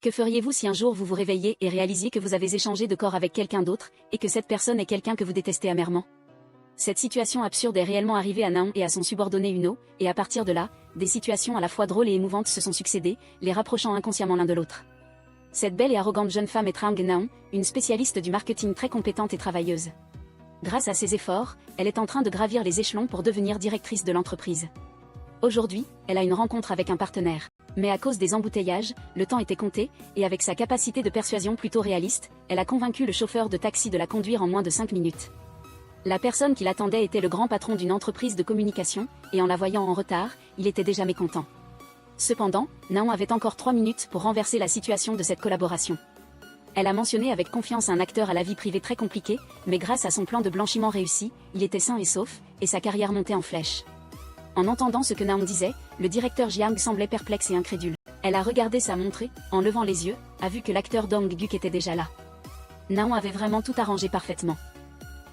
Que feriez-vous si un jour vous vous réveillez et réalisiez que vous avez échangé de corps avec quelqu'un d'autre, et que cette personne est quelqu'un que vous détestez amèrement? Cette situation absurde est réellement arrivée à Naon et à son subordonné Uno, et à partir de là, des situations à la fois drôles et émouvantes se sont succédées, les rapprochant inconsciemment l'un de l'autre. Cette belle et arrogante jeune femme est Trang Naon, une spécialiste du marketing très compétente et travailleuse. Grâce à ses efforts, elle est en train de gravir les échelons pour devenir directrice de l'entreprise. Aujourd'hui, elle a une rencontre avec un partenaire. Mais à cause des embouteillages, le temps était compté, et avec sa capacité de persuasion plutôt réaliste, elle a convaincu le chauffeur de taxi de la conduire en moins de 5 minutes. La personne qui l'attendait était le grand patron d'une entreprise de communication, et en la voyant en retard, il était déjà mécontent. Cependant, Naon avait encore 3 minutes pour renverser la situation de cette collaboration. Elle a mentionné avec confiance un acteur à la vie privée très compliquée, mais grâce à son plan de blanchiment réussi, il était sain et sauf, et sa carrière montait en flèche. En entendant ce que Naon disait, le directeur Jiang semblait perplexe et incrédule. Elle a regardé sa montre et, en levant les yeux, a vu que l'acteur Dong Guk était déjà là. Naon avait vraiment tout arrangé parfaitement.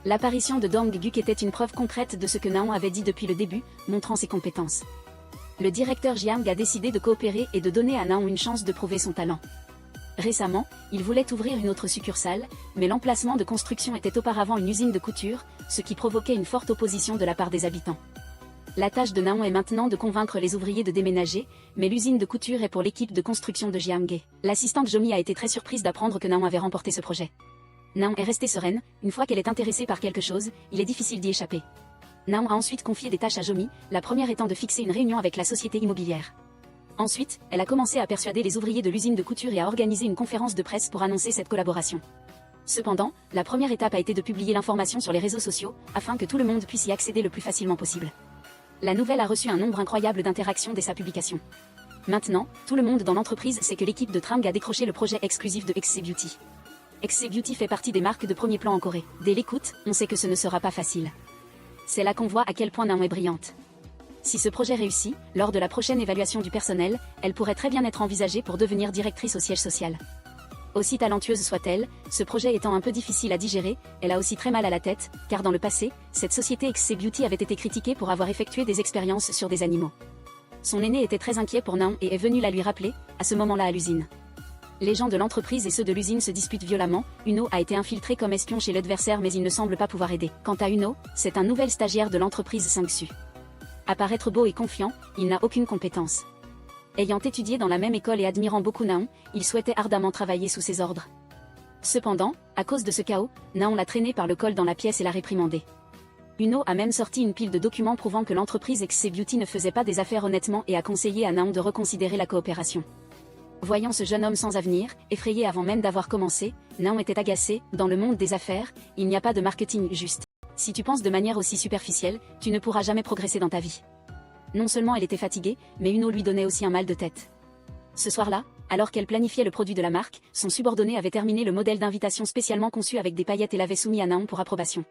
L'apparition de Dong Guk était une preuve concrète de ce que Naon avait dit depuis le début, montrant ses compétences. Le directeur Jiang a décidé de coopérer et de donner à Naon une chance de prouver son talent. Récemment, il voulait ouvrir une autre succursale, mais l'emplacement de construction était auparavant une usine de couture, ce qui provoquait une forte opposition de la part des habitants. La tâche de Naon est maintenant de convaincre les ouvriers de déménager, mais l'usine de couture est pour l'équipe de construction de Jiang. L'assistante Jomi a été très surprise d'apprendre que Naon avait remporté ce projet. Naon est restée sereine, une fois qu'elle est intéressée par quelque chose, il est difficile d'y échapper. Naon a ensuite confié des tâches à Jomi, la première étant de fixer une réunion avec la société immobilière. Ensuite, elle a commencé à persuader les ouvriers de l'usine de couture et à organiser une conférence de presse pour annoncer cette collaboration. Cependant, la première étape a été de publier l'information sur les réseaux sociaux, afin que tout le monde puisse y accéder le plus facilement possible. La nouvelle a reçu un nombre incroyable d'interactions dès sa publication. Maintenant, tout le monde dans l'entreprise sait que l'équipe de Trang a décroché le projet exclusif de XC Beauty. XC Beauty fait partie des marques de premier plan en Corée. Dès l'écoute, on sait que ce ne sera pas facile. C'est là qu'on voit à quel point Naon est brillante. Si ce projet réussit, lors de la prochaine évaluation du personnel, elle pourrait très bien être envisagée pour devenir directrice au siège social. Aussi talentueuse soit-elle, ce projet étant un peu difficile à digérer, elle a aussi très mal à la tête, car dans le passé, cette société XC Beauty avait été critiquée pour avoir effectué des expériences sur des animaux. Son aîné était très inquiet pour Naon et est venu la lui rappeler, à ce moment-là à l'usine. Les gens de l'entreprise et ceux de l'usine se disputent violemment, Uno a été infiltré comme espion chez l'adversaire mais il ne semble pas pouvoir aider. Quant à Uno, c'est un nouvel stagiaire de l'entreprise Sangsu. À paraître beau et confiant, il n'a aucune compétence. Ayant étudié dans la même école et admirant beaucoup Naon, il souhaitait ardemment travailler sous ses ordres. Cependant, à cause de ce chaos, Naon l'a traîné par le col dans la pièce et l'a réprimandé. Uno a même sorti une pile de documents prouvant que l'entreprise XC Beauty ne faisait pas des affaires honnêtement et a conseillé à Naon de reconsidérer la coopération. Voyant ce jeune homme sans avenir, effrayé avant même d'avoir commencé, Naon était agacé. Dans le monde des affaires, il n'y a pas de marketing juste. Si tu penses de manière aussi superficielle, tu ne pourras jamais progresser dans ta vie. Non seulement elle était fatiguée, mais Uno lui donnait aussi un mal de tête. Ce soir-là, alors qu'elle planifiait le produit de la marque, son subordonné avait terminé le modèle d'invitation spécialement conçu avec des paillettes et l'avait soumis à Naon pour approbation.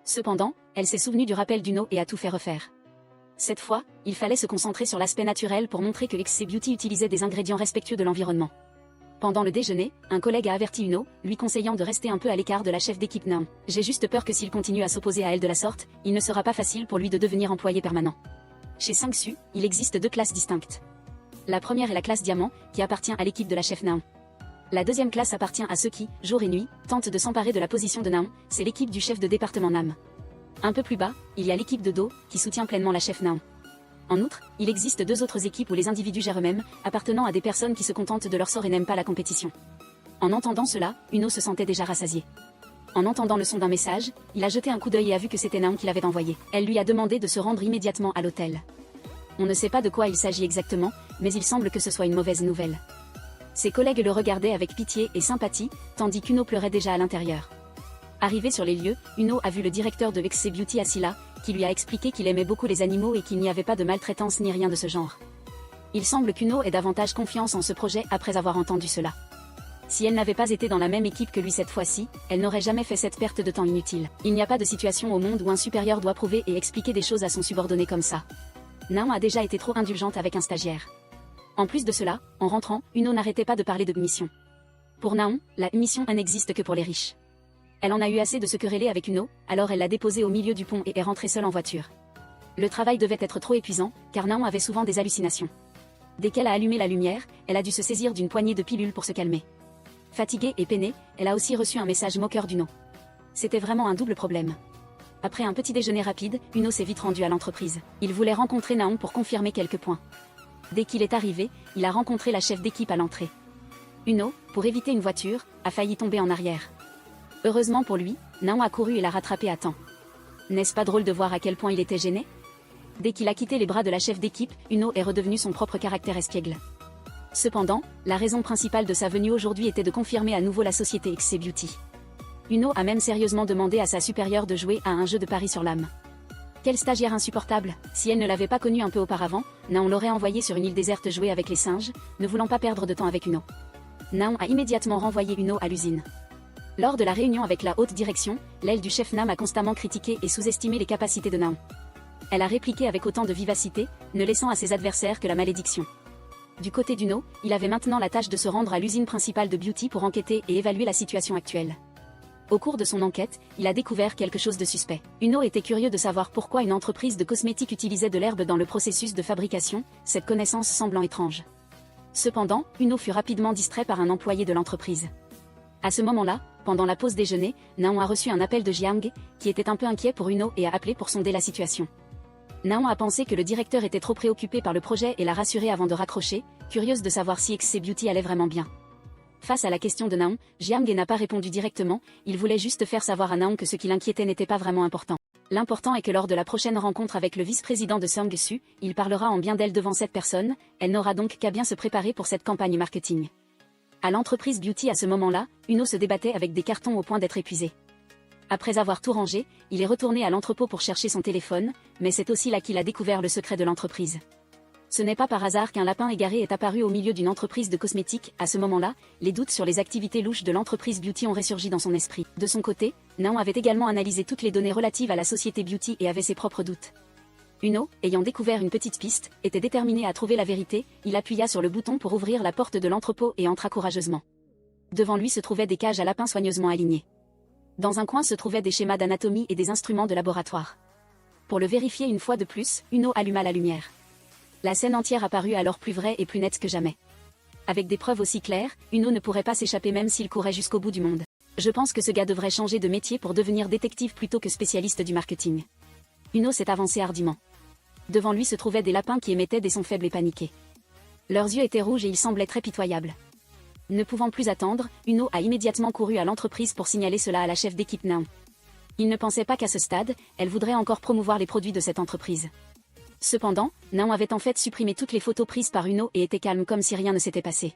Cependant, elle s'est souvenue du rappel d'Uno et a tout fait refaire. Cette fois, il fallait se concentrer sur l'aspect naturel pour montrer que XC Beauty utilisait des ingrédients respectueux de l'environnement. Pendant le déjeuner, un collègue a averti Uno, lui conseillant de rester un peu à l'écart de la chef d'équipe Naon. J'ai juste peur que s'il continue à s'opposer à elle de la sorte, il ne sera pas facile pour lui de devenir employé permanent. Chez Sangsu, il existe 2 classes distinctes. La première est la classe diamant, qui appartient à l'équipe de la chef Naon. La deuxième classe appartient à ceux qui, jour et nuit, tentent de s'emparer de la position de Naon, c'est l'équipe du chef de département Nam. Un peu plus bas, il y a l'équipe de Do, qui soutient pleinement la chef Naon. En outre, il existe 2 autres équipes où les individus gèrent eux-mêmes, appartenant à des personnes qui se contentent de leur sort et n'aiment pas la compétition. En entendant cela, Uno se sentait déjà rassasié. En entendant le son d'un message, il a jeté un coup d'œil et a vu que c'était Naon qui l'avait envoyé. Elle lui a demandé de se rendre immédiatement à l'hôtel. On ne sait pas de quoi il s'agit exactement, mais il semble que ce soit une mauvaise nouvelle. Ses collègues le regardaient avec pitié et sympathie, tandis qu'Uno pleurait déjà à l'intérieur. Arrivé sur les lieux, Uno a vu le directeur de XC Beauty assis là, qui lui a expliqué qu'il aimait beaucoup les animaux et qu'il n'y avait pas de maltraitance ni rien de ce genre. Il semble qu'Uno ait davantage confiance en ce projet après avoir entendu cela. Si elle n'avait pas été dans la même équipe que lui cette fois-ci, elle n'aurait jamais fait cette perte de temps inutile. Il n'y a pas de situation au monde où un supérieur doit prouver et expliquer des choses à son subordonné comme ça. Naon a déjà été trop indulgente avec un stagiaire. En plus de cela, en rentrant, Uno n'arrêtait pas de parler de mission. Pour Naon, la mission n'existe que pour les riches. Elle en a eu assez de se quereller avec Uno, alors elle l'a déposé au milieu du pont et est rentrée seule en voiture. Le travail devait être trop épuisant, car Naon avait souvent des hallucinations. Dès qu'elle a allumé la lumière, elle a dû se saisir d'une poignée de pilules pour se calmer. Fatiguée et peinée, elle a aussi reçu un message moqueur d'Uno. C'était vraiment un double problème. Après un petit déjeuner rapide, Uno s'est vite rendu à l'entreprise. Il voulait rencontrer Naon pour confirmer quelques points. Dès qu'il est arrivé, il a rencontré la chef d'équipe à l'entrée. Uno, pour éviter une voiture, a failli tomber en arrière. Heureusement pour lui, Naon a couru et l'a rattrapé à temps. N'est-ce pas drôle de voir à quel point il était gêné? Dès qu'il a quitté les bras de la chef d'équipe, Uno est redevenu son propre caractère espiègle. Cependant, la raison principale de sa venue aujourd'hui était de confirmer à nouveau la société XC Beauty. Uno a même sérieusement demandé à sa supérieure de jouer à un jeu de paris sur l'âme. Quelle stagiaire insupportable! Si elle ne l'avait pas connu un peu auparavant, Naon l'aurait envoyé sur une île déserte jouer avec les singes, ne voulant pas perdre de temps avec Uno. Naon a immédiatement renvoyé Uno à l'usine. Lors de la réunion avec la haute direction, l'aile du chef Nam a constamment critiqué et sous-estimé les capacités de Naon. Elle a répliqué avec autant de vivacité, ne laissant à ses adversaires que la malédiction. Du côté d'Uno, il avait maintenant la tâche de se rendre à l'usine principale de Beauty pour enquêter et évaluer la situation actuelle. Au cours de son enquête, il a découvert quelque chose de suspect. Uno était curieux de savoir pourquoi une entreprise de cosmétiques utilisait de l'herbe dans le processus de fabrication, cette connaissance semblant étrange. Cependant, Uno fut rapidement distrait par un employé de l'entreprise. À ce moment-là, pendant la pause déjeuner, Naon a reçu un appel de Jiang, qui était un peu inquiet pour Uno et a appelé pour sonder la situation. Naon a pensé que le directeur était trop préoccupé par le projet et l'a rassuré avant de raccrocher, curieuse de savoir si XC Beauty allait vraiment bien. Face à la question de Naon, Jiang n'a pas répondu directement, il voulait juste faire savoir à Naon que ce qui l'inquiétait n'était pas vraiment important. L'important est que lors de la prochaine rencontre avec le vice-président de Seongsu, il parlera en bien d'elle devant cette personne, elle n'aura donc qu'à bien se préparer pour cette campagne marketing. À l'entreprise Beauty à ce moment-là, Uno se débattait avec des cartons au point d'être épuisé. Après avoir tout rangé, il est retourné à l'entrepôt pour chercher son téléphone, mais c'est aussi là qu'il a découvert le secret de l'entreprise. Ce n'est pas par hasard qu'un lapin égaré est apparu au milieu d'une entreprise de cosmétiques. À ce moment-là, les doutes sur les activités louches de l'entreprise Beauty ont ressurgi dans son esprit. De son côté, Naon avait également analysé toutes les données relatives à la société Beauty et avait ses propres doutes. Uno, ayant découvert une petite piste, était déterminé à trouver la vérité, il appuya sur le bouton pour ouvrir la porte de l'entrepôt et entra courageusement. Devant lui se trouvaient des cages à lapins soigneusement alignées. Dans un coin se trouvaient des schémas d'anatomie et des instruments de laboratoire. Pour le vérifier une fois de plus, Uno alluma la lumière. La scène entière apparut alors plus vraie et plus nette que jamais. Avec des preuves aussi claires, Uno ne pourrait pas s'échapper même s'il courait jusqu'au bout du monde. Je pense que ce gars devrait changer de métier pour devenir détective plutôt que spécialiste du marketing. Uno s'est avancé hardiment. Devant lui se trouvaient des lapins qui émettaient des sons faibles et paniqués. Leurs yeux étaient rouges et ils semblaient très pitoyables. Ne pouvant plus attendre, Uno a immédiatement couru à l'entreprise pour signaler cela à la chef d'équipe Naon. Il ne pensait pas qu'à ce stade, elle voudrait encore promouvoir les produits de cette entreprise. Cependant, Naon avait en fait supprimé toutes les photos prises par Uno et était calme comme si rien ne s'était passé.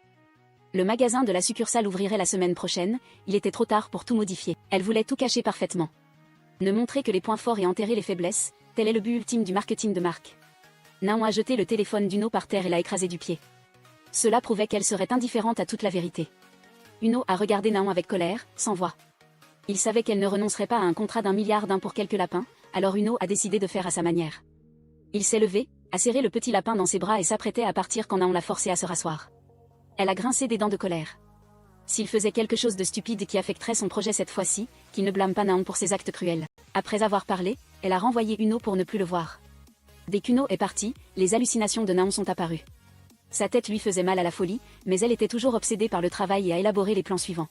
Le magasin de la succursale ouvrirait la semaine prochaine, il était trop tard pour tout modifier. Elle voulait tout cacher parfaitement. Ne montrer que les points forts et enterrer les faiblesses, tel est le but ultime du marketing de marque. Naon a jeté le téléphone d'Uno par terre et l'a écrasé du pied. Cela prouvait qu'elle serait indifférente à toute la vérité. Uno a regardé Naon avec colère, sans voix. Il savait qu'elle ne renoncerait pas à un contrat d'1 milliard pour quelques lapins, alors Uno a décidé de faire à sa manière. Il s'est levé, a serré le petit lapin dans ses bras et s'apprêtait à partir quand Naon l'a forcé à se rasseoir. Elle a grincé des dents de colère. S'il faisait quelque chose de stupide qui affecterait son projet cette fois-ci, qu'il ne blâme pas Naon pour ses actes cruels. Après avoir parlé, elle a renvoyé Uno pour ne plus le voir. Dès qu'Uno est parti, les hallucinations de Naon sont apparues. Sa tête lui faisait mal à la folie, mais elle était toujours obsédée par le travail et à élaborer les plans suivants.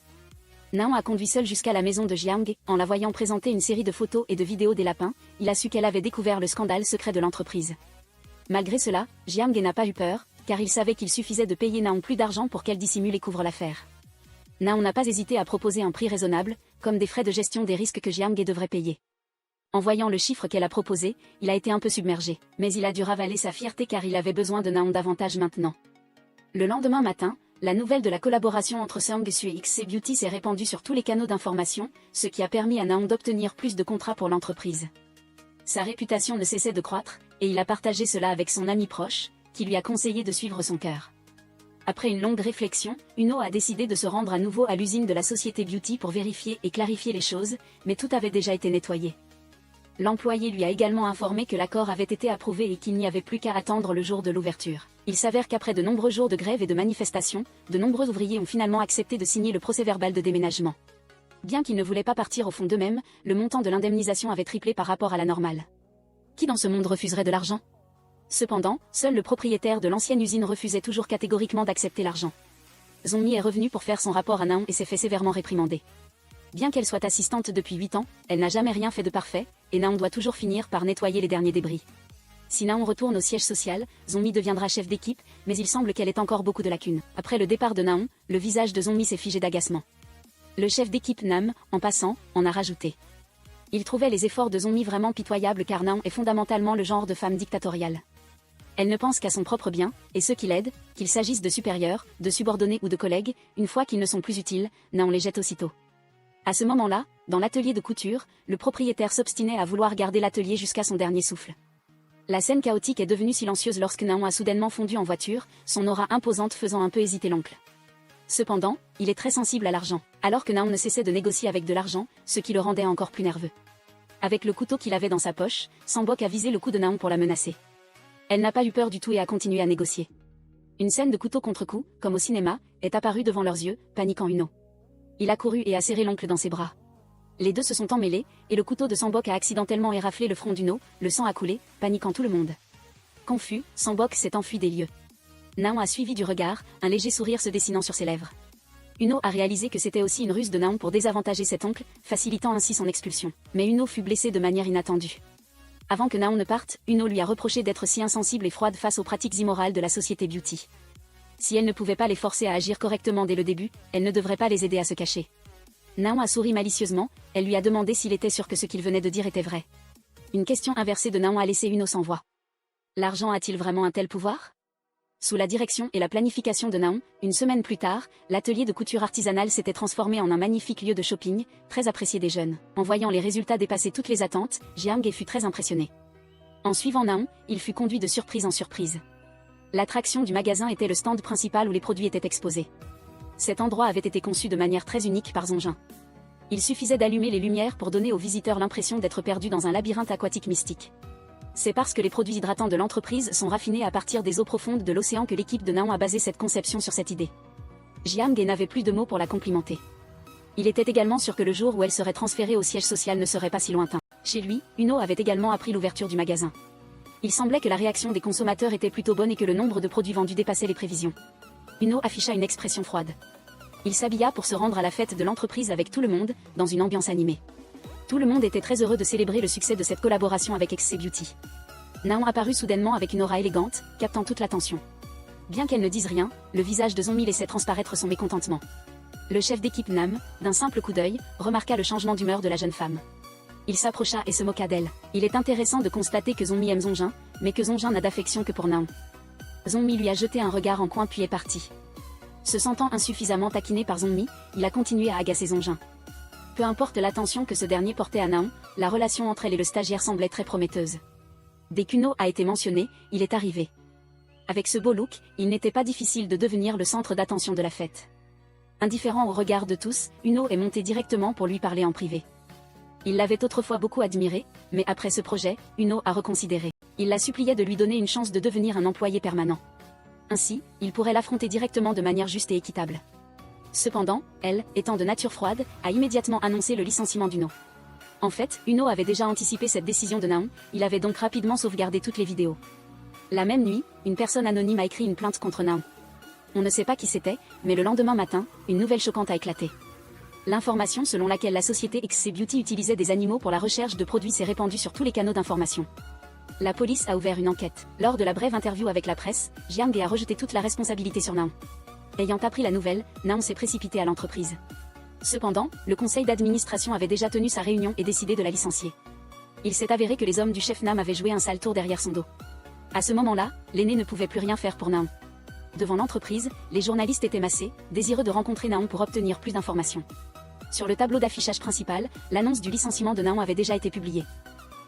Naon a conduit seul jusqu'à la maison de Jiang, en la voyant présenter une série de photos et de vidéos des lapins, il a su qu'elle avait découvert le scandale secret de l'entreprise. Malgré cela, Jiang n'a pas eu peur, car il savait qu'il suffisait de payer Naon plus d'argent pour qu'elle dissimule et couvre l'affaire. Naon n'a pas hésité à proposer un prix raisonnable, comme des frais de gestion des risques que Jiang devrait payer. En voyant le chiffre qu'elle a proposé, il a été un peu submergé, mais il a dû ravaler sa fierté car il avait besoin de Naon davantage maintenant. Le lendemain matin, la nouvelle de la collaboration entre Seongsu et XC Beauty s'est répandue sur tous les canaux d'information, ce qui a permis à Naon d'obtenir plus de contrats pour l'entreprise. Sa réputation ne cessait de croître, et il a partagé cela avec son ami proche, qui lui a conseillé de suivre son cœur. Après une longue réflexion, Uno a décidé de se rendre à nouveau à l'usine de la société Beauty pour vérifier et clarifier les choses, mais tout avait déjà été nettoyé. L'employé lui a également informé que l'accord avait été approuvé et qu'il n'y avait plus qu'à attendre le jour de l'ouverture. Il s'avère qu'après de nombreux jours de grève et de manifestations, de nombreux ouvriers ont finalement accepté de signer le procès-verbal de déménagement. Bien qu'ils ne voulaient pas partir au fond d'eux-mêmes, le montant de l'indemnisation avait triplé par rapport à la normale. Qui dans ce monde refuserait de l'argent ? Cependant, seul le propriétaire de l'ancienne usine refusait toujours catégoriquement d'accepter l'argent. Zongmi est revenue pour faire son rapport à Naon et s'est fait sévèrement réprimander. Bien qu'elle soit assistante depuis 8 ans, elle n'a jamais rien fait de parfait, et Naon doit toujours finir par nettoyer les derniers débris. Si Naon retourne au siège social, Zongmi deviendra chef d'équipe, mais il semble qu'elle ait encore beaucoup de lacunes. Après le départ de Naon, le visage de Zongmi s'est figé d'agacement. Le chef d'équipe Nam, en passant, en a rajouté. Il trouvait les efforts de Zongmi vraiment pitoyables car Naon est fondamentalement le genre de femme dictatoriale. Elle ne pense qu'à son propre bien, et ceux qui l'aident, qu'il s'agisse de supérieurs, de subordonnés ou de collègues, une fois qu'ils ne sont plus utiles, Naon les jette aussitôt. À ce moment-là, dans l'atelier de couture, le propriétaire s'obstinait à vouloir garder l'atelier jusqu'à son dernier souffle. La scène chaotique est devenue silencieuse lorsque Naon a soudainement fondu en voiture, son aura imposante faisant un peu hésiter l'oncle. Cependant, il est très sensible à l'argent, alors que Naon ne cessait de négocier avec de l'argent, ce qui le rendait encore plus nerveux. Avec le couteau qu'il avait dans sa poche, Sambok a visé le cou de Naon pour la menacer. Elle n'a pas eu peur du tout et a continué à négocier. Une scène de couteau contre coup, comme au cinéma, est apparue devant leurs yeux, paniquant Uno. Il a couru et a serré l'oncle dans ses bras. Les deux se sont emmêlés, et le couteau de Sambok a accidentellement éraflé le front d'Uno, le sang a coulé, paniquant tout le monde. Confus, Sambok s'est enfui des lieux. Naon a suivi du regard, un léger sourire se dessinant sur ses lèvres. Uno a réalisé que c'était aussi une ruse de Naon pour désavantager cet oncle, facilitant ainsi son expulsion. Mais Uno fut blessé de manière inattendue. Avant que Naon ne parte, Uno lui a reproché d'être si insensible et froide face aux pratiques immorales de la société beauty. Si elle ne pouvait pas les forcer à agir correctement dès le début, elle ne devrait pas les aider à se cacher. Naon a souri malicieusement, elle lui a demandé s'il était sûr que ce qu'il venait de dire était vrai. Une question inversée de Naon a laissé Uno sans voix. L'argent a-t-il vraiment un tel pouvoir ? Sous la direction et la planification de Naon, une semaine plus tard, l'atelier de couture artisanale s'était transformé en un magnifique lieu de shopping, très apprécié des jeunes. En voyant les résultats dépasser toutes les attentes, Jiang fut très impressionné. En suivant Naon, il fut conduit de surprise en surprise. L'attraction du magasin était le stand principal où les produits étaient exposés. Cet endroit avait été conçu de manière très unique par Zongjin. Il suffisait d'allumer les lumières pour donner aux visiteurs l'impression d'être perdus dans un labyrinthe aquatique mystique. C'est parce que les produits hydratants de l'entreprise sont raffinés à partir des eaux profondes de l'océan que l'équipe de Naon a basé cette conception sur cette idée. Jiang n'avait plus de mots pour la complimenter. Il était également sûr que le jour où elle serait transférée au siège social ne serait pas si lointain. Chez lui, Uno avait également appris l'ouverture du magasin. Il semblait que la réaction des consommateurs était plutôt bonne et que le nombre de produits vendus dépassait les prévisions. Uno afficha une expression froide. Il s'habilla pour se rendre à la fête de l'entreprise avec tout le monde, dans une ambiance animée. Tout le monde était très heureux de célébrer le succès de cette collaboration avec XC Beauty. Naon apparut soudainement avec une aura élégante, captant toute l'attention. Bien qu'elle ne dise rien, le visage de Zongmi laissait transparaître son mécontentement. Le chef d'équipe Nam, d'un simple coup d'œil, remarqua le changement d'humeur de la jeune femme. Il s'approcha et se moqua d'elle. Il est intéressant de constater que Zongmi aime Zongjin, mais que Zongjin n'a d'affection que pour Naon. Zongmi lui a jeté un regard en coin puis est parti. Se sentant insuffisamment taquiné par Zongmi, il a continué à agacer Zongjin. Peu importe l'attention que ce dernier portait à Naon, la relation entre elle et le stagiaire semblait très prometteuse. Dès qu'Uno a été mentionné, il est arrivé. Avec ce beau look, il n'était pas difficile de devenir le centre d'attention de la fête. Indifférent au regard de tous, Uno est monté directement pour lui parler en privé. Il l'avait autrefois beaucoup admiré, mais après ce projet, Uno a reconsidéré. Il la suppliait de lui donner une chance de devenir un employé permanent. Ainsi, il pourrait l'affronter directement de manière juste et équitable. Cependant, elle, étant de nature froide, a immédiatement annoncé le licenciement d'Uno. En fait, Uno avait déjà anticipé cette décision de Naon, il avait donc rapidement sauvegardé toutes les vidéos. La même nuit, une personne anonyme a écrit une plainte contre Naon. On ne sait pas qui c'était, mais le lendemain matin, une nouvelle choquante a éclaté. L'information selon laquelle la société XC Beauty utilisait des animaux pour la recherche de produits s'est répandue sur tous les canaux d'information. La police a ouvert une enquête. Lors de la brève interview avec la presse, Jiang a rejeté toute la responsabilité sur Naon. Ayant appris la nouvelle, Naon s'est précipité à l'entreprise. Cependant, le conseil d'administration avait déjà tenu sa réunion et décidé de la licencier. Il s'est avéré que les hommes du chef Nam avaient joué un sale tour derrière son dos. À ce moment-là, l'aîné ne pouvait plus rien faire pour Naon. Devant l'entreprise, les journalistes étaient massés, désireux de rencontrer Naon pour obtenir plus d'informations. Sur le tableau d'affichage principal, l'annonce du licenciement de Naon avait déjà été publiée.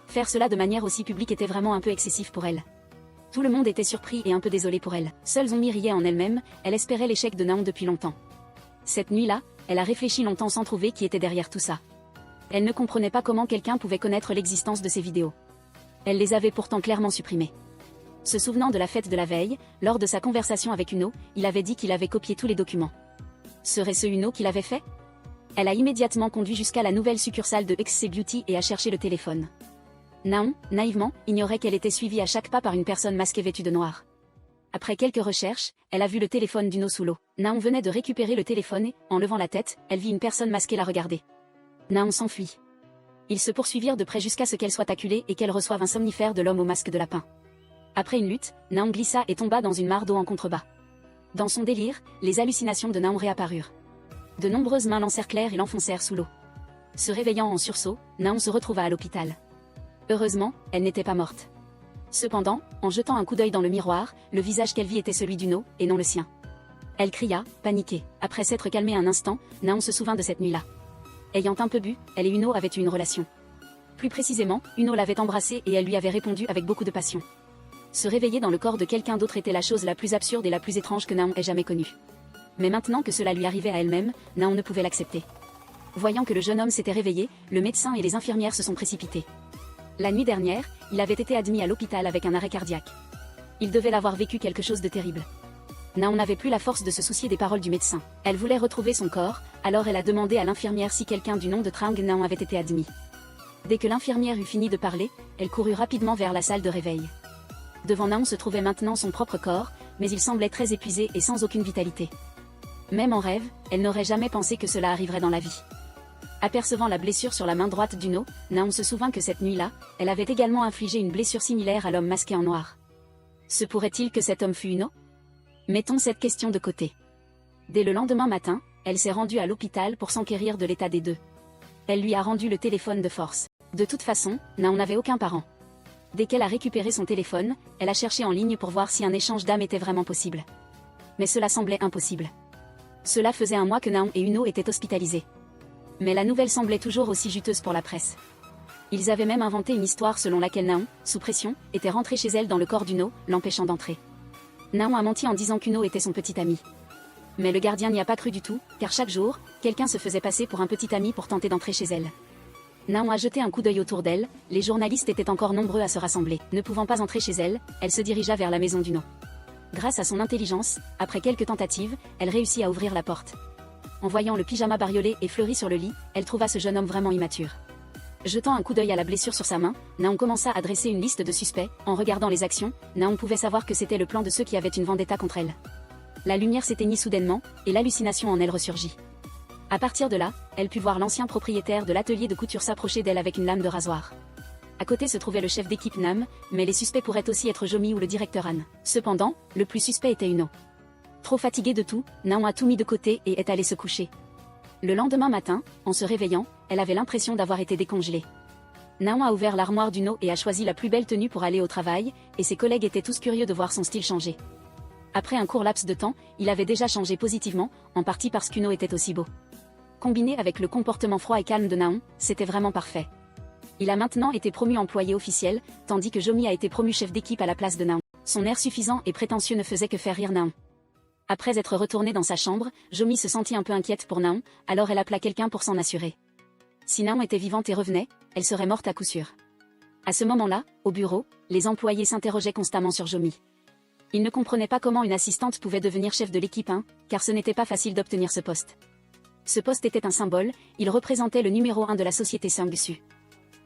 Faire cela de manière aussi publique était vraiment un peu excessif pour elle. Tout le monde était surpris et un peu désolé pour elle. Seule Zongmi riait en elle-même, elle espérait l'échec de Naon depuis longtemps. Cette nuit-là, elle a réfléchi longtemps sans trouver qui était derrière tout ça. Elle ne comprenait pas comment quelqu'un pouvait connaître l'existence de ces vidéos. Elle les avait pourtant clairement supprimées. Se souvenant de la fête de la veille, lors de sa conversation avec Uno, il avait dit qu'il avait copié tous les documents. Serait-ce Uno qui l'avait fait ? Elle a immédiatement conduit jusqu'à la nouvelle succursale de XC Beauty et a cherché le téléphone. Naon, naïvement, ignorait qu'elle était suivie à chaque pas par une personne masquée vêtue de noir. Après quelques recherches, elle a vu le téléphone d'Uno sous l'eau. Naon venait de récupérer le téléphone et, en levant la tête, elle vit une personne masquée la regarder. Naon s'enfuit. Ils se poursuivirent de près jusqu'à ce qu'elle soit acculée et qu'elle reçoive un somnifère de l'homme au masque de lapin. Après une lutte, Naon glissa et tomba dans une mare d'eau en contrebas. Dans son délire, les hallucinations de Naon réapparurent. De nombreuses mains l'encerclèrent et l'enfoncèrent sous l'eau. Se réveillant en sursaut, Naon se retrouva à l'hôpital. Heureusement, elle n'était pas morte. Cependant, en jetant un coup d'œil dans le miroir, le visage qu'elle vit était celui d'Uno, et non le sien. Elle cria, paniquée. Après s'être calmée un instant, Naon se souvint de cette nuit-là. Ayant un peu bu, elle et Uno avaient eu une relation. Plus précisément, Uno l'avait embrassée et elle lui avait répondu avec beaucoup de passion. Se réveiller dans le corps de quelqu'un d'autre était la chose la plus absurde et la plus étrange que Naon ait jamais connue. Mais maintenant que cela lui arrivait à elle-même, Naon ne pouvait l'accepter. Voyant que le jeune homme s'était réveillé, le médecin et les infirmières se sont précipités. La nuit dernière, il avait été admis à l'hôpital avec un arrêt cardiaque. Il devait l'avoir vécu quelque chose de terrible. Naon n'avait plus la force de se soucier des paroles du médecin. Elle voulait retrouver son corps, alors elle a demandé à l'infirmière si quelqu'un du nom de Trang Naon avait été admis. Dès que l'infirmière eut fini de parler, elle courut rapidement vers la salle de réveil. Devant Naon se trouvait maintenant son propre corps, mais il semblait très épuisé et sans aucune vitalité. Même en rêve, elle n'aurait jamais pensé que cela arriverait dans la vie. Apercevant la blessure sur la main droite d'Uno, Naon se souvint que cette nuit-là, elle avait également infligé une blessure similaire à l'homme masqué en noir. Se pourrait-il que cet homme fût Uno? Mettons cette question de côté. Dès le lendemain matin, elle s'est rendue à l'hôpital pour s'enquérir de l'état des deux. Elle lui a rendu le téléphone de force. De toute façon, Naon n'avait aucun parent. Dès qu'elle a récupéré son téléphone, elle a cherché en ligne pour voir si un échange d'âmes était vraiment possible. Mais cela semblait impossible. Cela faisait un mois que Naon et Uno étaient hospitalisés. Mais la nouvelle semblait toujours aussi juteuse pour la presse. Ils avaient même inventé une histoire selon laquelle Naon, sous pression, était rentrée chez elle dans le corps d'Uno, l'empêchant d'entrer. Naon a menti en disant qu'Uno était son petit ami. Mais le gardien n'y a pas cru du tout, car chaque jour, quelqu'un se faisait passer pour un petit ami pour tenter d'entrer chez elle. Naon a jeté un coup d'œil autour d'elle, les journalistes étaient encore nombreux à se rassembler. Ne pouvant pas entrer chez elle, elle se dirigea vers la maison d'Uno. Grâce à son intelligence, après quelques tentatives, elle réussit à ouvrir la porte. En voyant le pyjama bariolé et fleuri sur le lit, elle trouva ce jeune homme vraiment immature. Jetant un coup d'œil à la blessure sur sa main, Naon commença à dresser une liste de suspects. En regardant les actions, Naon pouvait savoir que c'était le plan de ceux qui avaient une vendetta contre elle. La lumière s'éteignit soudainement, et l'hallucination en elle ressurgit. À partir de là, elle put voir l'ancien propriétaire de l'atelier de couture s'approcher d'elle avec une lame de rasoir. À côté se trouvait le chef d'équipe Nam, mais les suspects pourraient aussi être Jomi ou le directeur Han. Cependant, le plus suspect était Uno. Trop fatiguée de tout, Naon a tout mis de côté et est allée se coucher. Le lendemain matin, en se réveillant, elle avait l'impression d'avoir été décongelée. Naon a ouvert l'armoire d'Uno et a choisi la plus belle tenue pour aller au travail, et ses collègues étaient tous curieux de voir son style changer. Après un court laps de temps, il avait déjà changé positivement, en partie parce qu'Uno était aussi beau. Combiné avec le comportement froid et calme de Naon, c'était vraiment parfait. Il a maintenant été promu employé officiel, tandis que Jomi a été promu chef d'équipe à la place de Naon. Son air suffisant et prétentieux ne faisait que faire rire Naon. Après être retournée dans sa chambre, Jomi se sentit un peu inquiète pour Naon, alors elle appela quelqu'un pour s'en assurer. Si Naon était vivante et revenait, elle serait morte à coup sûr. À ce moment-là, au bureau, les employés s'interrogeaient constamment sur Jomi. Ils ne comprenaient pas comment une assistante pouvait devenir chef de l'équipe 1, car ce n'était pas facile d'obtenir ce poste. Ce poste était un symbole, il représentait le numéro 1 de la société Sangsu.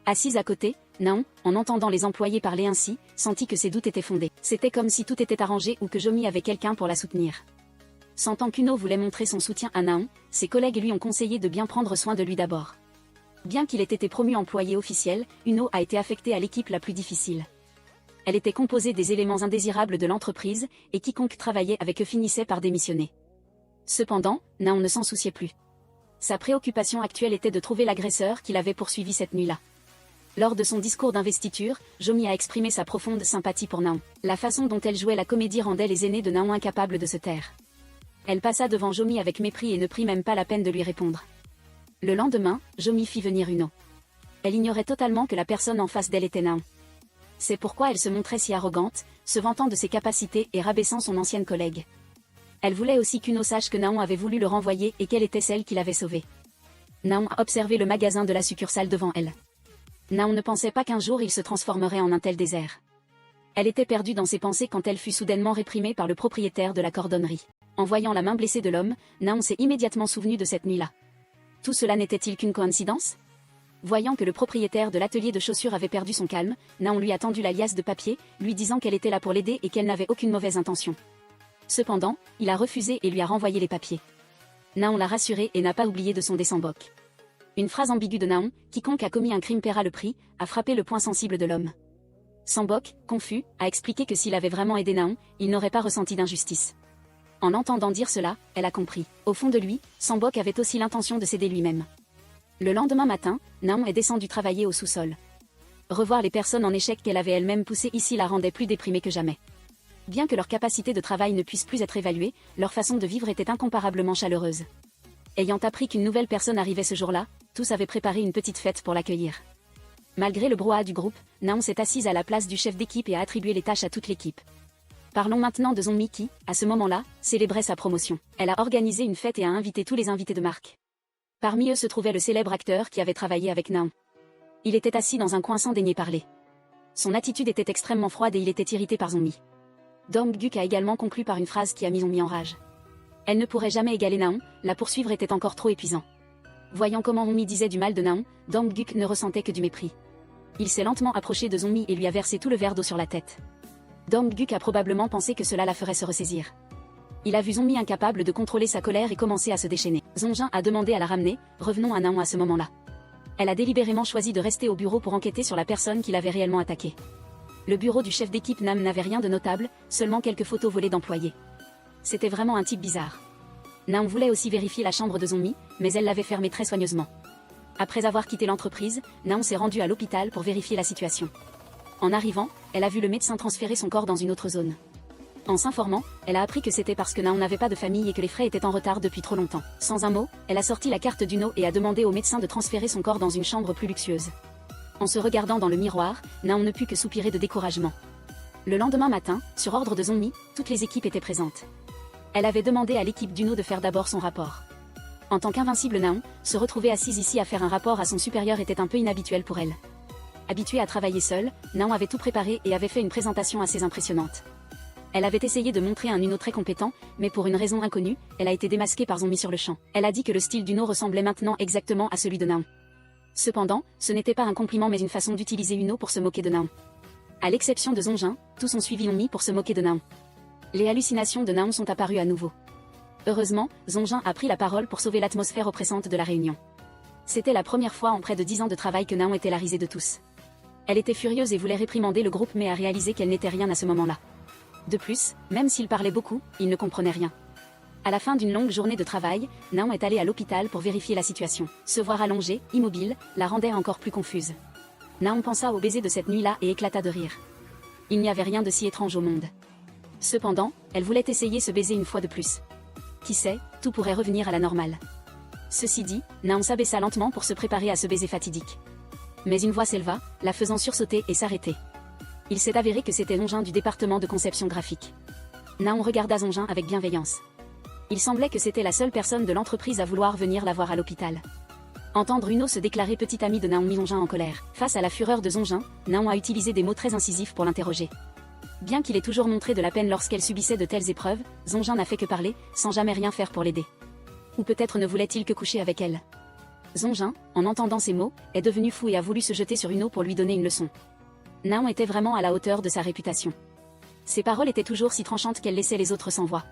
Assise à côté, Naon, en entendant les employés parler ainsi, sentit que ses doutes étaient fondés. C'était comme si tout était arrangé ou que Jomi avait quelqu'un pour la soutenir. Sentant qu'Uno voulait montrer son soutien à Naon, ses collègues lui ont conseillé de bien prendre soin de lui d'abord. Bien qu'il ait été promu employé officiel, Uno a été affecté à l'équipe la plus difficile. Elle était composée des éléments indésirables de l'entreprise, et quiconque travaillait avec eux finissait par démissionner. Cependant, Naon ne s'en souciait plus. Sa préoccupation actuelle était de trouver l'agresseur qui l'avait poursuivi cette nuit-là. Lors de son discours d'investiture, Jomi a exprimé sa profonde sympathie pour Naon. La façon dont elle jouait la comédie rendait les aînés de Naon incapables de se taire. Elle passa devant Jomi avec mépris et ne prit même pas la peine de lui répondre. Le lendemain, Jomi fit venir Uno. Elle ignorait totalement que la personne en face d'elle était Naon. C'est pourquoi elle se montrait si arrogante, se vantant de ses capacités et rabaissant son ancienne collègue. Elle voulait aussi qu'Uno sache que Naon avait voulu le renvoyer et qu'elle était celle qui l'avait sauvé. Naon a observé le magasin de la succursale devant elle. Naon ne pensait pas qu'un jour il se transformerait en un tel désert. Elle était perdue dans ses pensées quand elle fut soudainement réprimée par le propriétaire de la cordonnerie. En voyant la main blessée de l'homme, Naon s'est immédiatement souvenu de cette nuit-là. Tout cela n'était-il qu'une coïncidence? Voyant que le propriétaire de l'atelier de chaussures avait perdu son calme, Naon lui a tendu la liasse de papier, lui disant qu'elle était là pour l'aider et qu'elle n'avait aucune mauvaise intention. Cependant, il a refusé et lui a renvoyé les papiers. Naon l'a rassuré et n'a pas oublié de sonder Sambok. Une phrase ambiguë de Naon, quiconque a commis un crime paiera le prix, a frappé le point sensible de l'homme. Sambok, confus, a expliqué que s'il avait vraiment aidé Naon, il n'aurait pas ressenti d'injustice. En entendant dire cela, elle a compris. Au fond de lui, Sambok avait aussi l'intention de s'aider lui-même. Le lendemain matin, Naon est descendu travailler au sous-sol. Revoir les personnes en échec qu'elle avait elle-même poussées ici la rendait plus déprimée que jamais. Bien que leur capacité de travail ne puisse plus être évaluée, leur façon de vivre était incomparablement chaleureuse. Ayant appris qu'une nouvelle personne arrivait ce jour-là, tous avaient préparé une petite fête pour l'accueillir. Malgré le brouhaha du groupe, Naon s'est assise à la place du chef d'équipe et a attribué les tâches à toute l'équipe. Parlons maintenant de Zongmi qui, à ce moment-là, célébrait sa promotion. Elle a organisé une fête et a invité tous les invités de marque. Parmi eux se trouvait le célèbre acteur qui avait travaillé avec Naon. Il était assis dans un coin sans daigner parler. Son attitude était extrêmement froide et il était irrité par Zongmi. Dong-guk a également conclu par une phrase qui a mis Zongmi en rage. Elle ne pourrait jamais égaler Naon, la poursuivre était encore trop épuisant. Voyant comment Zongmi disait du mal de Naon, Dong-guk ne ressentait que du mépris. Il s'est lentement approché de Zongmi et lui a versé tout le verre d'eau sur la tête. Dong-guk a probablement pensé que cela la ferait se ressaisir. Il a vu Zongmi incapable de contrôler sa colère et commencer à se déchaîner. Zongjin a demandé à la ramener, revenons à Naon à ce moment-là. Elle a délibérément choisi de rester au bureau pour enquêter sur la personne qui l'avait réellement attaqué. Le bureau du chef d'équipe Nam n'avait rien de notable, seulement quelques photos volées d'employés. C'était vraiment un type bizarre. Naon voulait aussi vérifier la chambre de Zongmi, mais elle l'avait fermée très soigneusement. Après avoir quitté l'entreprise, Naon s'est rendue à l'hôpital pour vérifier la situation. En arrivant, elle a vu le médecin transférer son corps dans une autre zone. En s'informant, elle a appris que c'était parce que Naon n'avait pas de famille et que les frais étaient en retard depuis trop longtemps. Sans un mot, elle a sorti la carte d'Uno et a demandé au médecin de transférer son corps dans une chambre plus luxueuse. En se regardant dans le miroir, Naon ne put que soupirer de découragement. Le lendemain matin, sur ordre de Zongmi, toutes les équipes étaient présentes. Elle avait demandé à l'équipe d'Uno de faire d'abord son rapport. En tant qu'invincible Naon, se retrouver assise ici à faire un rapport à son supérieur était un peu inhabituel pour elle. Habituée à travailler seule, Naon avait tout préparé et avait fait une présentation assez impressionnante. Elle avait essayé de montrer un Uno très compétent, mais pour une raison inconnue, elle a été démasquée par Zongmi sur le champ. Elle a dit que le style d'Uno ressemblait maintenant exactement à celui de Naon. Cependant, ce n'était pas un compliment mais une façon d'utiliser Uno pour se moquer de Naon. À l'exception de Zongjin, tous ont suivi Zongmi pour se moquer de Naon. Les hallucinations de Naon sont apparues à nouveau. Heureusement, Zongjin a pris la parole pour sauver l'atmosphère oppressante de la réunion. C'était la première fois en près de 10 ans de travail que Naon était la risée de tous. Elle était furieuse et voulait réprimander le groupe mais a réalisé qu'elle n'était rien à ce moment-là. De plus, même s'il parlait beaucoup, il ne comprenait rien. À la fin d'une longue journée de travail, Naon est allée à l'hôpital pour vérifier la situation. Se voir allongée, immobile, la rendait encore plus confuse. Naon pensa au baiser de cette nuit-là et éclata de rire. Il n'y avait rien de si étrange au monde. Cependant, elle voulait essayer ce baiser une fois de plus. Qui sait, tout pourrait revenir à la normale. Ceci dit, Naon s'abaissa lentement pour se préparer à ce baiser fatidique. Mais une voix s'éleva, la faisant sursauter et s'arrêter. Il s'est avéré que c'était Zongjin du département de conception graphique. Naon regarda Zongjin avec bienveillance. Il semblait que c'était la seule personne de l'entreprise à vouloir venir la voir à l'hôpital. Entendre Uno se déclarer petit ami de Naon mit Zongjin en colère. Face à la fureur de Zongjin, Naon a utilisé des mots très incisifs pour l'interroger. Bien qu'il ait toujours montré de la peine lorsqu'elle subissait de telles épreuves, Zongjin n'a fait que parler, sans jamais rien faire pour l'aider. Ou peut-être ne voulait-il que coucher avec elle. Zongjin, en entendant ces mots, est devenu fou et a voulu se jeter sur Uno pour lui donner une leçon. Naon était vraiment à la hauteur de sa réputation. Ses paroles étaient toujours si tranchantes qu'elle laissait les autres sans voix.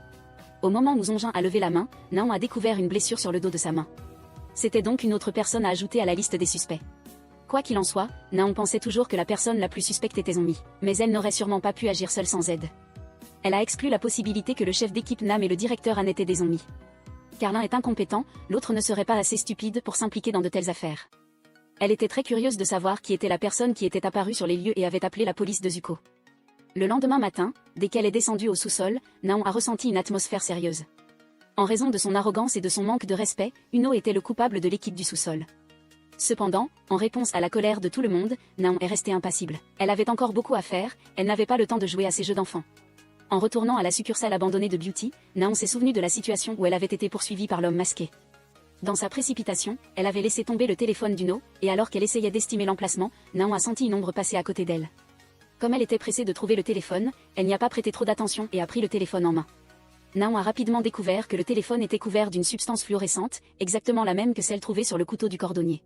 Au moment où Zongjin a levé la main, Naon a découvert une blessure sur le dos de sa main. C'était donc une autre personne à ajouter à la liste des suspects. Quoi qu'il en soit, Naon pensait toujours que la personne la plus suspecte était Zongmi, mais elle n'aurait sûrement pas pu agir seule sans aide. Elle a exclu la possibilité que le chef d'équipe Nam et le directeur Han étaient des Zongmi. Car l'un est incompétent, l'autre ne serait pas assez stupide pour s'impliquer dans de telles affaires. Elle était très curieuse de savoir qui était la personne qui était apparue sur les lieux et avait appelé la police de Zuko. Le lendemain matin, dès qu'elle est descendue au sous-sol, Naon a ressenti une atmosphère sérieuse. En raison de son arrogance et de son manque de respect, Uno était le coupable de l'équipe du sous-sol. Cependant, en réponse à la colère de tout le monde, Naon est restée impassible. Elle avait encore beaucoup à faire, elle n'avait pas le temps de jouer à ses jeux d'enfants. En retournant à la succursale abandonnée de Beauty, Naon s'est souvenue de la situation où elle avait été poursuivie par l'homme masqué. Dans sa précipitation, elle avait laissé tomber le téléphone d'Uno, et alors qu'elle essayait d'estimer l'emplacement, Naon a senti une ombre passer à côté d'elle. Comme elle était pressée de trouver le téléphone, elle n'y a pas prêté trop d'attention et a pris le téléphone en main. Naon a rapidement découvert que le téléphone était couvert d'une substance fluorescente, exactement la même que celle trouvée sur le couteau du cordonnier.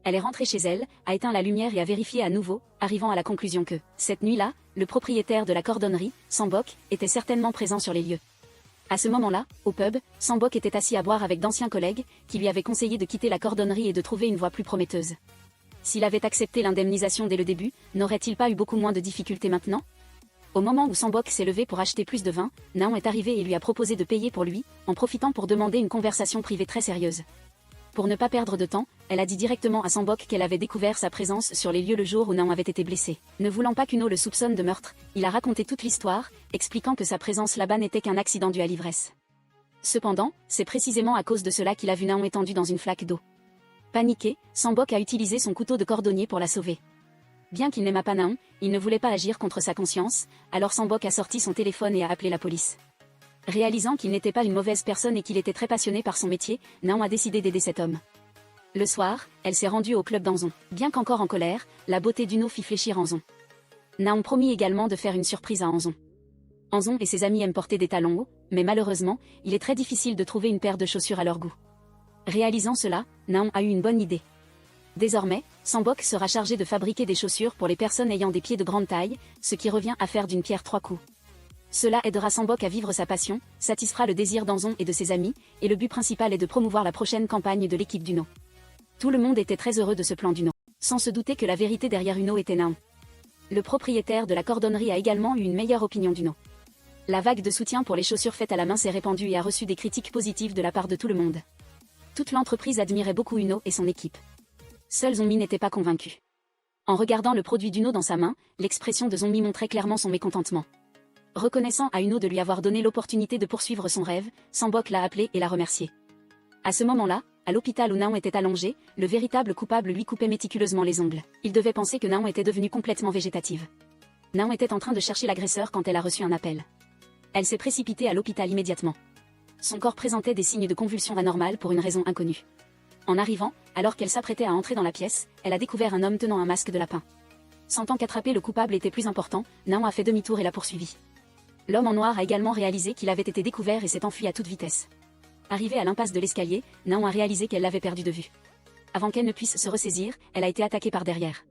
Elle est rentrée chez elle, a éteint la lumière et a vérifié à nouveau, arrivant à la conclusion que, cette nuit-là, le propriétaire de la cordonnerie, Sambok, était certainement présent sur les lieux. À ce moment-là, au pub, Sambok était assis à boire avec d'anciens collègues, qui lui avaient conseillé de quitter la cordonnerie et de trouver une voie plus prometteuse. S'il avait accepté l'indemnisation dès le début, n'aurait-il pas eu beaucoup moins de difficultés maintenant? Au moment où Sambok s'est levé pour acheter plus de vin, Naon est arrivé et lui a proposé de payer pour lui, en profitant pour demander une conversation privée très sérieuse. Pour ne pas perdre de temps, elle a dit directement à Sambok qu'elle avait découvert sa présence sur les lieux le jour où Naon avait été blessé. Ne voulant pas qu'Uno le soupçonne de meurtre, il a raconté toute l'histoire, expliquant que sa présence là-bas n'était qu'un accident dû à l'ivresse. Cependant, c'est précisément à cause de cela qu'il a vu Naon étendu dans une flaque d'eau. Paniqué, Sambok a utilisé son couteau de cordonnier pour la sauver. Bien qu'il n'aimât pas Naon, il ne voulait pas agir contre sa conscience, alors Sambok a sorti son téléphone et a appelé la police. Réalisant qu'il n'était pas une mauvaise personne et qu'il était très passionné par son métier, Naon a décidé d'aider cet homme. Le soir, elle s'est rendue au club d'Anzon. Bien qu'encore en colère, la beauté d'Uno fit fléchir Anzon. Naon promit également de faire une surprise à Anzon. Anzon et ses amis aiment porter des talons hauts, mais malheureusement, il est très difficile de trouver une paire de chaussures à leur goût. Réalisant cela, Naon a eu une bonne idée. Désormais, Sambok sera chargé de fabriquer des chaussures pour les personnes ayant des pieds de grande taille, ce qui revient à faire d'une pierre trois coups. Cela aidera Sambok à vivre sa passion, satisfera le désir d'Anzon et de ses amis, et le but principal est de promouvoir la prochaine campagne de l'équipe d'Uno. Tout le monde était très heureux de ce plan d'Uno, sans se douter que la vérité derrière Uno était Naon. Le propriétaire de la cordonnerie a également eu une meilleure opinion d'Uno. La vague de soutien pour les chaussures faites à la main s'est répandue et a reçu des critiques positives de la part de tout le monde. Toute l'entreprise admirait beaucoup Uno et son équipe. Seul Zonmi n'était pas convaincu. En regardant le produit d'Uno dans sa main, l'expression de Zonmi montrait clairement son mécontentement. Reconnaissant à Uno de lui avoir donné l'opportunité de poursuivre son rêve, Sambok l'a appelé et l'a remercié. À ce moment-là, à l'hôpital où Naon était allongé, le véritable coupable lui coupait méticuleusement les ongles. Il devait penser que Naon était devenue complètement végétative. Naon était en train de chercher l'agresseur quand elle a reçu un appel. Elle s'est précipitée à l'hôpital immédiatement. Son corps présentait des signes de convulsion anormales pour une raison inconnue. En arrivant, alors qu'elle s'apprêtait à entrer dans la pièce, elle a découvert un homme tenant un masque de lapin. Sentant qu'attraper le coupable était plus important, Naon a fait demi-tour et l'a poursuivi. L'homme en noir a également réalisé qu'il avait été découvert et s'est enfui à toute vitesse. Arrivée à l'impasse de l'escalier, Naon a réalisé qu'elle l'avait perdu de vue. Avant qu'elle ne puisse se ressaisir, elle a été attaquée par derrière.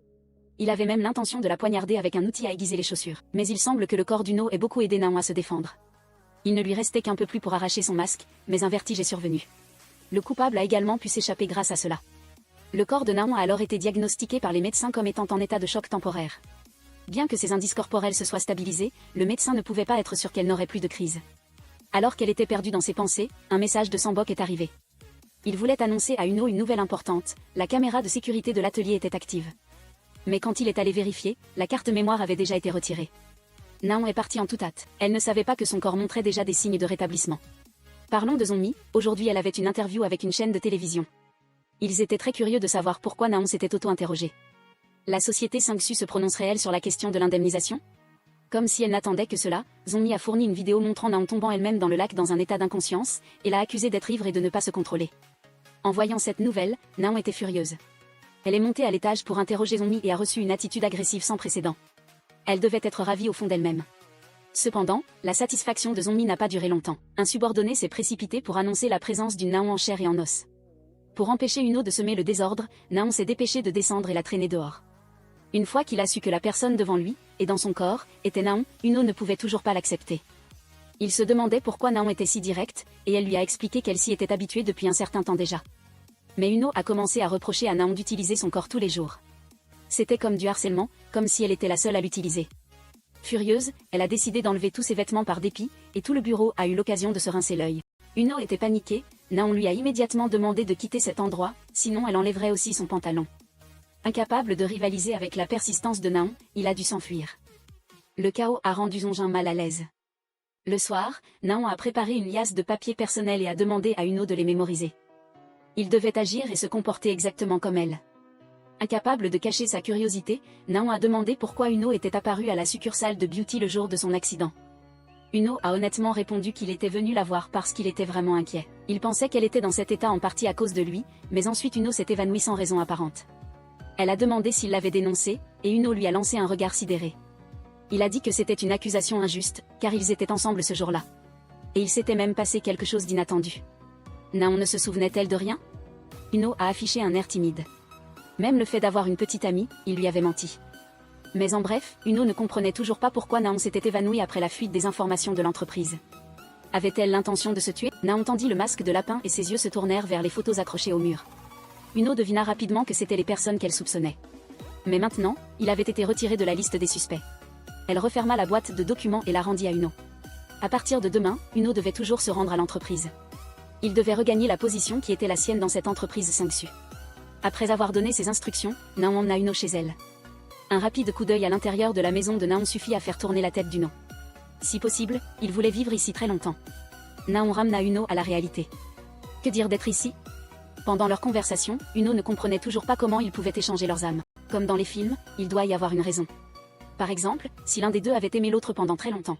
Il avait même l'intention de la poignarder avec un outil à aiguiser les chaussures. Mais il semble que le corps d'Uno ait beaucoup aidé Naon à se défendre. Il ne lui restait qu'un peu plus pour arracher son masque, mais un vertige est survenu. Le coupable a également pu s'échapper grâce à cela. Le corps de Naon a alors été diagnostiqué par les médecins comme étant en état de choc temporaire. Bien que ses indices corporels se soient stabilisés, le médecin ne pouvait pas être sûr qu'elle n'aurait plus de crise. Alors qu'elle était perdue dans ses pensées, un message de Sambok est arrivé. Il voulait annoncer à Uno une nouvelle importante, la caméra de sécurité de l'atelier était active. Mais quand il est allé vérifier, la carte mémoire avait déjà été retirée. Naon est partie en toute hâte, elle ne savait pas que son corps montrait déjà des signes de rétablissement. Parlons de Zonmi, aujourd'hui elle avait une interview avec une chaîne de télévision. Ils étaient très curieux de savoir pourquoi Naon s'était auto-interrogée. La société 5SU se prononcerait-elle sur la question de l'indemnisation? Comme si elle n'attendait que cela, Zonmi a fourni une vidéo montrant Naon tombant elle-même dans le lac dans un état d'inconscience, et l'a accusée d'être ivre et de ne pas se contrôler. En voyant cette nouvelle, Naon était furieuse. Elle est montée à l'étage pour interroger Zonmi et a reçu une attitude agressive sans précédent. Elle devait être ravie au fond d'elle-même. Cependant, la satisfaction de Zonmi n'a pas duré longtemps. Un subordonné s'est précipité pour annoncer la présence d'une Naon en chair et en os. Pour empêcher Uno de semer le désordre, Naon s'est dépêché de descendre et la traîner dehors. Une fois qu'il a su que la personne devant lui, et dans son corps, était Naon, Uno ne pouvait toujours pas l'accepter. Il se demandait pourquoi Naon était si directe, et elle lui a expliqué qu'elle s'y était habituée depuis un certain temps déjà. Mais Uno a commencé à reprocher à Naon d'utiliser son corps tous les jours. C'était comme du harcèlement, comme si elle était la seule à l'utiliser. Furieuse, elle a décidé d'enlever tous ses vêtements par dépit, et tout le bureau a eu l'occasion de se rincer l'œil. Uno était paniquée, Naon lui a immédiatement demandé de quitter cet endroit, sinon elle enlèverait aussi son pantalon. Incapable de rivaliser avec la persistance de Naon, il a dû s'enfuir. Le chaos a rendu Zonjin mal à l'aise. Le soir, Naon a préparé une liasse de papiers personnels et a demandé à Uno de les mémoriser. Il devait agir et se comporter exactement comme elle. Incapable de cacher sa curiosité, Naon a demandé pourquoi Uno était apparu à la succursale de Beauty le jour de son accident. Uno a honnêtement répondu qu'il était venu la voir parce qu'il était vraiment inquiet. Il pensait qu'elle était dans cet état en partie à cause de lui, mais ensuite Uno s'est évanouie sans raison apparente. Elle a demandé s'il l'avait dénoncé, et Uno lui a lancé un regard sidéré. Il a dit que c'était une accusation injuste, car ils étaient ensemble ce jour-là. Et il s'était même passé quelque chose d'inattendu. Naon ne se souvenait-elle de rien? Uno a affiché un air timide. Même le fait d'avoir une petite amie, il lui avait menti. Mais en bref, Uno ne comprenait toujours pas pourquoi Naon s'était évanoui après la fuite des informations de l'entreprise. Avait-elle l'intention de se tuer? Naon tendit le masque de lapin et ses yeux se tournèrent vers les photos accrochées au mur. Uno devina rapidement que c'étaient les personnes qu'elle soupçonnait. Mais maintenant, il avait été retiré de la liste des suspects. Elle referma la boîte de documents et la rendit à Uno. À partir de demain, Uno devait toujours se rendre à l'entreprise. Il devait regagner la position qui était la sienne dans cette entreprise 5Su. Après avoir donné ses instructions, Naon emmena Uno chez elle. Un rapide coup d'œil à l'intérieur de la maison de Naon suffit à faire tourner la tête d'Uno. Si possible, il voulait vivre ici très longtemps. Naon ramena Uno à la réalité. Que dire d'être ici? Pendant leur conversation, Uno ne comprenait toujours pas comment ils pouvaient échanger leurs âmes. Comme dans les films, il doit y avoir une raison. Par exemple, si l'un des deux avait aimé l'autre pendant très longtemps.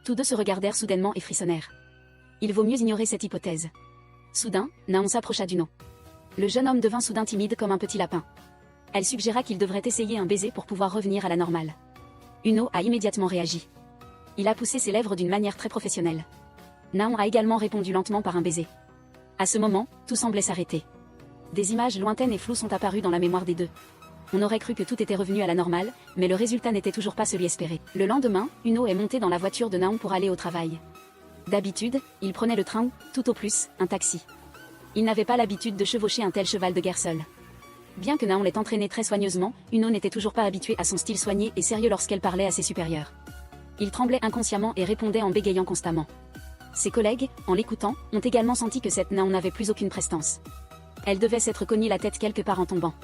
Tous deux se regardèrent soudainement et frissonnèrent. Il vaut mieux ignorer cette hypothèse. Soudain, Naon s'approcha d'Uno. Le jeune homme devint soudain timide comme un petit lapin. Elle suggéra qu'il devrait essayer un baiser pour pouvoir revenir à la normale. Uno a immédiatement réagi. Il a poussé ses lèvres d'une manière très professionnelle. Naon a également répondu lentement par un baiser. À ce moment, tout semblait s'arrêter. Des images lointaines et floues sont apparues dans la mémoire des deux. On aurait cru que tout était revenu à la normale, mais le résultat n'était toujours pas celui espéré. Le lendemain, Uno est monté dans la voiture de Naon pour aller au travail. D'habitude, il prenait le train, tout au plus, un taxi. Il n'avait pas l'habitude de chevaucher un tel cheval de guerre seul. Bien que Naon l'ait entraîné très soigneusement, Uno n'était toujours pas habitué à son style soigné et sérieux lorsqu'elle parlait à ses supérieurs. Il tremblait inconsciemment et répondait en bégayant constamment. Ses collègues, en l'écoutant, ont également senti que cette Naon n'avait plus aucune prestance. Elle devait s'être cognée la tête quelque part en tombant.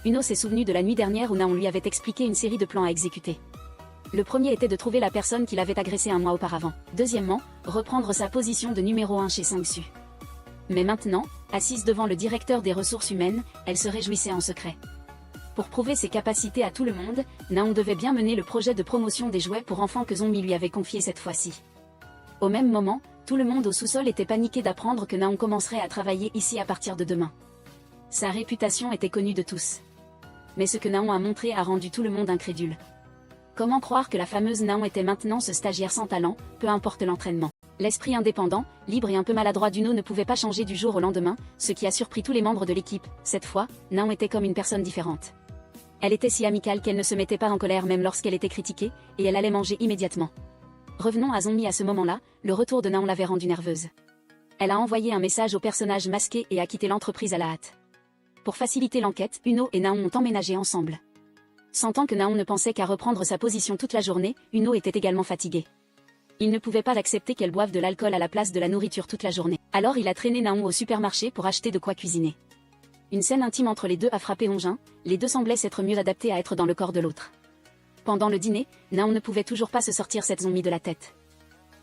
Uno s'est souvenu de la nuit dernière où Naon lui avait expliqué une série de plans à exécuter. Le premier était de trouver la personne qui l'avait agressé un mois auparavant. Deuxièmement, reprendre sa position de numéro 1 chez 5Su. Mais maintenant, assise devant le directeur des ressources humaines, elle se réjouissait en secret. Pour prouver ses capacités à tout le monde, Naon devait bien mener le projet de promotion des jouets pour enfants que Zombie lui avait confié cette fois-ci. Au même moment, tout le monde au sous-sol était paniqué d'apprendre que Naon commencerait à travailler ici à partir de demain. Sa réputation était connue de tous. Mais ce que Naon a montré a rendu tout le monde incrédule. Comment croire que la fameuse Naon était maintenant ce stagiaire sans talent, peu importe l'entraînement. L'esprit indépendant, libre et un peu maladroit d'Uno ne pouvait pas changer du jour au lendemain, ce qui a surpris tous les membres de l'équipe. Cette fois, Naon était comme une personne différente. Elle était si amicale qu'elle ne se mettait pas en colère même lorsqu'elle était critiquée, et elle allait manger immédiatement. Revenons à Zombie à ce moment-là, le retour de Naon l'avait rendue nerveuse. Elle a envoyé un message au personnage masqué et a quitté l'entreprise à la hâte. Pour faciliter l'enquête, Uno et Naon ont emménagé ensemble. Sentant que Naon ne pensait qu'à reprendre sa position toute la journée, Uno était également fatigué. Il ne pouvait pas accepter qu'elle boive de l'alcool à la place de la nourriture toute la journée. Alors il a traîné Naon au supermarché pour acheter de quoi cuisiner. Une scène intime entre les deux a frappé Ongin, les deux semblaient s'être mieux adaptés à être dans le corps de l'autre. Pendant le dîner, Naon ne pouvait toujours pas se sortir cette zombie de la tête.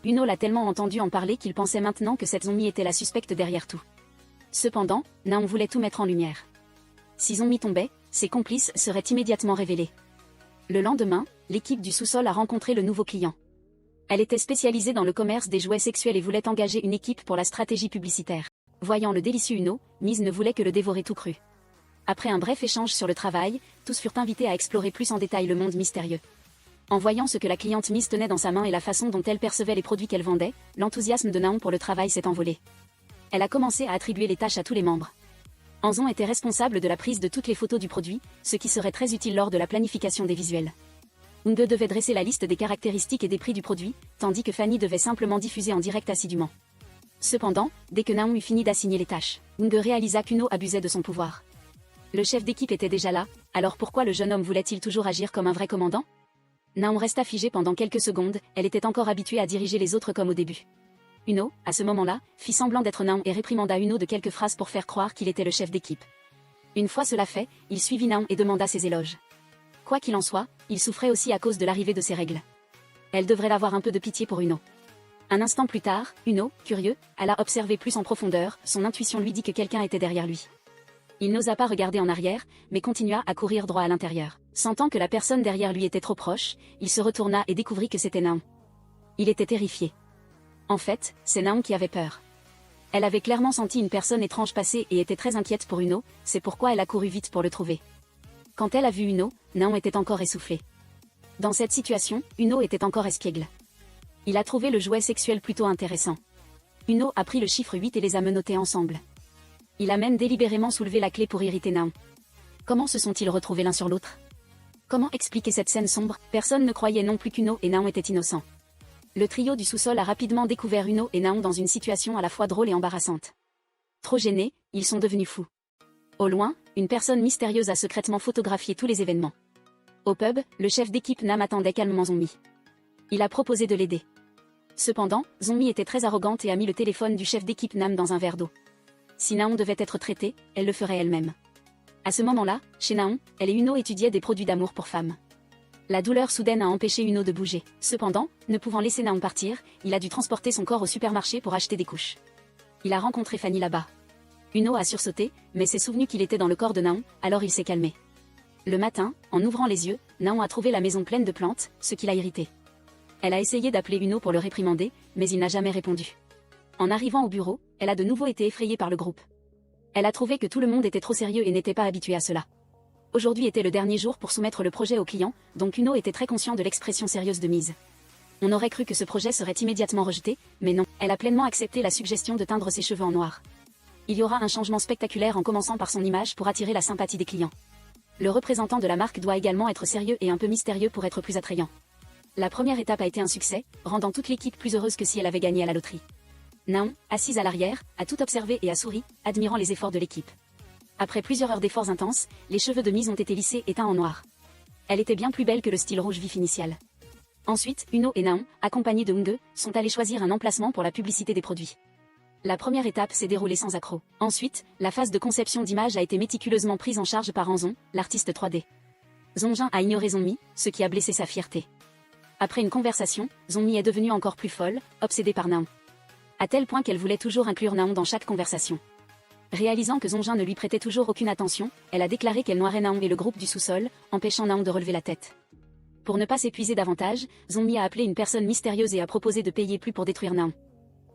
Uno l'a tellement entendu en parler qu'il pensait maintenant que cette zombie était la suspecte derrière tout. Cependant, Naon voulait tout mettre en lumière. Si zombie tombait, ses complices seraient immédiatement révélés. Le lendemain, l'équipe du sous-sol a rencontré le nouveau client. Elle était spécialisée dans le commerce des jouets sexuels et voulait engager une équipe pour la stratégie publicitaire. Voyant le délicieux Uno, Miz ne voulait que le dévorer tout cru. Après un bref échange sur le travail, tous furent invités à explorer plus en détail le monde mystérieux. En voyant ce que la cliente Miz tenait dans sa main et la façon dont elle percevait les produits qu'elle vendait, l'enthousiasme de Naon pour le travail s'est envolé. Elle a commencé à attribuer les tâches à tous les membres. Anzon était responsable de la prise de toutes les photos du produit, ce qui serait très utile lors de la planification des visuels. Unge devait dresser la liste des caractéristiques et des prix du produit, tandis que Fanny devait simplement diffuser en direct assidûment. Cependant, dès que Naon eut fini d'assigner les tâches, Unge réalisa qu'Uno abusait de son pouvoir. Le chef d'équipe était déjà là, alors pourquoi le jeune homme voulait-il toujours agir comme un vrai commandant? Naon resta figée pendant quelques secondes, elle était encore habituée à diriger les autres comme au début. Uno, à ce moment-là, fit semblant d'être Naon et réprimanda Uno de quelques phrases pour faire croire qu'il était le chef d'équipe. Une fois cela fait, il suivit Naon et demanda ses éloges. Quoi qu'il en soit, il souffrait aussi à cause de l'arrivée de ses règles. Elle devrait avoir un peu de pitié pour Uno. Un instant plus tard, Uno, curieux, alla observer plus en profondeur, son intuition lui dit que quelqu'un était derrière lui. Il n'osa pas regarder en arrière, mais continua à courir droit à l'intérieur. Sentant que la personne derrière lui était trop proche, il se retourna et découvrit que c'était Naon. Il était terrifié. En fait, c'est Naon qui avait peur. Elle avait clairement senti une personne étrange passer et était très inquiète pour Uno, c'est pourquoi elle a couru vite pour le trouver. Quand elle a vu Uno, Naon était encore essoufflé. Dans cette situation, Uno était encore espiègle. Il a trouvé le jouet sexuel plutôt intéressant. Uno a pris le chiffre 8 et les a menottés ensemble. Il a même délibérément soulevé la clé pour irriter Naon. Comment se sont-ils retrouvés l'un sur l'autre? Comment expliquer cette scène sombre? Personne ne croyait non plus qu'Uno et Naon étaient innocents. Le trio du sous-sol a rapidement découvert Uno et Naon dans une situation à la fois drôle et embarrassante. Trop gênés, ils sont devenus fous. Au loin, une personne mystérieuse a secrètement photographié tous les événements. Au pub, le chef d'équipe Nam attendait calmement Zongmi. Il a proposé de l'aider. Cependant, Zongmi était très arrogante et a mis le téléphone du chef d'équipe Nam dans un verre d'eau. Si Naon devait être traitée, elle le ferait elle-même. À ce moment-là, chez Naon, elle et Uno étudiaient des produits d'amour pour femmes. La douleur soudaine a empêché Uno de bouger. Cependant, ne pouvant laisser Naon partir, il a dû transporter son corps au supermarché pour acheter des couches. Il a rencontré Fanny là-bas. Uno a sursauté, mais s'est souvenu qu'il était dans le corps de Naon, alors il s'est calmé. Le matin, en ouvrant les yeux, Naon a trouvé la maison pleine de plantes, ce qui l'a irrité. Elle a essayé d'appeler Uno pour le réprimander, mais il n'a jamais répondu. En arrivant au bureau, elle a de nouveau été effrayée par le groupe. Elle a trouvé que tout le monde était trop sérieux et n'était pas habitué à cela. Aujourd'hui était le dernier jour pour soumettre le projet au client, donc Uno était très conscient de l'expression sérieuse de mise. On aurait cru que ce projet serait immédiatement rejeté, mais non, elle a pleinement accepté la suggestion de teindre ses cheveux en noir. Il y aura un changement spectaculaire en commençant par son image pour attirer la sympathie des clients. Le représentant de la marque doit également être sérieux et un peu mystérieux pour être plus attrayant. La première étape a été un succès, rendant toute l'équipe plus heureuse que si elle avait gagné à la loterie. Naon, assise à l'arrière, a tout observé et a souri, admirant les efforts de l'équipe. Après plusieurs heures d'efforts intenses, les cheveux de Mise ont été lissés et teints en noir. Elle était bien plus belle que le style rouge vif initial. Ensuite, Uno et Naon, accompagnés de Hung, sont allés choisir un emplacement pour la publicité des produits. La première étape s'est déroulée sans accroc. Ensuite, la phase de conception d'image a été méticuleusement prise en charge par Anzon, l'artiste 3D. Zongjin a ignoré Zongmi, ce qui a blessé sa fierté. Après une conversation, Zongmi est devenue encore plus folle, obsédée par Naon. À tel point qu'elle voulait toujours inclure Naon dans chaque conversation. Réalisant que Zongjin ne lui prêtait toujours aucune attention, elle a déclaré qu'elle noirait Naon et le groupe du sous-sol, empêchant Naon de relever la tête. Pour ne pas s'épuiser davantage, Zongmi a appelé une personne mystérieuse et a proposé de payer plus pour détruire Naon.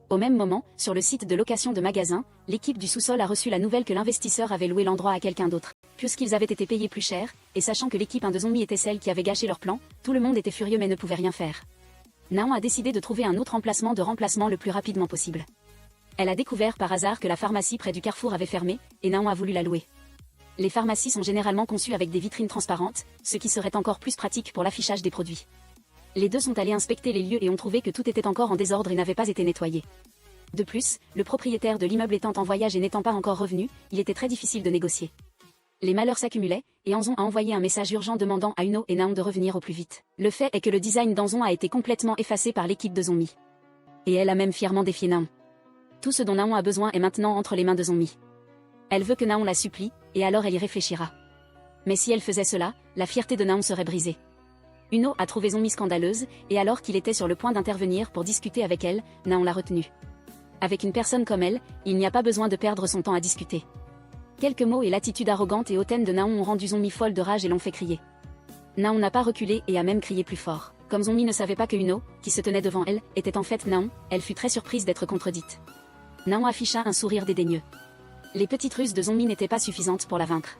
Au même moment, sur le site de location de magasins, l'équipe du sous-sol a reçu la nouvelle que l'investisseur avait loué l'endroit à quelqu'un d'autre. Puisqu'ils avaient été payés plus cher, et sachant que l'équipe 1 de Zongmi était celle qui avait gâché leur plan, tout le monde était furieux mais ne pouvait rien faire. Naon a décidé de trouver un autre emplacement de remplacement le plus rapidement possible. Elle a découvert par hasard que la pharmacie près du carrefour avait fermé, et Naon a voulu la louer. Les pharmacies sont généralement conçues avec des vitrines transparentes, ce qui serait encore plus pratique pour l'affichage des produits. Les deux sont allés inspecter les lieux et ont trouvé que tout était encore en désordre et n'avait pas été nettoyé. De plus, le propriétaire de l'immeuble étant en voyage et n'étant pas encore revenu, il était très difficile de négocier. Les malheurs s'accumulaient, et Anzon a envoyé un message urgent demandant à Uno et Naon de revenir au plus vite. Le fait est que le design d'Anzon a été complètement effacé par l'équipe de Zongmi. Et elle a même fièrement défié Naon. Tout ce dont Naon a besoin est maintenant entre les mains de Zongmi. Elle veut que Naon la supplie, et alors elle y réfléchira. Mais si elle faisait cela, la fierté de Naon serait brisée. Uno a trouvé Zongmi scandaleuse, et alors qu'il était sur le point d'intervenir pour discuter avec elle, Naon l'a retenue. Avec une personne comme elle, il n'y a pas besoin de perdre son temps à discuter. Quelques mots et l'attitude arrogante et hautaine de Naon ont rendu Zongmi folle de rage et l'ont fait crier. Naon n'a pas reculé et a même crié plus fort. Comme Zongmi ne savait pas que Uno, qui se tenait devant elle, était en fait Naon, elle fut très surprise d'être contredite. Naon afficha un sourire dédaigneux. Les petites ruses de Zongmi n'étaient pas suffisantes pour la vaincre.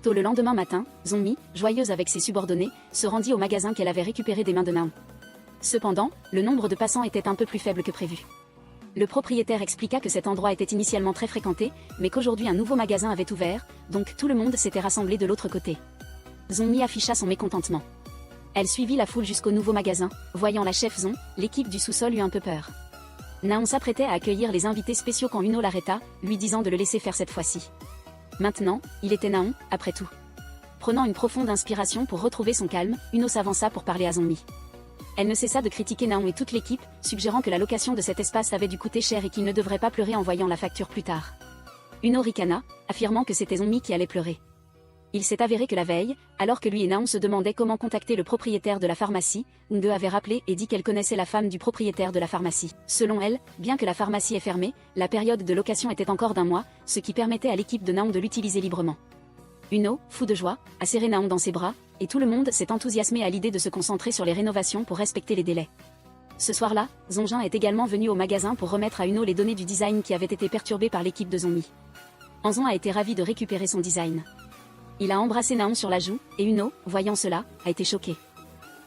Tôt le lendemain matin, Zongmi, joyeuse avec ses subordonnés, se rendit au magasin qu'elle avait récupéré des mains de Naon. Cependant, le nombre de passants était un peu plus faible que prévu. Le propriétaire expliqua que cet endroit était initialement très fréquenté, mais qu'aujourd'hui un nouveau magasin avait ouvert, donc tout le monde s'était rassemblé de l'autre côté. Zongmi afficha son mécontentement. Elle suivit la foule jusqu'au nouveau magasin, voyant la chef Zong, l'équipe du sous-sol eut un peu peur. Naon s'apprêtait à accueillir les invités spéciaux quand Uno l'arrêta, lui disant de le laisser faire cette fois-ci. Maintenant, il était Naon, après tout. Prenant une profonde inspiration pour retrouver son calme, Uno s'avança pour parler à Zongmi. Elle ne cessa de critiquer Naon et toute l'équipe, suggérant que la location de cet espace avait dû coûter cher et qu'il ne devrait pas pleurer en voyant la facture plus tard. Uno ricana, affirmant que c'était Zongmi qui allait pleurer. Il s'est avéré que la veille, alors que lui et Naon se demandaient comment contacter le propriétaire de la pharmacie, Hung avait rappelé et dit qu'elle connaissait la femme du propriétaire de la pharmacie. Selon elle, bien que la pharmacie est fermée, la période de location était encore d'1 mois, ce qui permettait à l'équipe de Naon de l'utiliser librement. Uno, fou de joie, a serré Naon dans ses bras, et tout le monde s'est enthousiasmé à l'idée de se concentrer sur les rénovations pour respecter les délais. Ce soir-là, Zongjin est également venu au magasin pour remettre à Uno les données du design qui avaient été perturbées par l'équipe de Zongmi. Anzon a été ravi de récupérer son design. Il a embrassé Naon sur la joue, et Uno, voyant cela, a été choqué.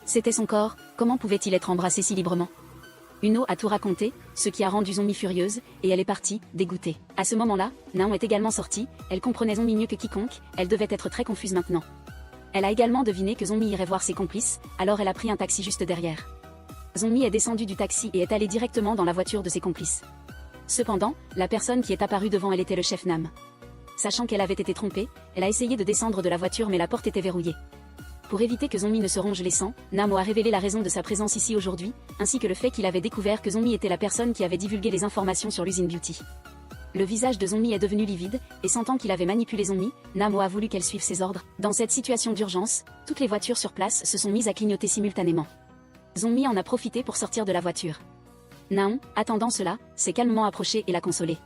C'était son corps, comment pouvait-il être embrassé si librement? Uno a tout raconté, ce qui a rendu Zombie furieuse, et elle est partie, dégoûtée. À ce moment-là, Naon est également sortie, elle comprenait Zombie mieux que quiconque, elle devait être très confuse maintenant. Elle a également deviné que Zombie irait voir ses complices, alors elle a pris un taxi juste derrière. Zombie est descendue du taxi et est allée directement dans la voiture de ses complices. Cependant, la personne qui est apparue devant elle était le chef Nam. Sachant qu'elle avait été trompée, elle a essayé de descendre de la voiture mais la porte était verrouillée. Pour éviter que Zombie ne se ronge les sangs, Namo a révélé la raison de sa présence ici aujourd'hui, ainsi que le fait qu'il avait découvert que Zombie était la personne qui avait divulgué les informations sur l'usine Beauty. Le visage de Zombie est devenu livide, et sentant qu'il avait manipulé Zombie, Namo a voulu qu'elle suive ses ordres. Dans cette situation d'urgence, toutes les voitures sur place se sont mises à clignoter simultanément. Zombie en a profité pour sortir de la voiture. Naon, attendant cela, s'est calmement approché et l'a consolé.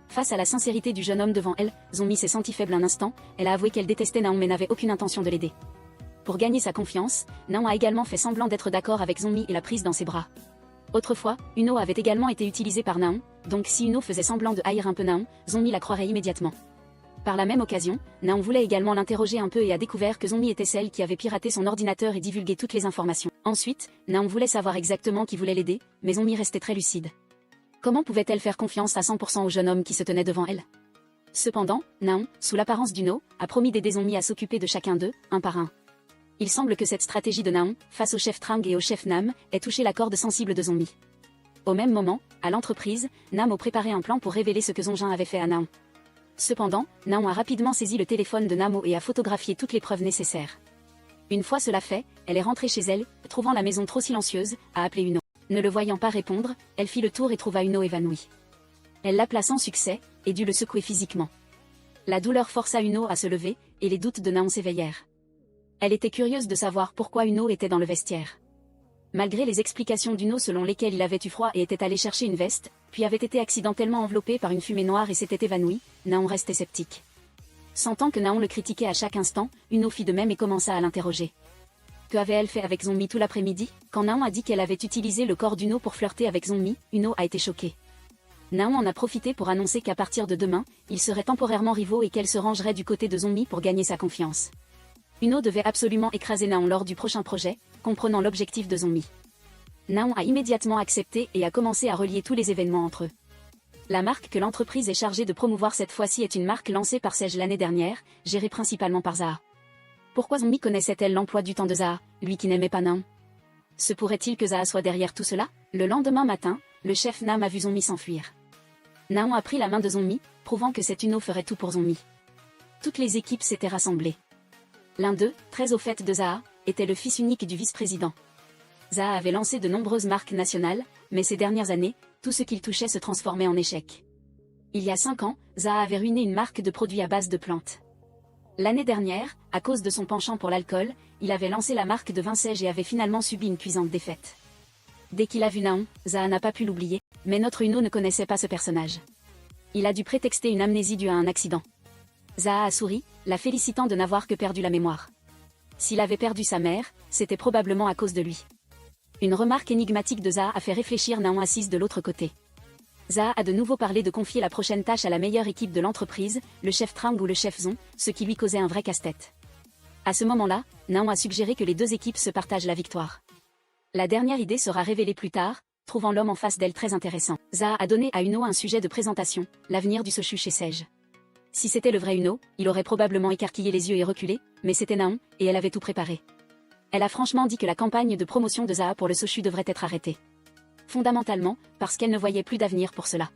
Face à la sincérité du jeune homme devant elle, Zombie s'est sentie faible un instant, elle a avoué qu'elle détestait Naon mais n'avait aucune intention de l'aider. Pour gagner sa confiance, Naon a également fait semblant d'être d'accord avec Zombie et l'a prise dans ses bras. Autrefois, Uno avait également été utilisé par Naon, donc si Uno faisait semblant de haïr un peu Naon, Zombie la croirait immédiatement. Par la même occasion, Naon voulait également l'interroger un peu et a découvert que Zombie était celle qui avait piraté son ordinateur et divulgué toutes les informations. Ensuite, Naon voulait savoir exactement qui voulait l'aider, mais Zombie restait très lucide. Comment pouvait-elle faire confiance à 100% au jeune homme qui se tenait devant elle? Cependant, Naon, sous l'apparence d'Uno, a promis d'aider Zombie à s'occuper de chacun d'eux, un par un. Il semble que cette stratégie de Naon, face au chef Trang et au chef Nam, ait touché la corde sensible de Zombie. Au même moment, à l'entreprise, Nam a préparé un plan pour révéler ce que Zongjin avait fait à Naon. Cependant, Naon a rapidement saisi le téléphone de Namo et a photographié toutes les preuves nécessaires. Une fois cela fait, elle est rentrée chez elle, trouvant la maison trop silencieuse, a appelé Uno. Ne le voyant pas répondre, elle fit le tour et trouva Uno évanoui. Elle l'appela sans succès, et dut le secouer physiquement. La douleur força Uno à se lever, et les doutes de Naon s'éveillèrent. Elle était curieuse de savoir pourquoi Uno était dans le vestiaire. Malgré les explications d'Uno selon lesquelles il avait eu froid et était allé chercher une veste, puis avait été accidentellement enveloppé par une fumée noire et s'était évanoui, Naon restait sceptique. Sentant que Naon le critiquait à chaque instant, Uno fit de même et commença à l'interroger. Que avait-elle fait avec Zombie tout l'après-midi? Quand Naon a dit qu'elle avait utilisé le corps d'Uno pour flirter avec Zombie, Uno a été choqué. Naon en a profité pour annoncer qu'à partir de demain, ils seraient temporairement rivaux et qu'elle se rangerait du côté de Zombie pour gagner sa confiance. Uno devait absolument écraser Naon lors du prochain projet, comprenant l'objectif de Zombie. Naon a immédiatement accepté et a commencé à relier tous les événements entre eux. La marque que l'entreprise est chargée de promouvoir cette fois-ci est une marque lancée par Sage l'année dernière, gérée principalement par Zaha. Pourquoi Zombie connaissait-elle l'emploi du temps de Zaha, lui qui n'aimait pas Naon? Se pourrait-il que Zaha soit derrière tout cela? Le lendemain matin, le chef Nam a vu Zombie s'enfuir. Naon a pris la main de Zombie, prouvant que cette Uno ferait tout pour Zombie. Toutes les équipes s'étaient rassemblées. L'un d'eux, très au fait de Zaha, était le fils unique du vice-président. Zaha avait lancé de nombreuses marques nationales, mais ces dernières années, tout ce qu'il touchait se transformait en échec. Il y a 5 ans, Zaha avait ruiné une marque de produits à base de plantes. L'année dernière, à cause de son penchant pour l'alcool, il avait lancé la marque de vin Sage et avait finalement subi une cuisante défaite. Dès qu'il a vu Naon, Zaha n'a pas pu l'oublier, mais notre Uno ne connaissait pas ce personnage. Il a dû prétexter une amnésie due à un accident. Zaha a souri, la félicitant de n'avoir que perdu la mémoire. S'il avait perdu sa mère, c'était probablement à cause de lui. Une remarque énigmatique de Zaha a fait réfléchir Naon assise de l'autre côté. Zaha a de nouveau parlé de confier la prochaine tâche à la meilleure équipe de l'entreprise, le chef Trang ou le chef Zon, ce qui lui causait un vrai casse-tête. À ce moment-là, Naon a suggéré que les deux équipes se partagent la victoire. La dernière idée sera révélée plus tard, trouvant l'homme en face d'elle très intéressant. Zaha a donné à Uno un sujet de présentation, l'avenir du Soshu chez Sage. Si c'était le vrai Uno, il aurait probablement écarquillé les yeux et reculé, mais c'était Naon, et elle avait tout préparé. Elle a franchement dit que la campagne de promotion de Zaha pour le Soshu devrait être arrêtée. Fondamentalement, parce qu'elle ne voyait plus d'avenir pour cela.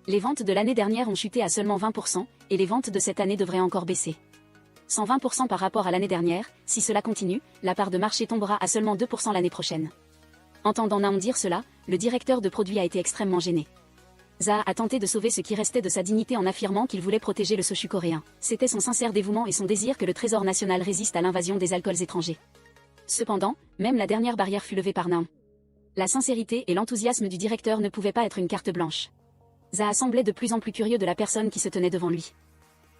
Les ventes de l'année dernière ont chuté à seulement 20%, et les ventes de cette année devraient encore baisser. 120% par rapport à l'année dernière, si cela continue, la part de marché tombera à seulement 2% l'année prochaine. Entendant Naon dire cela, le directeur de produit a été extrêmement gêné. Zaha a tenté de sauver ce qui restait de sa dignité en affirmant qu'il voulait protéger le Soshu coréen. C'était son sincère dévouement et son désir que le trésor national résiste à l'invasion des alcools étrangers. Cependant, même la dernière barrière fut levée par Naon. La sincérité et l'enthousiasme du directeur ne pouvaient pas être une carte blanche. Zaha semblait de plus en plus curieux de la personne qui se tenait devant lui.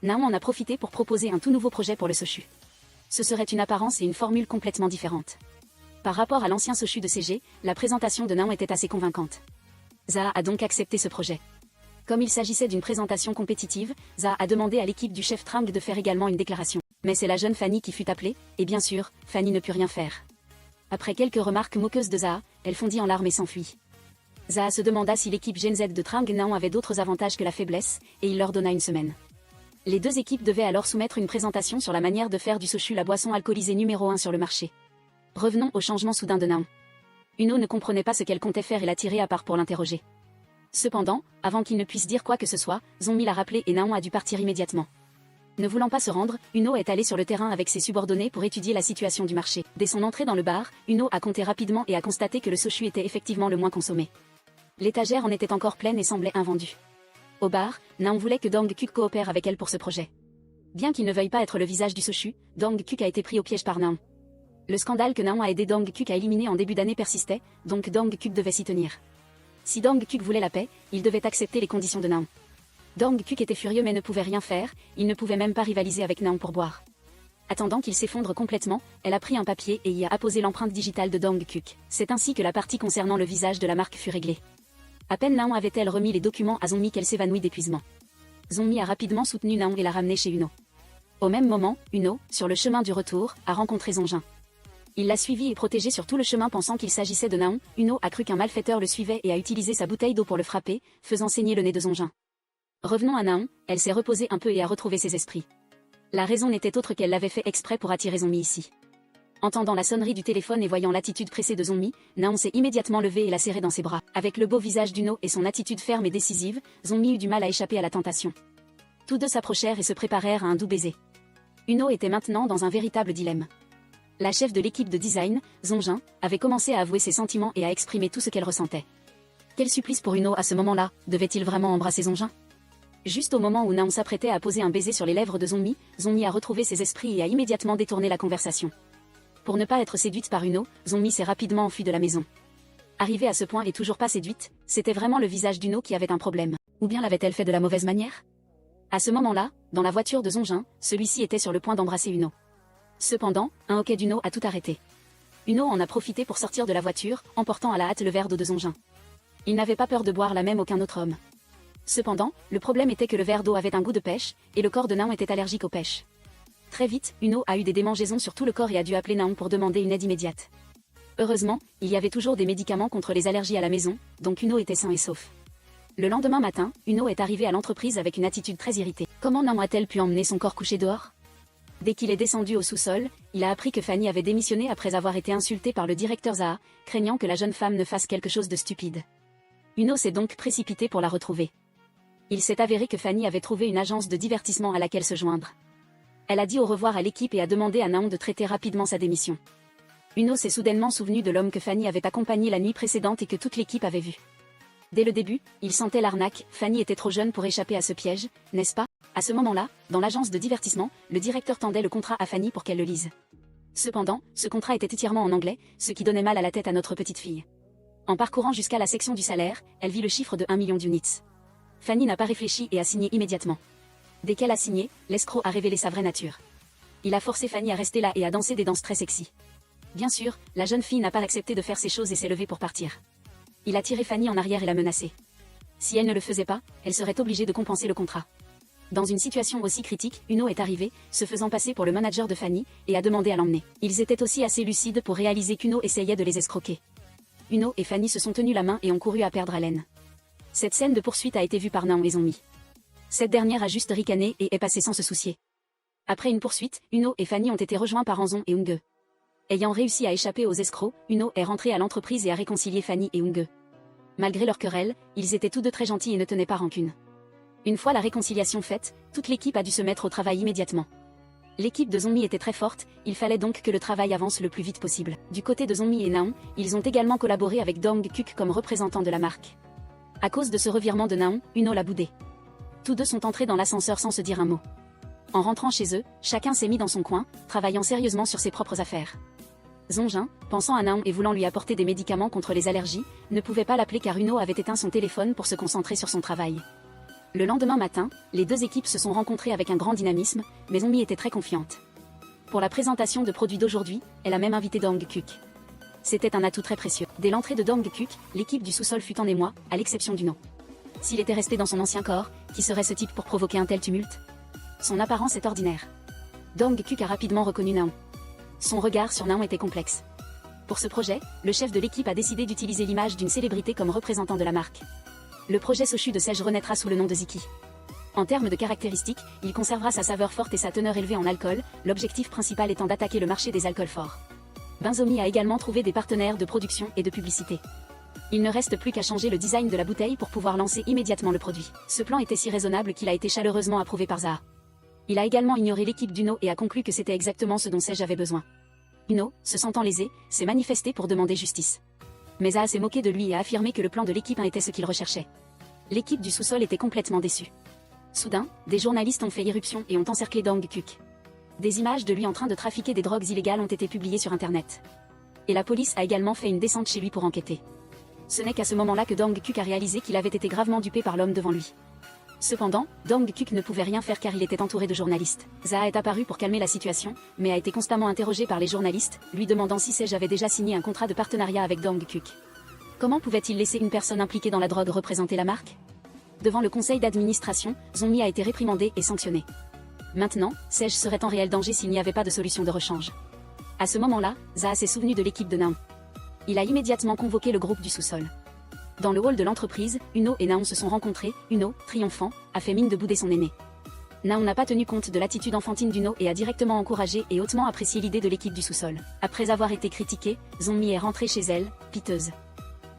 Naon en a profité pour proposer un tout nouveau projet pour le Soshu. Ce serait une apparence et une formule complètement différentes. Par rapport à l'ancien Soshu de CG, la présentation de Naon était assez convaincante. Zaha a donc accepté ce projet. Comme il s'agissait d'une présentation compétitive, Zaha a demandé à l'équipe du chef Trang de faire également une déclaration. Mais c'est la jeune Fanny qui fut appelée, et bien sûr, Fanny ne put rien faire. Après quelques remarques moqueuses de Zaha, elle fondit en larmes et s'enfuit. Zaha se demanda si l'équipe Gen Z de Trang Naon avait d'autres avantages que la faiblesse, et il leur donna une semaine. Les deux équipes devaient alors soumettre une présentation sur la manière de faire du sochu la boisson alcoolisée numéro 1 sur le marché. Revenons au changement soudain de Naon. Uno ne comprenait pas ce qu'elle comptait faire et l'a tiré à part pour l'interroger. Cependant, avant qu'il ne puisse dire quoi que ce soit, Zongmi l'a rappelé et Naon a dû partir immédiatement. Ne voulant pas se rendre, Uno est allé sur le terrain avec ses subordonnés pour étudier la situation du marché. Dès son entrée dans le bar, Uno a compté rapidement et a constaté que le sochu était effectivement le moins consommé. L'étagère en était encore pleine et semblait invendue. Au bar, Naon voulait que Dong Kuk coopère avec elle pour ce projet. Bien qu'il ne veuille pas être le visage du sochu, Dong Kuk a été pris au piège par Naon. Le scandale que Naon a aidé Dong Kuk à éliminer en début d'année persistait, donc Dong Kuk devait s'y tenir. Si Dong Kuk voulait la paix, il devait accepter les conditions de Naon. Dong Kuk était furieux mais ne pouvait rien faire, il ne pouvait même pas rivaliser avec Naon pour boire. Attendant qu'il s'effondre complètement, elle a pris un papier et y a apposé l'empreinte digitale de Dong Kuk. C'est ainsi que la partie concernant le visage de la marque fut réglée. À peine Naon avait-elle remis les documents à Zongmi qu'elle s'évanouit d'épuisement. Zongmi a rapidement soutenu Naon et l'a ramené chez Uno. Au même moment, Uno, sur le chemin du retour, a rencontré Zongjin. Il l'a suivi et protégé sur tout le chemin pensant qu'il s'agissait de Naon. Uno a cru qu'un malfaiteur le suivait et a utilisé sa bouteille d'eau pour le frapper, faisant saigner le nez de Zongjin. Revenons à Naon, elle s'est reposée un peu et a retrouvé ses esprits. La raison n'était autre qu'elle l'avait fait exprès pour attirer Zongmi ici. Entendant la sonnerie du téléphone et voyant l'attitude pressée de Zongmi, Naon s'est immédiatement levé et l'a serré dans ses bras. Avec le beau visage d'Uno et son attitude ferme et décisive, Zongmi eut du mal à échapper à la tentation. Tous deux s'approchèrent et se préparèrent à un doux baiser. Uno était maintenant dans un véritable dilemme. La chef de l'équipe de design, Zongjin, avait commencé à avouer ses sentiments et à exprimer tout ce qu'elle ressentait. Quel supplice pour Uno à ce moment-là, devait-il vraiment embrasser Zongjin ? Juste au moment où Naon s'apprêtait à poser un baiser sur les lèvres de Zongmi, Zongmi a retrouvé ses esprits et a immédiatement détourné la conversation. Pour ne pas être séduite par Uno, Zongmi s'est rapidement enfuie de la maison. Arrivée à ce point et toujours pas séduite, c'était vraiment le visage d'Uno qui avait un problème. Ou bien l'avait-elle fait de la mauvaise manière ? À ce moment-là, dans la voiture de Zongjin, celui-ci était sur le point d'embrasser Uno. Cependant, un hoquet d'Uno a tout arrêté. Uno en a profité pour sortir de la voiture, emportant à la hâte le verre d'eau de Zongjin. Il n'avait pas peur de boire la même aucun autre homme. Cependant, le problème était que le verre d'eau avait un goût de pêche, et le corps de Naon était allergique aux pêches. Très vite, Uno a eu des démangeaisons sur tout le corps et a dû appeler Naon pour demander une aide immédiate. Heureusement, il y avait toujours des médicaments contre les allergies à la maison, donc Uno était sain et sauf. Le lendemain matin, Uno est arrivé à l'entreprise avec une attitude très irritée. Comment Naon a-t-elle pu emmener son corps couché dehors ? Dès qu'il est descendu au sous-sol, il a appris que Fanny avait démissionné après avoir été insultée par le directeur Zaha, craignant que la jeune femme ne fasse quelque chose de stupide. Uno s'est donc précipité pour la retrouver. Il s'est avéré que Fanny avait trouvé une agence de divertissement à laquelle se joindre. Elle a dit au revoir à l'équipe et a demandé à Naon de traiter rapidement sa démission. Uno s'est soudainement souvenu de l'homme que Fanny avait accompagné la nuit précédente et que toute l'équipe avait vu. Dès le début, il sentait l'arnaque, Fanny était trop jeune pour échapper à ce piège, n'est-ce pas ? À ce moment-là, dans l'agence de divertissement, le directeur tendait le contrat à Fanny pour qu'elle le lise. Cependant, ce contrat était entièrement en anglais, ce qui donnait mal à la tête à notre petite fille. En parcourant jusqu'à la section du salaire, elle vit le chiffre de 1 million d'units. Fanny n'a pas réfléchi et a signé immédiatement. Dès qu'elle a signé, l'escroc a révélé sa vraie nature. Il a forcé Fanny à rester là et à danser des danses très sexy. Bien sûr, la jeune fille n'a pas accepté de faire ces choses et s'est levée pour partir. Il a tiré Fanny en arrière et l'a menacée. Si elle ne le faisait pas, elle serait obligée de compenser le contrat. Dans une situation aussi critique, Uno est arrivé, se faisant passer pour le manager de Fanny, et a demandé à l'emmener. Ils étaient aussi assez lucides pour réaliser qu'Uno essayait de les escroquer. Uno et Fanny se sont tenus la main et ont couru à perdre haleine. Cette scène de poursuite a été vue par Naon et Zongmi. Cette dernière a juste ricané et est passée sans se soucier. Après une poursuite, Uno et Fanny ont été rejoints par Anzon et Unge. Ayant réussi à échapper aux escrocs, Uno est rentré à l'entreprise et a réconcilié Fanny et Unge. Malgré leur querelle, ils étaient tous deux très gentils et ne tenaient pas rancune. Une fois la réconciliation faite, toute l'équipe a dû se mettre au travail immédiatement. L'équipe de Zongmi était très forte, il fallait donc que le travail avance le plus vite possible. Du côté de Zongmi et Naon, ils ont également collaboré avec Dong Kuk comme représentant de la marque. À cause de ce revirement de Naon, Uno l'a boudé. Tous deux sont entrés dans l'ascenseur sans se dire un mot. En rentrant chez eux, chacun s'est mis dans son coin, travaillant sérieusement sur ses propres affaires. Zongjin, pensant à Naon et voulant lui apporter des médicaments contre les allergies, ne pouvait pas l'appeler car Uno avait éteint son téléphone pour se concentrer sur son travail. Le lendemain matin, les deux équipes se sont rencontrées avec un grand dynamisme, mais Zongmi était très confiante. Pour la présentation de produits d'aujourd'hui, elle a même invité Dong Kuk. C'était un atout très précieux. Dès l'entrée de Dong Kuk, l'équipe du sous-sol fut en émoi, à l'exception d'Uno. S'il était resté dans son ancien corps, qui serait ce type pour provoquer un tel tumulte ? Son apparence est ordinaire. Dong Kuk a rapidement reconnu Naon. Son regard sur Naon était complexe. Pour ce projet, le chef de l'équipe a décidé d'utiliser l'image d'une célébrité comme représentant de la marque. Le projet Sochu de Sage renaîtra sous le nom de Ziki. En termes de caractéristiques, il conservera sa saveur forte et sa teneur élevée en alcool, l'objectif principal étant d'attaquer le marché des alcools forts. Benzomi a également trouvé des partenaires de production et de publicité. Il ne reste plus qu'à changer le design de la bouteille pour pouvoir lancer immédiatement le produit. Ce plan était si raisonnable qu'il a été chaleureusement approuvé par Zaha. Il a également ignoré l'équipe d'Uno et a conclu que c'était exactement ce dont Sage avait besoin. Uno, se sentant lésé, s'est manifesté pour demander justice. Mais Zaha s'est moqué de lui et a affirmé que le plan de l'équipe était ce qu'il recherchait. L'équipe du sous-sol était complètement déçue. Soudain, des journalistes ont fait irruption et ont encerclé Dong Kuk. Des images de lui en train de trafiquer des drogues illégales ont été publiées sur Internet. Et la police a également fait une descente chez lui pour enquêter. Ce n'est qu'à ce moment-là que Dong Kuk a réalisé qu'il avait été gravement dupé par l'homme devant lui. Cependant, Dong Kuk ne pouvait rien faire car il était entouré de journalistes. Zaha est apparu pour calmer la situation, mais a été constamment interrogé par les journalistes, lui demandant si Sage avait déjà signé un contrat de partenariat avec Dong Kuk. Comment pouvait-il laisser une personne impliquée dans la drogue représenter la marque? Devant le conseil d'administration, Zongmi a été réprimandé et sanctionné. Maintenant, Sage serait en réel danger s'il n'y avait pas de solution de rechange. À ce moment-là, Zaha s'est souvenu de l'équipe de Naon. Il a immédiatement convoqué le groupe du sous-sol. Dans le hall de l'entreprise, Uno et Naon se sont rencontrés. Uno, triomphant, a fait mine de bouder son aîné. Naon n'a pas tenu compte de l'attitude enfantine d'Uno et a directement encouragé et hautement apprécié l'idée de l'équipe du sous-sol. Après avoir été critiquée, Zongmi est rentrée chez elle, piteuse.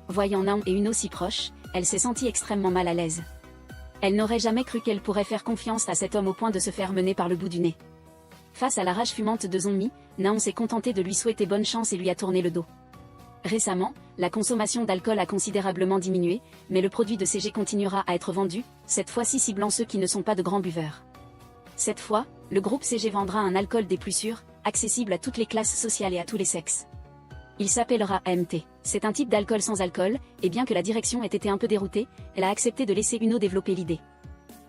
Voyant Naon et Uno si proches, elle s'est sentie extrêmement mal à l'aise. Elle n'aurait jamais cru qu'elle pourrait faire confiance à cet homme au point de se faire mener par le bout du nez. Face à la rage fumante de Zongmi, Naon s'est contenté de lui souhaiter bonne chance et lui a tourné le dos. Récemment, la consommation d'alcool a considérablement diminué, mais le produit de CG continuera à être vendu, cette fois-ci ciblant ceux qui ne sont pas de grands buveurs. Cette fois, le groupe CG vendra un alcool des plus sûrs, accessible à toutes les classes sociales et à tous les sexes. Il s'appellera AMT. C'est un type d'alcool sans alcool, et bien que la direction ait été un peu déroutée, elle a accepté de laisser Uno développer l'idée.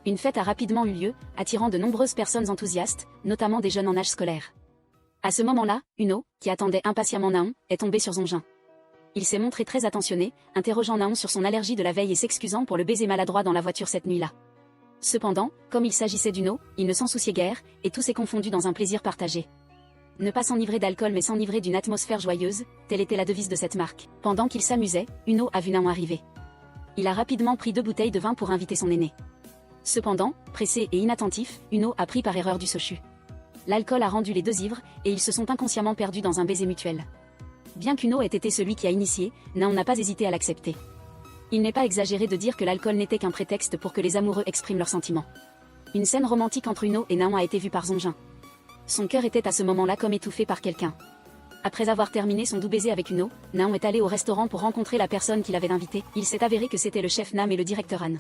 Une fête a rapidement eu lieu, attirant de nombreuses personnes enthousiastes, notamment des jeunes en âge scolaire. À ce moment-là, Uno, qui attendait impatiemment Naon, est tombé sur Zongjin. Il s'est montré très attentionné, interrogeant Naon sur son allergie de la veille et s'excusant pour le baiser maladroit dans la voiture cette nuit-là. Cependant, comme il s'agissait d'Uno, il ne s'en souciait guère, et tout s'est confondu dans un plaisir partagé. Ne pas s'enivrer d'alcool mais s'enivrer d'une atmosphère joyeuse, telle était la devise de cette marque. Pendant qu'il s'amusait, Uno a vu Naon arriver. Il a rapidement pris 2 bouteilles de vin pour inviter son aîné. Cependant, pressé et inattentif, Uno a pris par erreur du sochu. L'alcool a rendu les deux ivres, et ils se sont inconsciemment perdus dans un baiser mutuel. Bien qu'Uno ait été celui qui a initié, Naon n'a pas hésité à l'accepter. Il n'est pas exagéré de dire que l'alcool n'était qu'un prétexte pour que les amoureux expriment leurs sentiments. Une scène romantique entre Uno et Naon a été vue par Zongjin. Son cœur était à ce moment-là comme étouffé par quelqu'un. Après avoir terminé son doux baiser avec Uno, Naon est allé au restaurant pour rencontrer la personne qui l'avait invité. Il s'est avéré que c'était le chef Nam et le directeur Han.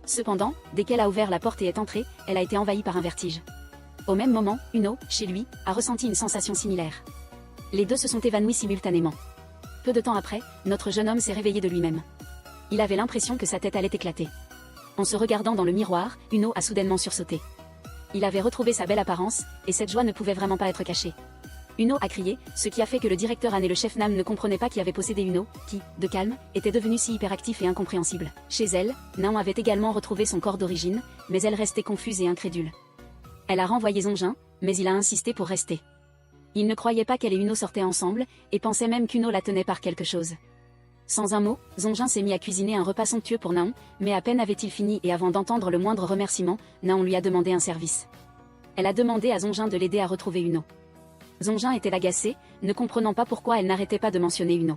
Cependant, dès qu'elle a ouvert la porte et est entrée, elle a été envahie par un vertige. Au même moment, Uno, chez lui, a ressenti une sensation similaire. Les deux se sont évanouis simultanément. Peu de temps après, notre jeune homme s'est réveillé de lui-même. Il avait l'impression que sa tête allait éclater. En se regardant dans le miroir, Uno a soudainement sursauté. Il avait retrouvé sa belle apparence, et cette joie ne pouvait vraiment pas être cachée. Uno a crié, ce qui a fait que le directeur Han et le chef Nam ne comprenaient pas qui avait possédé Uno, qui, de calme, était devenu si hyperactif et incompréhensible. Chez elle, Naon avait également retrouvé son corps d'origine, mais elle restait confuse et incrédule. Elle a renvoyé Zongjin, mais il a insisté pour rester. Il ne croyait pas qu'elle et Uno sortaient ensemble, et pensait même qu'Uno la tenait par quelque chose. Sans un mot, Zongjin s'est mis à cuisiner un repas somptueux pour Naon, mais à peine avait-il fini et avant d'entendre le moindre remerciement, Naon lui a demandé un service. Elle a demandé à Zongjin de l'aider à retrouver Uno. Zongjin était agacé, ne comprenant pas pourquoi elle n'arrêtait pas de mentionner Uno.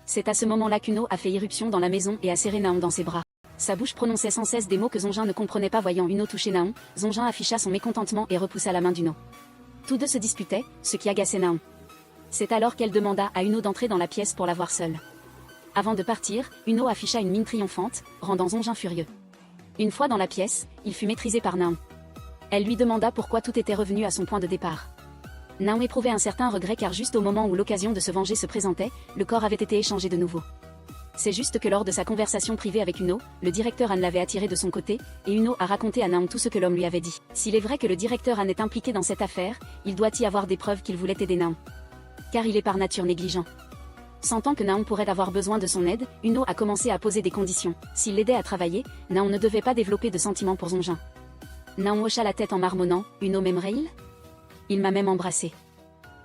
C'est à ce moment-là qu'Uno a fait irruption dans la maison et a serré Naon dans ses bras. Sa bouche prononçait sans cesse des mots que Zongjin ne comprenait pas. Voyant Uno toucher Naon, Zongjin afficha son mécontentement et repoussa la main d'Uno. Tous deux se disputaient, ce qui agaçait Naon. C'est alors qu'elle demanda à Uno d'entrer dans la pièce pour la voir seule. Avant de partir, Uno afficha une mine triomphante, rendant Zongjin furieux. Une fois dans la pièce, il fut maîtrisé par Naon. Elle lui demanda pourquoi tout était revenu à son point de départ. Naon éprouvait un certain regret car juste au moment où l'occasion de se venger se présentait, le corps avait été échangé de nouveau. C'est juste que lors de sa conversation privée avec Uno, le directeur Han l'avait attiré de son côté, et Uno a raconté à Naon tout ce que l'homme lui avait dit. S'il est vrai que le directeur Han est impliqué dans cette affaire, il doit y avoir des preuves qu'il voulait aider Naon. Car il est par nature négligent. Sentant que Naon pourrait avoir besoin de son aide, Uno a commencé à poser des conditions. S'il l'aidait à travailler, Naon ne devait pas développer de sentiments pour Zongjin. Naon hocha la tête en marmonnant, Uno m'aimerait-il ? Il m'a même embrassé.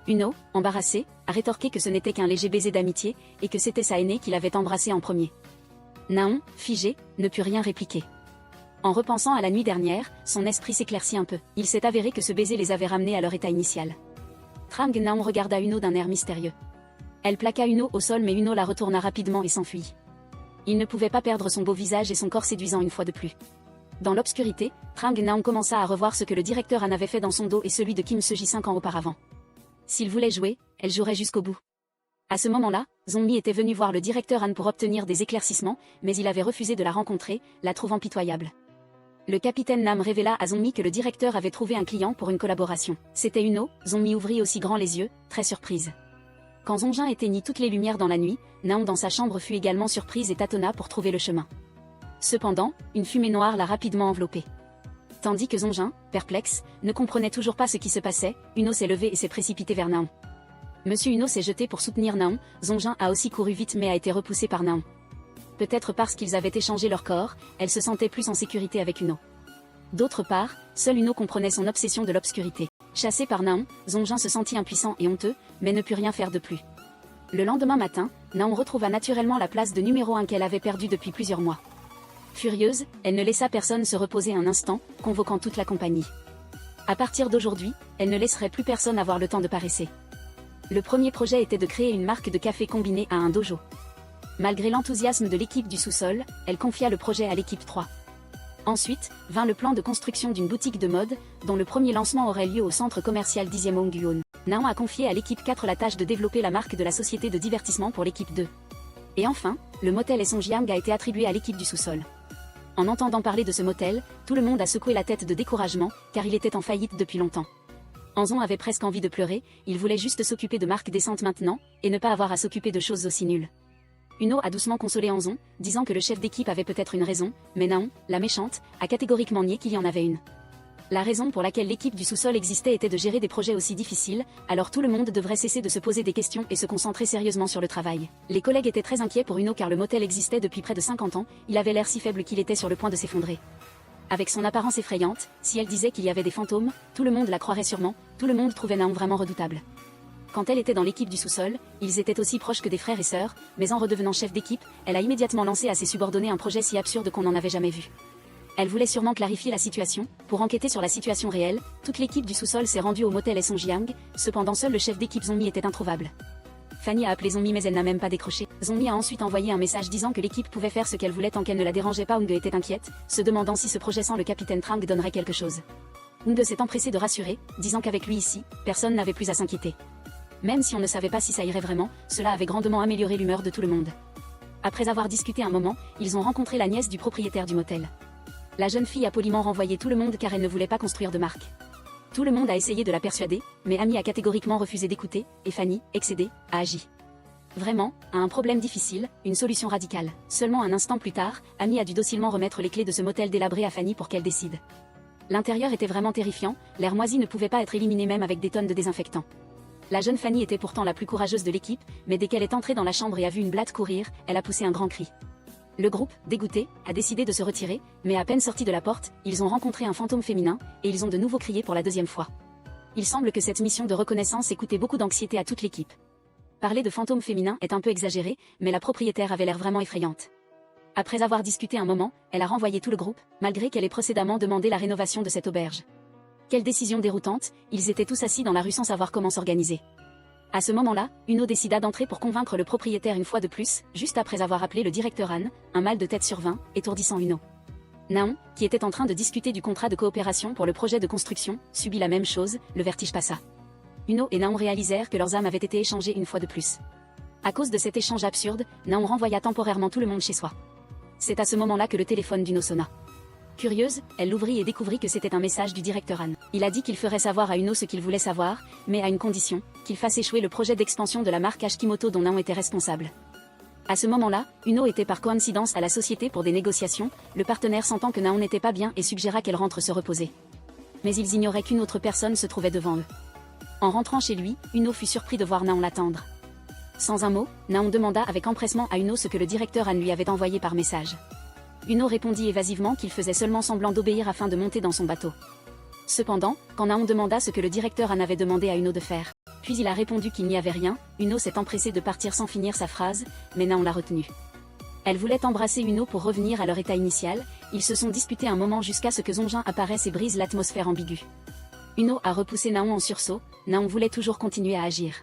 Uno, embarrassé, a rétorqué que ce n'était qu'un léger baiser d'amitié, et que c'était sa aînée qui l'avait embrassé en premier. Naon, figé, ne put rien répliquer. En repensant à la nuit dernière, son esprit s'éclaircit un peu. Il s'est avéré que ce baiser les avait ramenés à leur état initial. Trang Naon regarda Uno d'un air mystérieux. Elle plaqua Uno au sol mais Uno la retourna rapidement et s'enfuit. Il ne pouvait pas perdre son beau visage et son corps séduisant une fois de plus. Dans l'obscurité, Trang Naon commença à revoir ce que le directeur Han avait fait dans son dos et celui de Kim Seji 5 ans auparavant. S'il voulait jouer, elle jouerait jusqu'au bout. À ce moment-là, Zongmi était venu voir le directeur Han pour obtenir des éclaircissements, mais il avait refusé de la rencontrer, la trouvant pitoyable. Le capitaine Nam révéla à Zongmi que le directeur avait trouvé un client pour une collaboration. C'était Uno. Zongmi ouvrit aussi grand les yeux, très surprise. Quand Zongjin éteignit toutes les lumières dans la nuit, Naon dans sa chambre fut également surprise et tâtonna pour trouver le chemin. Cependant, une fumée noire l'a rapidement enveloppée. Tandis que Zongjin, perplexe, ne comprenait toujours pas ce qui se passait, Uno s'est levé et s'est précipité vers Naon. Monsieur Uno s'est jeté pour soutenir Naon, Zongjin a aussi couru vite mais a été repoussé par Naon. Peut-être parce qu'ils avaient échangé leur corps, elle se sentait plus en sécurité avec Uno. D'autre part, seul Uno comprenait son obsession de l'obscurité. Chassé par Naon, Zongjin se sentit impuissant et honteux, mais ne put rien faire de plus. Le lendemain matin, Naon retrouva naturellement la place de numéro 1 qu'elle avait perdue depuis plusieurs mois. Furieuse, elle ne laissa personne se reposer un instant, convoquant toute la compagnie. À partir d'aujourd'hui, elle ne laisserait plus personne avoir le temps de paresser. Le premier projet était de créer une marque de café combinée à un dojo. Malgré l'enthousiasme de l'équipe du sous-sol, elle confia le projet à l'équipe 3. Ensuite, vint le plan de construction d'une boutique de mode, dont le premier lancement aurait lieu au centre commercial 10e Hongguon. Naon a confié à l'équipe 4 la tâche de développer la marque de la société de divertissement pour l'équipe 2. Et enfin, le motel Essonjiang a été attribué à l'équipe du sous-sol. En entendant parler de ce motel, tout le monde a secoué la tête de découragement, car il était en faillite depuis longtemps. Anzon avait presque envie de pleurer, il voulait juste s'occuper de marques décentes maintenant, et ne pas avoir à s'occuper de choses aussi nulles. Uno a doucement consolé Anzon, disant que le chef d'équipe avait peut-être une raison, mais Naon, la méchante, a catégoriquement nié qu'il y en avait une. La raison pour laquelle l'équipe du sous-sol existait était de gérer des projets aussi difficiles, alors tout le monde devrait cesser de se poser des questions et se concentrer sérieusement sur le travail. Les collègues étaient très inquiets pour Uno car le motel existait depuis près de 50 ans, il avait l'air si faible qu'il était sur le point de s'effondrer. Avec son apparence effrayante, si elle disait qu'il y avait des fantômes, tout le monde la croirait sûrement, tout le monde trouvait Naon vraiment redoutable. Quand elle était dans l'équipe du sous-sol, ils étaient aussi proches que des frères et sœurs, mais en redevenant chef d'équipe, elle a immédiatement lancé à ses subordonnés un projet si absurde qu'on n'en avait jamais vu. Elle voulait sûrement clarifier la situation. Pour enquêter sur la situation réelle, toute l'équipe du sous-sol s'est rendue au motel Essonjiang, cependant seul le chef d'équipe Zongmi était introuvable. Fanny a appelé Zongmi mais elle n'a même pas décroché. Zongmi a ensuite envoyé un message disant que l'équipe pouvait faire ce qu'elle voulait tant qu'elle ne la dérangeait pas. Hong était inquiète, se demandant si ce projet sans le capitaine Trang donnerait quelque chose. Hong s'est empressé de rassurer, disant qu'avec lui ici, personne n'avait plus à s'inquiéter. Même si on ne savait pas si ça irait vraiment, cela avait grandement amélioré l'humeur de tout le monde. Après avoir discuté un moment, ils ont rencontré la nièce du propriétaire du motel. La jeune fille a poliment renvoyé tout le monde car elle ne voulait pas construire de marque. Tout le monde a essayé de la persuader, mais Amy a catégoriquement refusé d'écouter, et Fanny, excédée, a agi. Vraiment, à un problème difficile, une solution radicale. Seulement un instant plus tard, Amy a dû docilement remettre les clés de ce motel délabré à Fanny pour qu'elle décide. L'intérieur était vraiment terrifiant, l'air moisi ne pouvait pas être éliminé même avec des tonnes de désinfectants. La jeune Fanny était pourtant la plus courageuse de l'équipe, mais dès qu'elle est entrée dans la chambre et a vu une blatte courir, elle a poussé un grand cri. Le groupe, dégoûté, a décidé de se retirer, mais à peine sortis de la porte, ils ont rencontré un fantôme féminin, et ils ont de nouveau crié pour la deuxième fois. Il semble que cette mission de reconnaissance ait coûté beaucoup d'anxiété à toute l'équipe. Parler de fantôme féminin est un peu exagéré, mais la propriétaire avait l'air vraiment effrayante. Après avoir discuté un moment, elle a renvoyé tout le groupe, malgré qu'elle ait précédemment demandé la rénovation de cette auberge. Quelle décision déroutante, ils étaient tous assis dans la rue sans savoir comment s'organiser. À ce moment-là, Uno décida d'entrer pour convaincre le propriétaire une fois de plus, juste après avoir appelé le directeur Han, un mal de tête survint, étourdissant Uno. Naon, qui était en train de discuter du contrat de coopération pour le projet de construction, subit la même chose, le vertige passa. Uno et Naon réalisèrent que leurs âmes avaient été échangées une fois de plus. À cause de cet échange absurde, Naon renvoya temporairement tout le monde chez soi. C'est à ce moment-là que le téléphone d'Uno sonna. Curieuse, elle l'ouvrit et découvrit que c'était un message du directeur Han. Il a dit qu'il ferait savoir à Uno ce qu'il voulait savoir, mais à une condition, qu'il fasse échouer le projet d'expansion de la marque Hashimoto dont Naon était responsable. À ce moment-là, Uno était par coïncidence à la société pour des négociations, le partenaire sentant que Naon n'était pas bien et suggéra qu'elle rentre se reposer. Mais ils ignoraient qu'une autre personne se trouvait devant eux. En rentrant chez lui, Uno fut surpris de voir Naon l'attendre. Sans un mot, Naon demanda avec empressement à Uno ce que le directeur Han lui avait envoyé par message. Uno répondit évasivement qu'il faisait seulement semblant d'obéir afin de monter dans son bateau. Cependant, quand Naon demanda ce que le directeur Han avait demandé à Uno de faire, Puis il a répondu qu'il n'y avait rien. Uno s'est empressé de partir sans finir sa phrase, mais Naon l'a retenu. Elle voulait embrasser Uno pour revenir à leur état initial. Ils se sont disputés un moment jusqu'à ce que Zongjin apparaisse et brise l'atmosphère ambiguë. Uno a repoussé Naon en sursaut. Naon voulait toujours continuer à agir.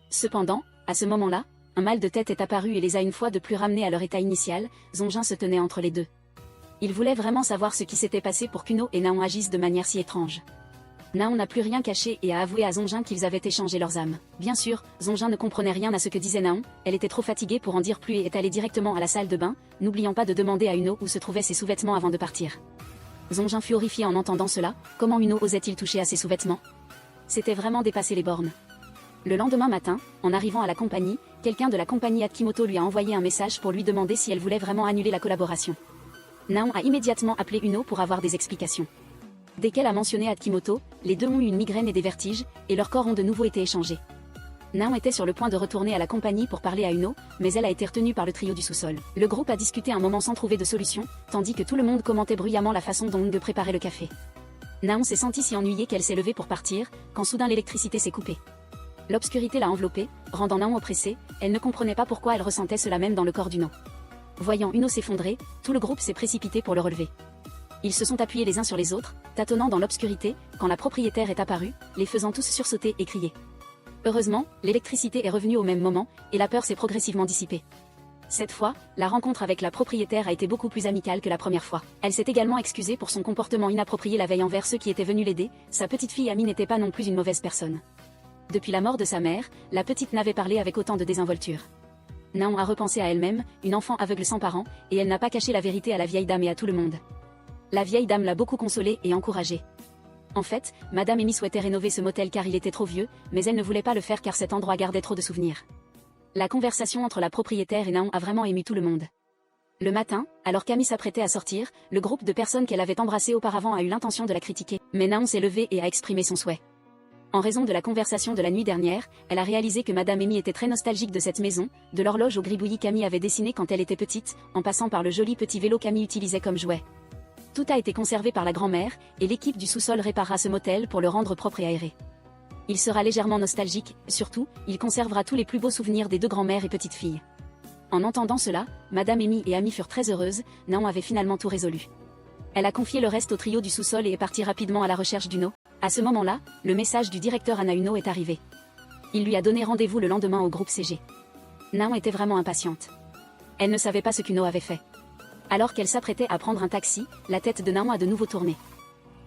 Cependant, à ce moment-là, un mal de tête est apparu et les a une fois de plus ramenés à leur état initial. Zongjin se tenait entre les deux. Il voulait vraiment savoir ce qui s'était passé pour qu'Uno et Naon agissent de manière si étrange. Naon n'a plus rien caché et a avoué à Zongjin qu'ils avaient échangé leurs âmes. Bien sûr, Zongjin ne comprenait rien à ce que disait Naon, elle était trop fatiguée pour en dire plus et est allée directement à la salle de bain, n'oubliant pas de demander à Uno où se trouvaient ses sous-vêtements avant de partir. Zongjin fut horrifié en entendant cela, comment Uno osait-il toucher à ses sous-vêtements? C'était vraiment dépasser les bornes. Le lendemain matin, en arrivant à la compagnie, quelqu'un de la compagnie Akimoto lui a envoyé un message pour lui demander si elle voulait vraiment annuler la collaboration. Naon a immédiatement appelé Uno pour avoir des explications. Dès qu'elle a mentionné Akimoto, les deux ont eu une migraine et des vertiges, et leurs corps ont de nouveau été échangés. Naon était sur le point de retourner à la compagnie pour parler à Uno, mais elle a été retenue par le trio du sous-sol. Le groupe a discuté un moment sans trouver de solution, tandis que tout le monde commentait bruyamment la façon dont Ng préparait le café. Naon s'est sentie si ennuyée qu'elle s'est levée pour partir, quand soudain l'électricité s'est coupée. L'obscurité l'a enveloppée, rendant Naon oppressée, elle ne comprenait pas pourquoi elle ressentait cela même dans le corps d'Uno. Voyant Uno s'effondrer, tout le groupe s'est précipité pour le relever. Ils se sont appuyés les uns sur les autres, tâtonnant dans l'obscurité, quand la propriétaire est apparue, les faisant tous sursauter et crier. Heureusement, l'électricité est revenue au même moment, et la peur s'est progressivement dissipée. Cette fois, la rencontre avec la propriétaire a été beaucoup plus amicale que la première fois. Elle s'est également excusée pour son comportement inapproprié la veille envers ceux qui étaient venus l'aider, sa petite fille Ami n'était pas non plus une mauvaise personne. Depuis la mort de sa mère, la petite n'avait parlé avec autant de désinvolture. Naon a repensé à elle-même, une enfant aveugle sans parents, et elle n'a pas caché la vérité à la vieille dame et à tout le monde. La vieille dame l'a beaucoup consolée et encouragée. En fait, Madame Amy souhaitait rénover ce motel car il était trop vieux, mais elle ne voulait pas le faire car cet endroit gardait trop de souvenirs. La conversation entre la propriétaire et Naon a vraiment ému tout le monde. Le matin, alors qu'Amy s'apprêtait à sortir, le groupe de personnes qu'elle avait embrassées auparavant a eu l'intention de la critiquer, mais Naon s'est levée et a exprimé son souhait. En raison de la conversation de la nuit dernière, elle a réalisé que Madame Amy était très nostalgique de cette maison, de l'horloge au gribouillis qu'Amy avait dessiné quand elle était petite, en passant par le joli petit vélo qu'Amy utilisait comme jouet. Tout a été conservé par la grand-mère, et l'équipe du sous-sol réparera ce motel pour le rendre propre et aéré. Il sera légèrement nostalgique, surtout, il conservera tous les plus beaux souvenirs des deux grand-mères et petites filles. En entendant cela, Madame Amy et Amy furent très heureuses, Naon avait finalement tout résolu. Elle a confié le reste au trio du sous-sol et est partie rapidement à la recherche d'Uno. À ce moment-là, le message du directeur Anna Uno est arrivé. Il lui a donné rendez-vous le lendemain au groupe CG. Naon était vraiment impatiente. Elle ne savait pas ce qu'Uno avait fait. Alors qu'elle s'apprêtait à prendre un taxi, la tête de Naon a de nouveau tourné.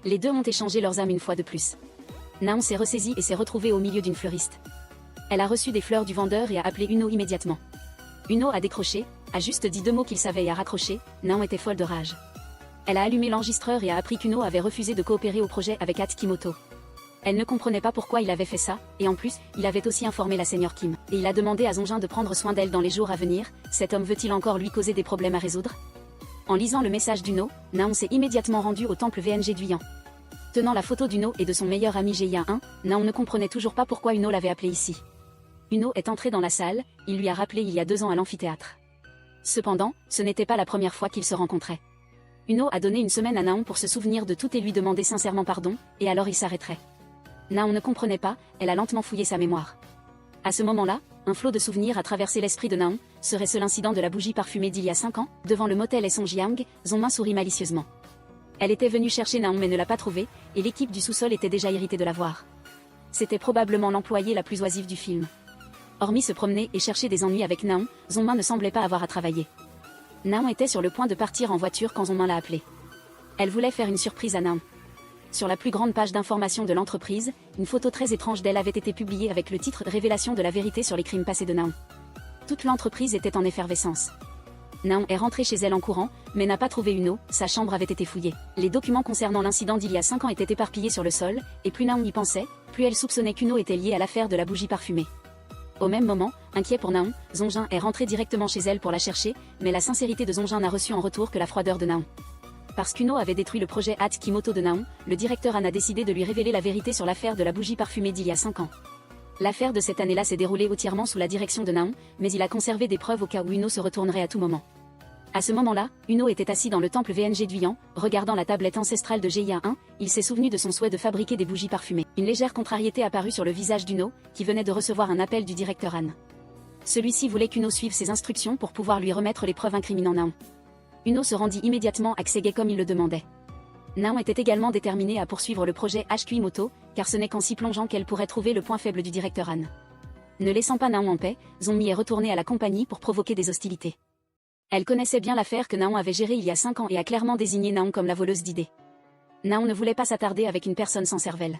Les deux ont échangé leurs âmes une fois de plus. Naon s'est ressaisie et s'est retrouvée au milieu d'une fleuriste. Elle a reçu des fleurs du vendeur et a appelé Uno immédiatement. Uno a décroché, a juste dit 2 mots qu'il savait et a raccroché. Naon était folle de rage. Elle a allumé l'enregistreur et a appris qu'Uno avait refusé de coopérer au projet avec Akimoto. Elle ne comprenait pas pourquoi il avait fait ça, et en plus, il avait aussi informé la seigneur Kim. Et il a demandé à Zongjin de prendre soin d'elle dans les jours à venir. Cet homme veut-il encore lui causer des problèmes à résoudre? En lisant le message d'Uno, Naon s'est immédiatement rendu au temple VNG d'Uyan. Tenant la photo d'Uno et de son meilleur ami Jia-1, Naon ne comprenait toujours pas pourquoi Uno l'avait appelé ici. Uno est entré dans la salle, il lui a rappelé il y a 2 ans à l'amphithéâtre. Cependant, ce n'était pas la première fois qu'ils se rencontraient. Uno a donné une semaine à Naon pour se souvenir de tout et lui demander sincèrement pardon, et alors il s'arrêterait. Naon ne comprenait pas, elle a lentement fouillé sa mémoire. À ce moment-là, un flot de souvenirs a traversé l'esprit de Naon. Serait-ce l'incident de la bougie parfumée d'il y a 5 ans? Devant le motel et Songjiang, Zongjin sourit malicieusement. Elle était venue chercher Naon mais ne l'a pas trouvé, et l'équipe du sous-sol était déjà irritée de la voir. C'était probablement l'employée la plus oisive du film. Hormis se promener et chercher des ennuis avec Naon, Zongjin ne semblait pas avoir à travailler. Naon était sur le point de partir en voiture quand Zongjin l'a appelée. Elle voulait faire une surprise à Naon. Sur la plus grande page d'information de l'entreprise, une photo très étrange d'elle avait été publiée avec le titre « Révélation de la vérité sur les crimes passés de Naon ». Toute l'entreprise était en effervescence. Naon est rentrée chez elle en courant, mais n'a pas trouvé Uno, sa chambre avait été fouillée. Les documents concernant l'incident d'il y a 5 ans étaient éparpillés sur le sol, et plus Naon y pensait, plus elle soupçonnait qu'Uno était lié à l'affaire de la bougie parfumée. Au même moment, inquiet pour Naon, Zongjin est rentré directement chez elle pour la chercher, mais la sincérité de Zongjin n'a reçu en retour que la froideur de Naon. Parce qu'Uno avait détruit le projet Akimoto de Naon, le directeur Anna a décidé de lui révéler la vérité sur l'affaire de la bougie parfumée d'il y a 5 ans. L'affaire de cette année-là s'est déroulée entièrement sous la direction de Naon, mais il a conservé des preuves au cas où Uno se retournerait à tout moment. À ce moment-là, Uno était assis dans le temple VNG d'Uyan, regardant la tablette ancestrale de GIA1, il s'est souvenu de son souhait de fabriquer des bougies parfumées. Une légère contrariété apparut sur le visage d'Uno, qui venait de recevoir un appel du directeur Han. Celui-ci voulait qu'Uno suive ses instructions pour pouvoir lui remettre les preuves incriminant Naon. Uno se rendit immédiatement à Ksege comme il le demandait. Naon était également déterminée à poursuivre le projet HQI Moto, car ce n'est qu'en s'y plongeant qu'elle pourrait trouver le point faible du directeur Han. Ne laissant pas Naon en paix, Zonmi est retournée à la compagnie pour provoquer des hostilités. Elle connaissait bien l'affaire que Naon avait gérée il y a 5 ans et a clairement désigné Naon comme la voleuse d'idées. Naon ne voulait pas s'attarder avec une personne sans cervelle.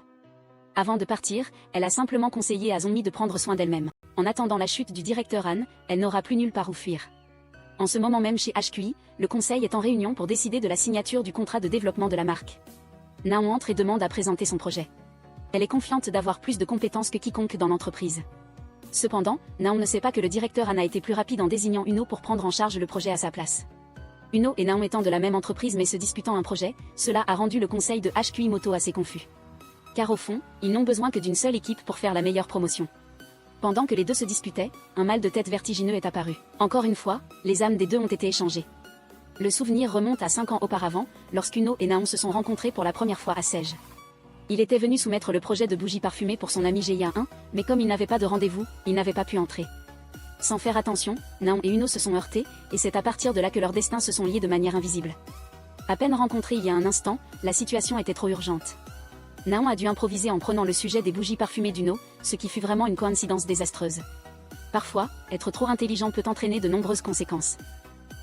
Avant de partir, elle a simplement conseillé à Zonmi de prendre soin d'elle-même. En attendant la chute du directeur Han, elle n'aura plus nulle part où fuir. En ce moment même chez HQI, le conseil est en réunion pour décider de la signature du contrat de développement de la marque. Naon entre et demande à présenter son projet. Elle est confiante d'avoir plus de compétences que quiconque dans l'entreprise. Cependant, Naon ne sait pas que le directeur Han a été plus rapide en désignant Uno pour prendre en charge le projet à sa place. Uno et Naon étant de la même entreprise mais se disputant un projet, cela a rendu le conseil de HQI Moto assez confus. Car au fond, ils n'ont besoin que d'une seule équipe pour faire la meilleure promotion. Pendant que les deux se disputaient, un mal de tête vertigineux est apparu. Encore une fois, les âmes des deux ont été échangées. Le souvenir remonte à 5 ans auparavant, lorsqu'Uno et Naon se sont rencontrés pour la première fois à Sej. Il était venu soumettre le projet de bougie parfumée pour son ami GIA1, mais comme il n'avait pas de rendez-vous, il n'avait pas pu entrer. Sans faire attention, Naon et Uno se sont heurtés, et c'est à partir de là que leurs destins se sont liés de manière invisible. À peine rencontrés il y a un instant, la situation était trop urgente. Naon a dû improviser en prenant le sujet des bougies parfumées d'Uno, ce qui fut vraiment une coïncidence désastreuse. Parfois, être trop intelligent peut entraîner de nombreuses conséquences.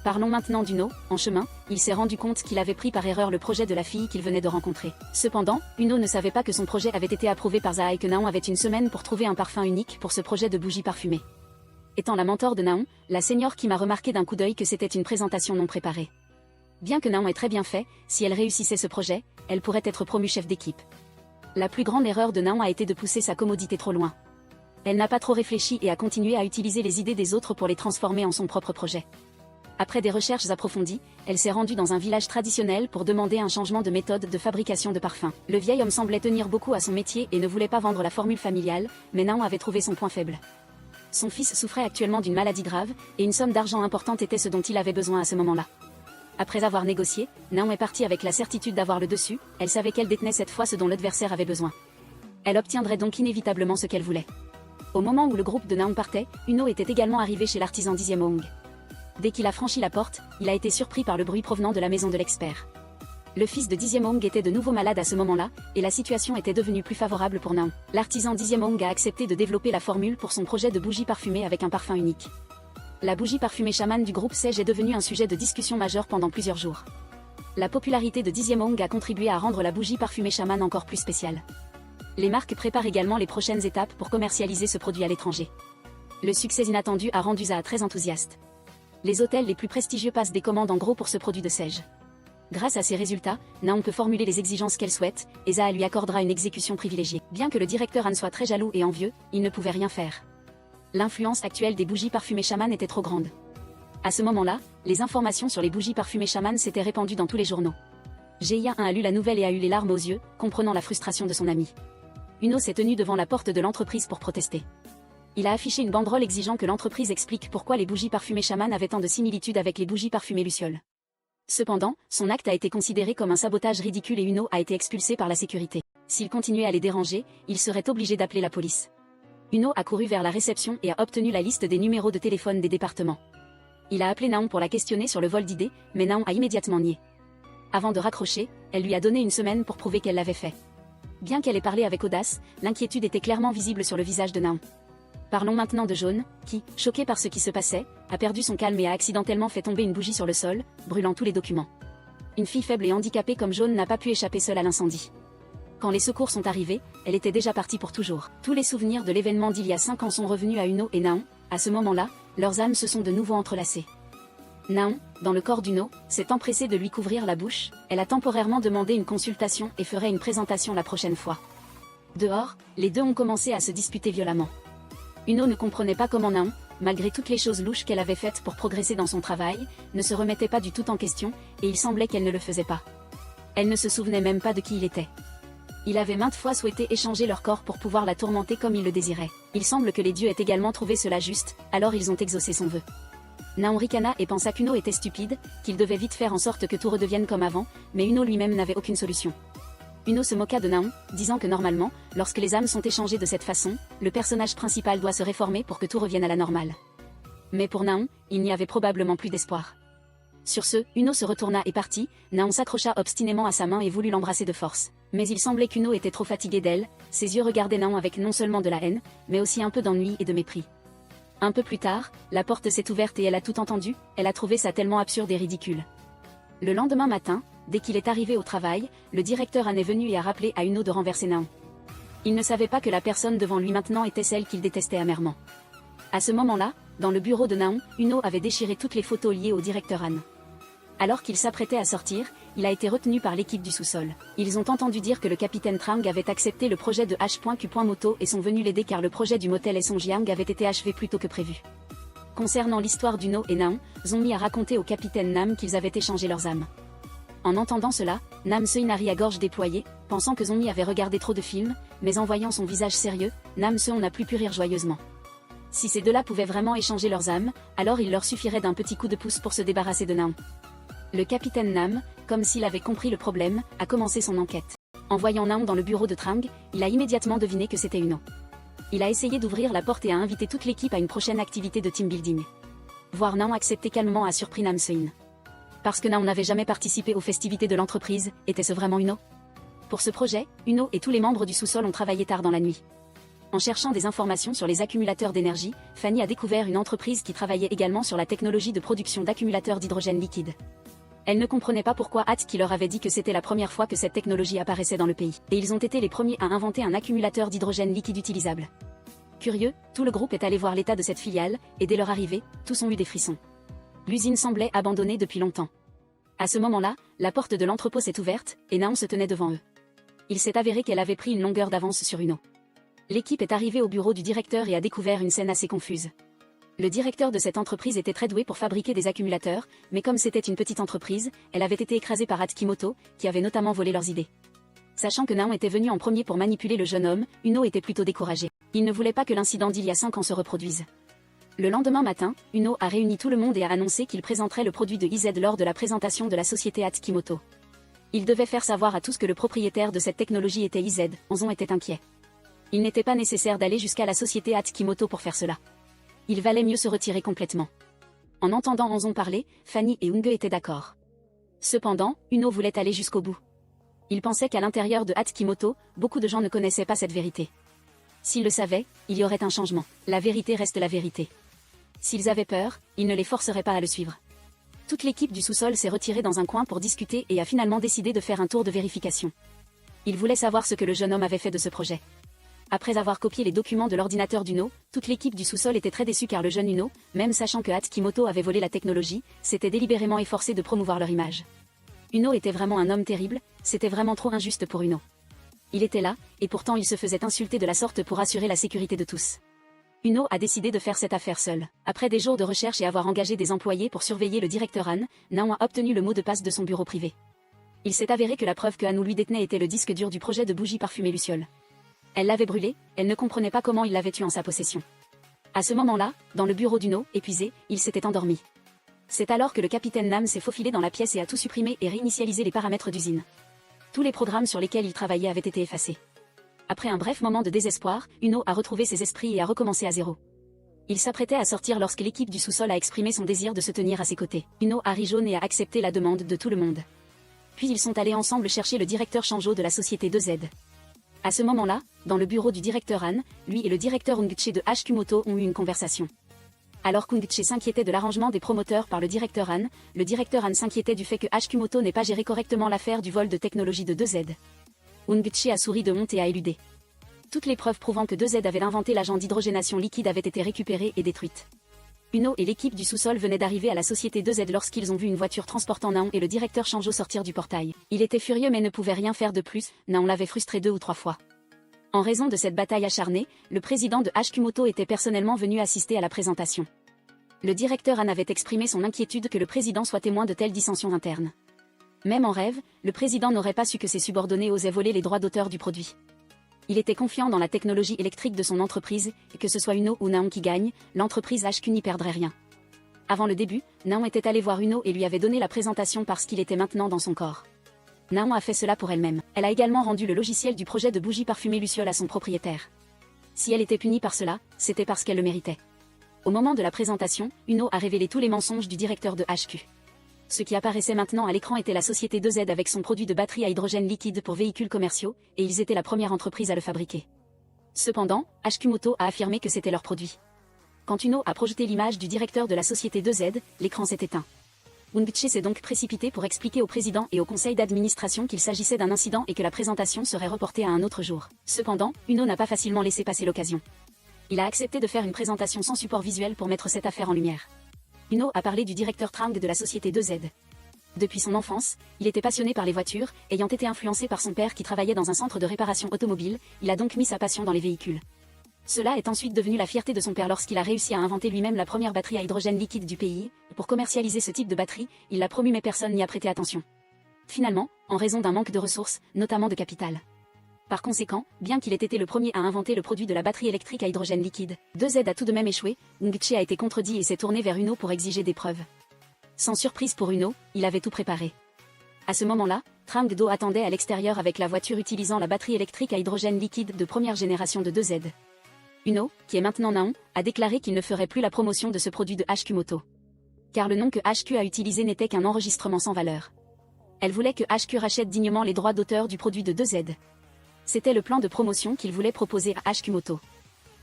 Parlons maintenant d'Uno. En chemin, il s'est rendu compte qu'il avait pris par erreur le projet de la fille qu'il venait de rencontrer. Cependant, Uno ne savait pas que son projet avait été approuvé par Zaha et que Naon avait une semaine pour trouver un parfum unique pour ce projet de bougie parfumée. Étant la mentor de Naon, la senior qui m'a remarqué d'un coup d'œil que c'était une présentation non préparée. Bien que Naon ait très bien fait, si elle réussissait ce projet, elle pourrait être promue chef d'équipe. La plus grande erreur de Naon a été de pousser sa commodité trop loin. Elle n'a pas trop réfléchi et a continué à utiliser les idées des autres pour les transformer en son propre projet. Après des recherches approfondies, elle s'est rendue dans un village traditionnel pour demander un changement de méthode de fabrication de parfums. Le vieil homme semblait tenir beaucoup à son métier et ne voulait pas vendre la formule familiale, mais Naon avait trouvé son point faible. Son fils souffrait actuellement d'une maladie grave, et une somme d'argent importante était ce dont il avait besoin à ce moment-là. Après avoir négocié, Naon est partie avec la certitude d'avoir le dessus, elle savait qu'elle détenait cette fois ce dont l'adversaire avait besoin. Elle obtiendrait donc inévitablement ce qu'elle voulait. Au moment où le groupe de Naon partait, Uno était également arrivé chez l'artisan Dixième Hong. Dès qu'il a franchi la porte, il a été surpris par le bruit provenant de la maison de l'expert. Le fils de Dixième Hong était de nouveau malade à ce moment-là, et la situation était devenue plus favorable pour Naon. L'artisan Dixième Hong a accepté de développer la formule pour son projet de bougie parfumée avec un parfum unique. La bougie parfumée chaman du groupe Sej est devenue un sujet de discussion majeur pendant plusieurs jours. La popularité de Dixième Hong a contribué à rendre la bougie parfumée chaman encore plus spéciale. Les marques préparent également les prochaines étapes pour commercialiser ce produit à l'étranger. Le succès inattendu a rendu Zaha très enthousiaste. Les hôtels les plus prestigieux passent des commandes en gros pour ce produit de Sej. Grâce à ces résultats, Naon peut formuler les exigences qu'elle souhaite, et Zaha lui accordera une exécution privilégiée. Bien que le directeur Han soit très jaloux et envieux, il ne pouvait rien faire. L'influence actuelle des bougies parfumées chaman était trop grande. À ce moment-là, les informations sur les bougies parfumées chaman s'étaient répandues dans tous les journaux. GIA1 a lu la nouvelle et a eu les larmes aux yeux, comprenant la frustration de son ami. Uno s'est tenu devant la porte de l'entreprise pour protester. Il a affiché une banderole exigeant que l'entreprise explique pourquoi les bougies parfumées chaman avaient tant de similitudes avec les bougies parfumées lucioles. Cependant, son acte a été considéré comme un sabotage ridicule et Uno a été expulsé par la sécurité. S'il continuait à les déranger, il serait obligé d'appeler la police. Uno a couru vers la réception et a obtenu la liste des numéros de téléphone des départements. Il a appelé Naon pour la questionner sur le vol d'idées, mais Naon a immédiatement nié. Avant de raccrocher, elle lui a donné une semaine pour prouver qu'elle l'avait fait. Bien qu'elle ait parlé avec audace, l'inquiétude était clairement visible sur le visage de Naon. Parlons maintenant de Jaune, qui, choqué par ce qui se passait, a perdu son calme et a accidentellement fait tomber une bougie sur le sol, brûlant tous les documents. Une fille faible et handicapée comme Jaune n'a pas pu échapper seule à l'incendie. Quand les secours sont arrivés, elle était déjà partie pour toujours. Tous les souvenirs de l'événement d'il y a 5 ans sont revenus à Uno et Naon. À ce moment-là, leurs âmes se sont de nouveau entrelacées. Naon, dans le corps d'Uno, s'est empressée de lui couvrir la bouche, elle a temporairement demandé une consultation et ferait une présentation la prochaine fois. Dehors, les deux ont commencé à se disputer violemment. Uno ne comprenait pas comment Naon, malgré toutes les choses louches qu'elle avait faites pour progresser dans son travail, ne se remettait pas du tout en question, et il semblait qu'elle ne le faisait pas. Elle ne se souvenait même pas de qui il était. Il avait maintes fois souhaité échanger leur corps pour pouvoir la tourmenter comme il le désirait. Il semble que les dieux aient également trouvé cela juste, alors ils ont exaucé son vœu. Naon ricana et pensa qu'Uno était stupide, qu'il devait vite faire en sorte que tout redevienne comme avant, mais Uno lui-même n'avait aucune solution. Uno se moqua de Naon, disant que normalement, lorsque les âmes sont échangées de cette façon, le personnage principal doit se réformer pour que tout revienne à la normale. Mais pour Naon, il n'y avait probablement plus d'espoir. Sur ce, Uno se retourna et partit. Naon s'accrocha obstinément à sa main et voulut l'embrasser de force. Mais il semblait qu'Uno était trop fatigué d'elle, ses yeux regardaient Naon avec non seulement de la haine, mais aussi un peu d'ennui et de mépris. Un peu plus tard, la porte s'est ouverte et elle a tout entendu, elle a trouvé ça tellement absurde et ridicule. Le lendemain matin, dès qu'il est arrivé au travail, le directeur en est venu et a rappelé à Uno de renverser Naon. Il ne savait pas que la personne devant lui maintenant était celle qu'il détestait amèrement. À ce moment-là, dans le bureau de Naon, Uno avait déchiré toutes les photos liées au directeur Han. Alors qu'il s'apprêtait à sortir, il a été retenu par l'équipe du sous-sol. Ils ont entendu dire que le capitaine Trang avait accepté le projet de H.Q.Moto et sont venus l'aider car le projet du motel Songjiang avait été achevé plus tôt que prévu. Concernant l'histoire d'Uno et Naon, Zongmi a raconté au capitaine Nam qu'ils avaient échangé leurs âmes. En entendant cela, Nam Seon a ri à gorge déployée, pensant que Zongmi avait regardé trop de films, mais en voyant son visage sérieux, Nam Seon n'a plus pu rire joyeusement. Si ces deux-là pouvaient vraiment échanger leurs âmes, alors il leur suffirait d'un petit coup de pouce pour se débarrasser de Naon. Le capitaine Nam, comme s'il avait compris le problème, a commencé son enquête. En voyant Naon dans le bureau de Trang, il a immédiatement deviné que c'était Uno. Il a essayé d'ouvrir la porte et a invité toute l'équipe à une prochaine activité de team building. Voir Naon accepter calmement a surpris Nam Seon. Parce que Naon n'avait jamais participé aux festivités de l'entreprise, était-ce vraiment Uno? Pour ce projet, Uno et tous les membres du sous-sol ont travaillé tard dans la nuit. En cherchant des informations sur les accumulateurs d'énergie, Fanny a découvert une entreprise qui travaillait également sur la technologie de production d'accumulateurs d'hydrogène liquide. Elle ne comprenait pas pourquoi Atki leur avait dit que c'était la première fois que cette technologie apparaissait dans le pays, et ils ont été les premiers à inventer un accumulateur d'hydrogène liquide utilisable. Curieux, tout le groupe est allé voir l'état de cette filiale, et dès leur arrivée, tous ont eu des frissons. L'usine semblait abandonnée depuis longtemps. À ce moment-là, la porte de l'entrepôt s'est ouverte, et Naon se tenait devant eux. Il s'est avéré qu'elle avait pris une longueur d'avance sur Uno. L'équipe est arrivée au bureau du directeur et a découvert une scène assez confuse. Le directeur de cette entreprise était très doué pour fabriquer des accumulateurs, mais comme c'était une petite entreprise, elle avait été écrasée par Atkimoto, qui avait notamment volé leurs idées. Sachant que Naon était venu en premier pour manipuler le jeune homme, Uno était plutôt découragé. Il ne voulait pas que l'incident d'il y a 5 ans se reproduise. Le lendemain matin, Uno a réuni tout le monde et a annoncé qu'il présenterait le produit de IZ lors de la présentation de la société Atkimoto. Il devait faire savoir à tous que le propriétaire de cette technologie était IZ, Onzon était inquiet. Il n'était pas nécessaire d'aller jusqu'à la société Atkimoto pour faire cela. Il valait mieux se retirer complètement. En entendant Onzon parler, Fanny et Unge étaient d'accord. Cependant, Uno voulait aller jusqu'au bout. Il pensait qu'à l'intérieur de Atkimoto, beaucoup de gens ne connaissaient pas cette vérité. S'ils le savaient, il y aurait un changement. La vérité reste la vérité. S'ils avaient peur, il ne les forcerait pas à le suivre. Toute l'équipe du sous-sol s'est retirée dans un coin pour discuter et a finalement décidé de faire un tour de vérification. Il voulait savoir ce que le jeune homme avait fait de ce projet. Après avoir copié les documents de l'ordinateur d'Uno, toute l'équipe du sous-sol était très déçue car le jeune Uno, même sachant que Atkimoto avait volé la technologie, s'était délibérément efforcé de promouvoir leur image. Uno était vraiment un homme terrible, c'était vraiment trop injuste pour Uno. Il était là, et pourtant il se faisait insulter de la sorte pour assurer la sécurité de tous. Uno a décidé de faire cette affaire seul. Après des jours de recherche et avoir engagé des employés pour surveiller le directeur Han, Naon a obtenu le mot de passe de son bureau privé. Il s'est avéré que la preuve que Hanou lui détenait était le disque dur du projet de bougie parfumée Luciole. Elle l'avait brûlé, elle ne comprenait pas comment il l'avait eu en sa possession. À ce moment-là, dans le bureau d'Uno, épuisé, il s'était endormi. C'est alors que le capitaine Nam s'est faufilé dans la pièce et a tout supprimé et réinitialisé les paramètres d'usine. Tous les programmes sur lesquels il travaillait avaient été effacés. Après un bref moment de désespoir, Uno a retrouvé ses esprits et a recommencé à zéro. Il s'apprêtait à sortir lorsque l'équipe du sous-sol a exprimé son désir de se tenir à ses côtés. Uno a ri jaune et a accepté la demande de tout le monde. Puis ils sont allés ensemble chercher le directeur Shanjo de la société 2Z. À ce moment-là, dans le bureau du directeur Han, lui et le directeur Ungche de HQ Moto ont eu une conversation. Alors qu'Ungche s'inquiétait de l'arrangement des promoteurs par le directeur Han, le directeur Han s'inquiétait du fait que HQ Moto n'ait pas géré correctement l'affaire du vol de technologie de 2Z. Ungche a souri de honte et a éludé. Toutes les preuves prouvant que 2Z avait inventé l'agent d'hydrogénation liquide avaient été récupérées et détruites. Uno et l'équipe du sous-sol venaient d'arriver à la société 2Z lorsqu'ils ont vu une voiture transportant Naon et le directeur Shanjo sortir du portail. Il était furieux mais ne pouvait rien faire de plus, Naon l'avait frustré 2 ou 3 fois. En raison de cette bataille acharnée, le président de HQ Moto était personnellement venu assister à la présentation. Le directeur Han avait exprimé son inquiétude que le président soit témoin de telles dissensions internes. Même en rêve, le président n'aurait pas su que ses subordonnés osaient voler les droits d'auteur du produit. Il était confiant dans la technologie électrique de son entreprise, et que ce soit Uno ou Naon qui gagne, l'entreprise HQ n'y perdrait rien. Avant le début, Naon était allé voir Uno et lui avait donné la présentation parce qu'il était maintenant dans son corps. Naon a fait cela pour elle-même. Elle a également rendu le logiciel du projet de bougie parfumée Luciole à son propriétaire. Si elle était punie par cela, c'était parce qu'elle le méritait. Au moment de la présentation, Uno a révélé tous les mensonges du directeur de HQ. Ce qui apparaissait maintenant à l'écran était la société 2Z avec son produit de batterie à hydrogène liquide pour véhicules commerciaux, et ils étaient la première entreprise à le fabriquer. Cependant, HQ Moto a affirmé que c'était leur produit. Quand Uno a projeté l'image du directeur de la société 2Z, l'écran s'est éteint. Ngche s'est donc précipité pour expliquer au président et au conseil d'administration qu'il s'agissait d'un incident et que la présentation serait reportée à un autre jour. Cependant, Uno n'a pas facilement laissé passer l'occasion. Il a accepté de faire une présentation sans support visuel pour mettre cette affaire en lumière. Uno a parlé du directeur Trang de la société 2Z. Depuis son enfance, il était passionné par les voitures, ayant été influencé par son père qui travaillait dans un centre de réparation automobile, il a donc mis sa passion dans les véhicules. Cela est ensuite devenu la fierté de son père lorsqu'il a réussi à inventer lui-même la première batterie à hydrogène liquide du pays. Pour commercialiser ce type de batterie, il l'a promu mais personne n'y a prêté attention. Finalement, en raison d'un manque de ressources, notamment de capital. Par conséquent, bien qu'il ait été le premier à inventer le produit de la batterie électrique à hydrogène liquide, 2Z a tout de même échoué, Ngche a été contredit et s'est tourné vers Uno pour exiger des preuves. Sans surprise pour Uno, il avait tout préparé. À ce moment-là, Trang Do attendait à l'extérieur avec la voiture utilisant la batterie électrique à hydrogène liquide de première génération de 2Z. Uno, qui est maintenant Naon, a déclaré qu'il ne ferait plus la promotion de ce produit de HQ Moto. Car le nom que HQ a utilisé n'était qu'un enregistrement sans valeur. Elle voulait que HQ rachète dignement les droits d'auteur du produit de 2Z. C'était le plan de promotion qu'il voulait proposer à HQ Moto.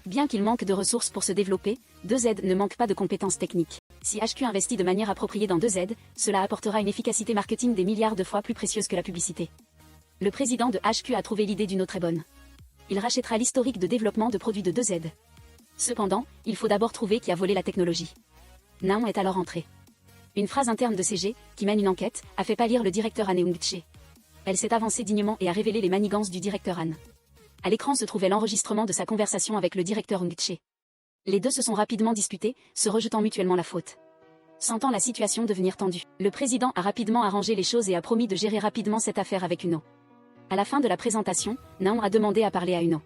Bien qu'il manque de ressources pour se développer, 2Z ne manque pas de compétences techniques. Si HQ investit de manière appropriée dans 2Z, cela apportera une efficacité marketing des milliards de fois plus précieuse que la publicité. Le président de HQ a trouvé l'idée d'Uno très bonne. Il rachètera l'historique de développement de produits de 2Z. Cependant, il faut d'abord trouver qui a volé la technologie. Naon est alors entré. Une phrase interne de CG, qui mène une enquête, a fait pâlir le directeur Han Ngche. Elle s'est avancée dignement et a révélé les manigances du directeur Han. À l'écran se trouvait l'enregistrement de sa conversation avec le directeur Ngche. Les deux se sont rapidement disputés, se rejetant mutuellement la faute. Sentant la situation devenir tendue, le président a rapidement arrangé les choses et a promis de gérer rapidement cette affaire avec Uno. À la fin de la présentation, Naon a demandé à parler à Uno.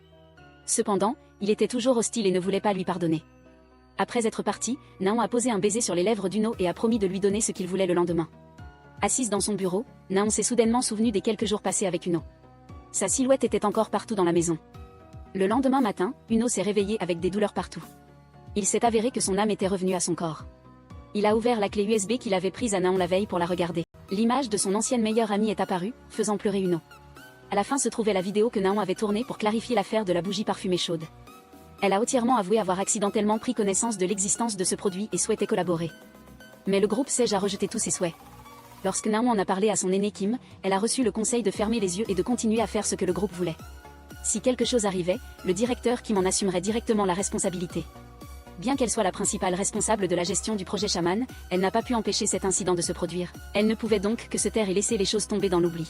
Cependant, il était toujours hostile et ne voulait pas lui pardonner. Après être parti, Naon a posé un baiser sur les lèvres d'Uno et a promis de lui donner ce qu'il voulait le lendemain. Assise dans son bureau, Naon s'est soudainement souvenu des quelques jours passés avec Uno. Sa silhouette était encore partout dans la maison. Le lendemain matin, Uno s'est réveillé avec des douleurs partout. Il s'est avéré que son âme était revenue à son corps. Il a ouvert la clé USB qu'il avait prise à Naon la veille pour la regarder. L'image de son ancienne meilleure amie est apparue, faisant pleurer Uno. À la fin se trouvait la vidéo que Naon avait tournée pour clarifier l'affaire de la bougie parfumée chaude. Elle a entièrement avoué avoir accidentellement pris connaissance de l'existence de ce produit et souhaitait collaborer. Mais le groupe Sage a rejeté tous ses souhaits. Lorsque Naon en a parlé à son aîné Kim, elle a reçu le conseil de fermer les yeux et de continuer à faire ce que le groupe voulait. Si quelque chose arrivait, le directeur Kim en assumerait directement la responsabilité. Bien qu'elle soit la principale responsable de la gestion du projet Shaman, elle n'a pas pu empêcher cet incident de se produire. Elle ne pouvait donc que se taire et laisser les choses tomber dans l'oubli.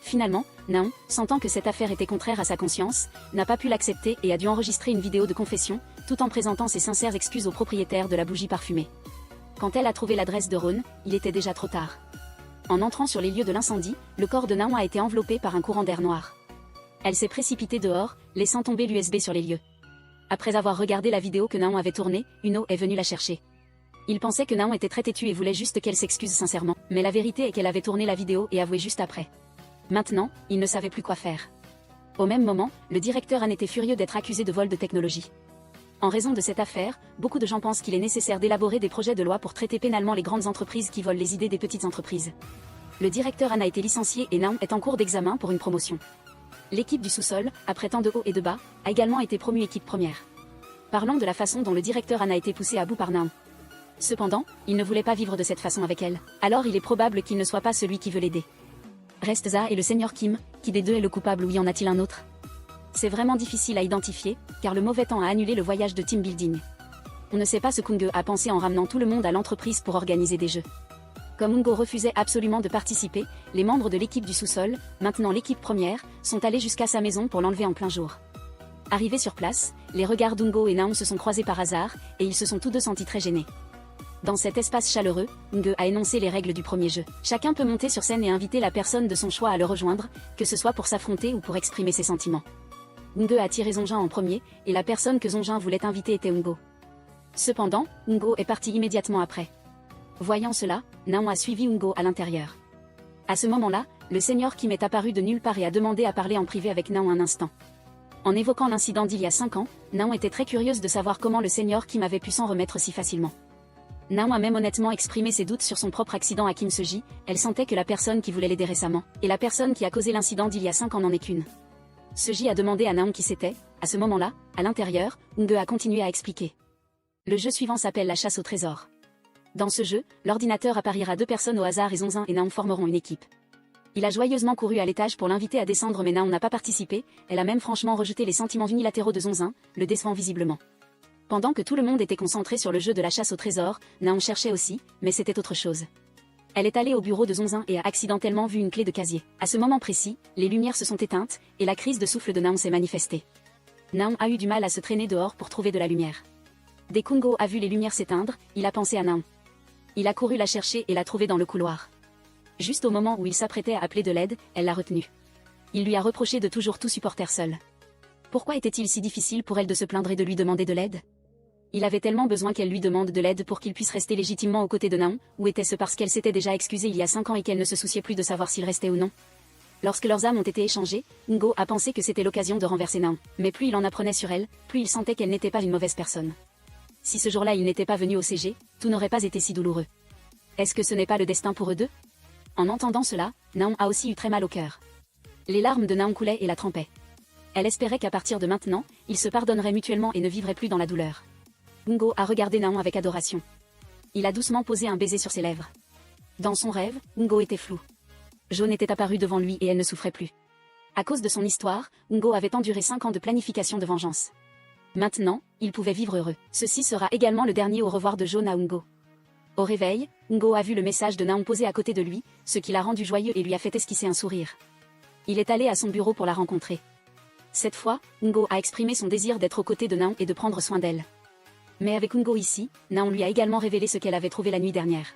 Finalement, Naon, sentant que cette affaire était contraire à sa conscience, n'a pas pu l'accepter et a dû enregistrer une vidéo de confession, tout en présentant ses sincères excuses au propriétaire de la bougie parfumée. Quand elle a trouvé l'adresse de Rhône, il était déjà trop tard. En entrant sur les lieux de l'incendie, le corps de Naon a été enveloppé par un courant d'air noir. Elle s'est précipitée dehors, laissant tomber l'USB sur les lieux. Après avoir regardé la vidéo que Naon avait tournée, Uno est venu la chercher. Il pensait que Naon était très têtue et voulait juste qu'elle s'excuse sincèrement, mais la vérité est qu'elle avait tourné la vidéo et avoué juste après. Maintenant, il ne savait plus quoi faire. Au même moment, le directeur en était furieux d'être accusé de vol de technologie. En raison de cette affaire, beaucoup de gens pensent qu'il est nécessaire d'élaborer des projets de loi pour traiter pénalement les grandes entreprises qui volent les idées des petites entreprises. Le directeur Han a été licencié et Naon est en cours d'examen pour une promotion. L'équipe du sous-sol, après tant de hauts et de bas, a également été promue équipe première. Parlons de la façon dont le directeur Han a été poussé à bout par Naon. Cependant, il ne voulait pas vivre de cette façon avec elle, alors il est probable qu'il ne soit pas celui qui veut l'aider. Reste Za et le seigneur Kim, qui des deux est le coupable ou y en a-t-il un autre? C'est vraiment difficile à identifier, car le mauvais temps a annulé le voyage de team building. On ne sait pas ce qu'Ungo a pensé en ramenant tout le monde à l'entreprise pour organiser des jeux. Comme Ungo refusait absolument de participer, les membres de l'équipe du sous-sol, maintenant l'équipe première, sont allés jusqu'à sa maison pour l'enlever en plein jour. Arrivés sur place, les regards d'Ungo et Naon se sont croisés par hasard, et ils se sont tous deux sentis très gênés. Dans cet espace chaleureux, Ungo a énoncé les règles du premier jeu. Chacun peut monter sur scène et inviter la personne de son choix à le rejoindre, que ce soit pour s'affronter ou pour exprimer ses sentiments. Ungo a tiré Zongjin en premier, et la personne que Zongjin voulait inviter était Ungo. Cependant, Ungo est parti immédiatement après. Voyant cela, Naon a suivi Ungo à l'intérieur. À ce moment-là, le seigneur Kim est apparu de nulle part et a demandé à parler en privé avec Naon un instant. En évoquant l'incident d'il y a 5 ans, Naon était très curieuse de savoir comment le seigneur Kim avait pu s'en remettre si facilement. Naon a même honnêtement exprimé ses doutes sur son propre accident à Kim Seji, elle sentait que la personne qui voulait l'aider récemment, et la personne qui a causé l'incident d'il y a 5 ans n'en est qu'une. Seji a demandé à Naon qui c'était, à ce moment-là, à l'intérieur, Unge a continué à expliquer. Le jeu suivant s'appelle la chasse au trésor. Dans ce jeu, l'ordinateur appariera 2 personnes au hasard et Zonzin et Naon formeront une équipe. Il a joyeusement couru à l'étage pour l'inviter à descendre mais Naon n'a pas participé, elle a même franchement rejeté les sentiments unilatéraux de Zonzin, le décevant visiblement. Pendant que tout le monde était concentré sur le jeu de la chasse au trésor, Naon cherchait aussi, mais c'était autre chose. Elle est allée au bureau de Zonzin et a accidentellement vu une clé de casier. À ce moment précis, les lumières se sont éteintes, et la crise de souffle de Naon s'est manifestée. Naon a eu du mal à se traîner dehors pour trouver de la lumière. Dès qu'Ungo a vu les lumières s'éteindre, il a pensé à Naon. Il a couru la chercher et l'a trouvée dans le couloir. Juste au moment où il s'apprêtait à appeler de l'aide, elle l'a retenu. Il lui a reproché de toujours tout supporter seul. Pourquoi était-il si difficile pour elle de se plaindre et de lui demander de l'aide ? Il avait tellement besoin qu'elle lui demande de l'aide pour qu'il puisse rester légitimement aux côtés de Naon, ou était-ce parce qu'elle s'était déjà excusée il y a 5 ans et qu'elle ne se souciait plus de savoir s'il restait ou non ? Lorsque leurs âmes ont été échangées, Ungo a pensé que c'était l'occasion de renverser Naon. Mais plus il en apprenait sur elle, plus il sentait qu'elle n'était pas une mauvaise personne. Si ce jour-là il n'était pas venu au CG, tout n'aurait pas été si douloureux. Est-ce que ce n'est pas le destin pour eux deux ? En entendant cela, Naon a aussi eu très mal au cœur. Les larmes de Naon coulaient et la trempaient. Elle espérait qu'à partir de maintenant, ils se pardonneraient mutuellement et ne vivraient plus dans la douleur. Ungo a regardé Naon avec adoration. Il a doucement posé un baiser sur ses lèvres. Dans son rêve, Ungo était flou. Jaune était apparue devant lui et elle ne souffrait plus. À cause de son histoire, Ungo avait enduré 5 ans de planification de vengeance. Maintenant, il pouvait vivre heureux. Ceci sera également le dernier au revoir de Jaune à Ungo. Au réveil, Ungo a vu le message de Naon posé à côté de lui, ce qui l'a rendu joyeux et lui a fait esquisser un sourire. Il est allé à son bureau pour la rencontrer. Cette fois, Ungo a exprimé son désir d'être aux côtés de Naon et de prendre soin d'elle. Mais avec Ungo ici, Naon lui a également révélé ce qu'elle avait trouvé la nuit dernière.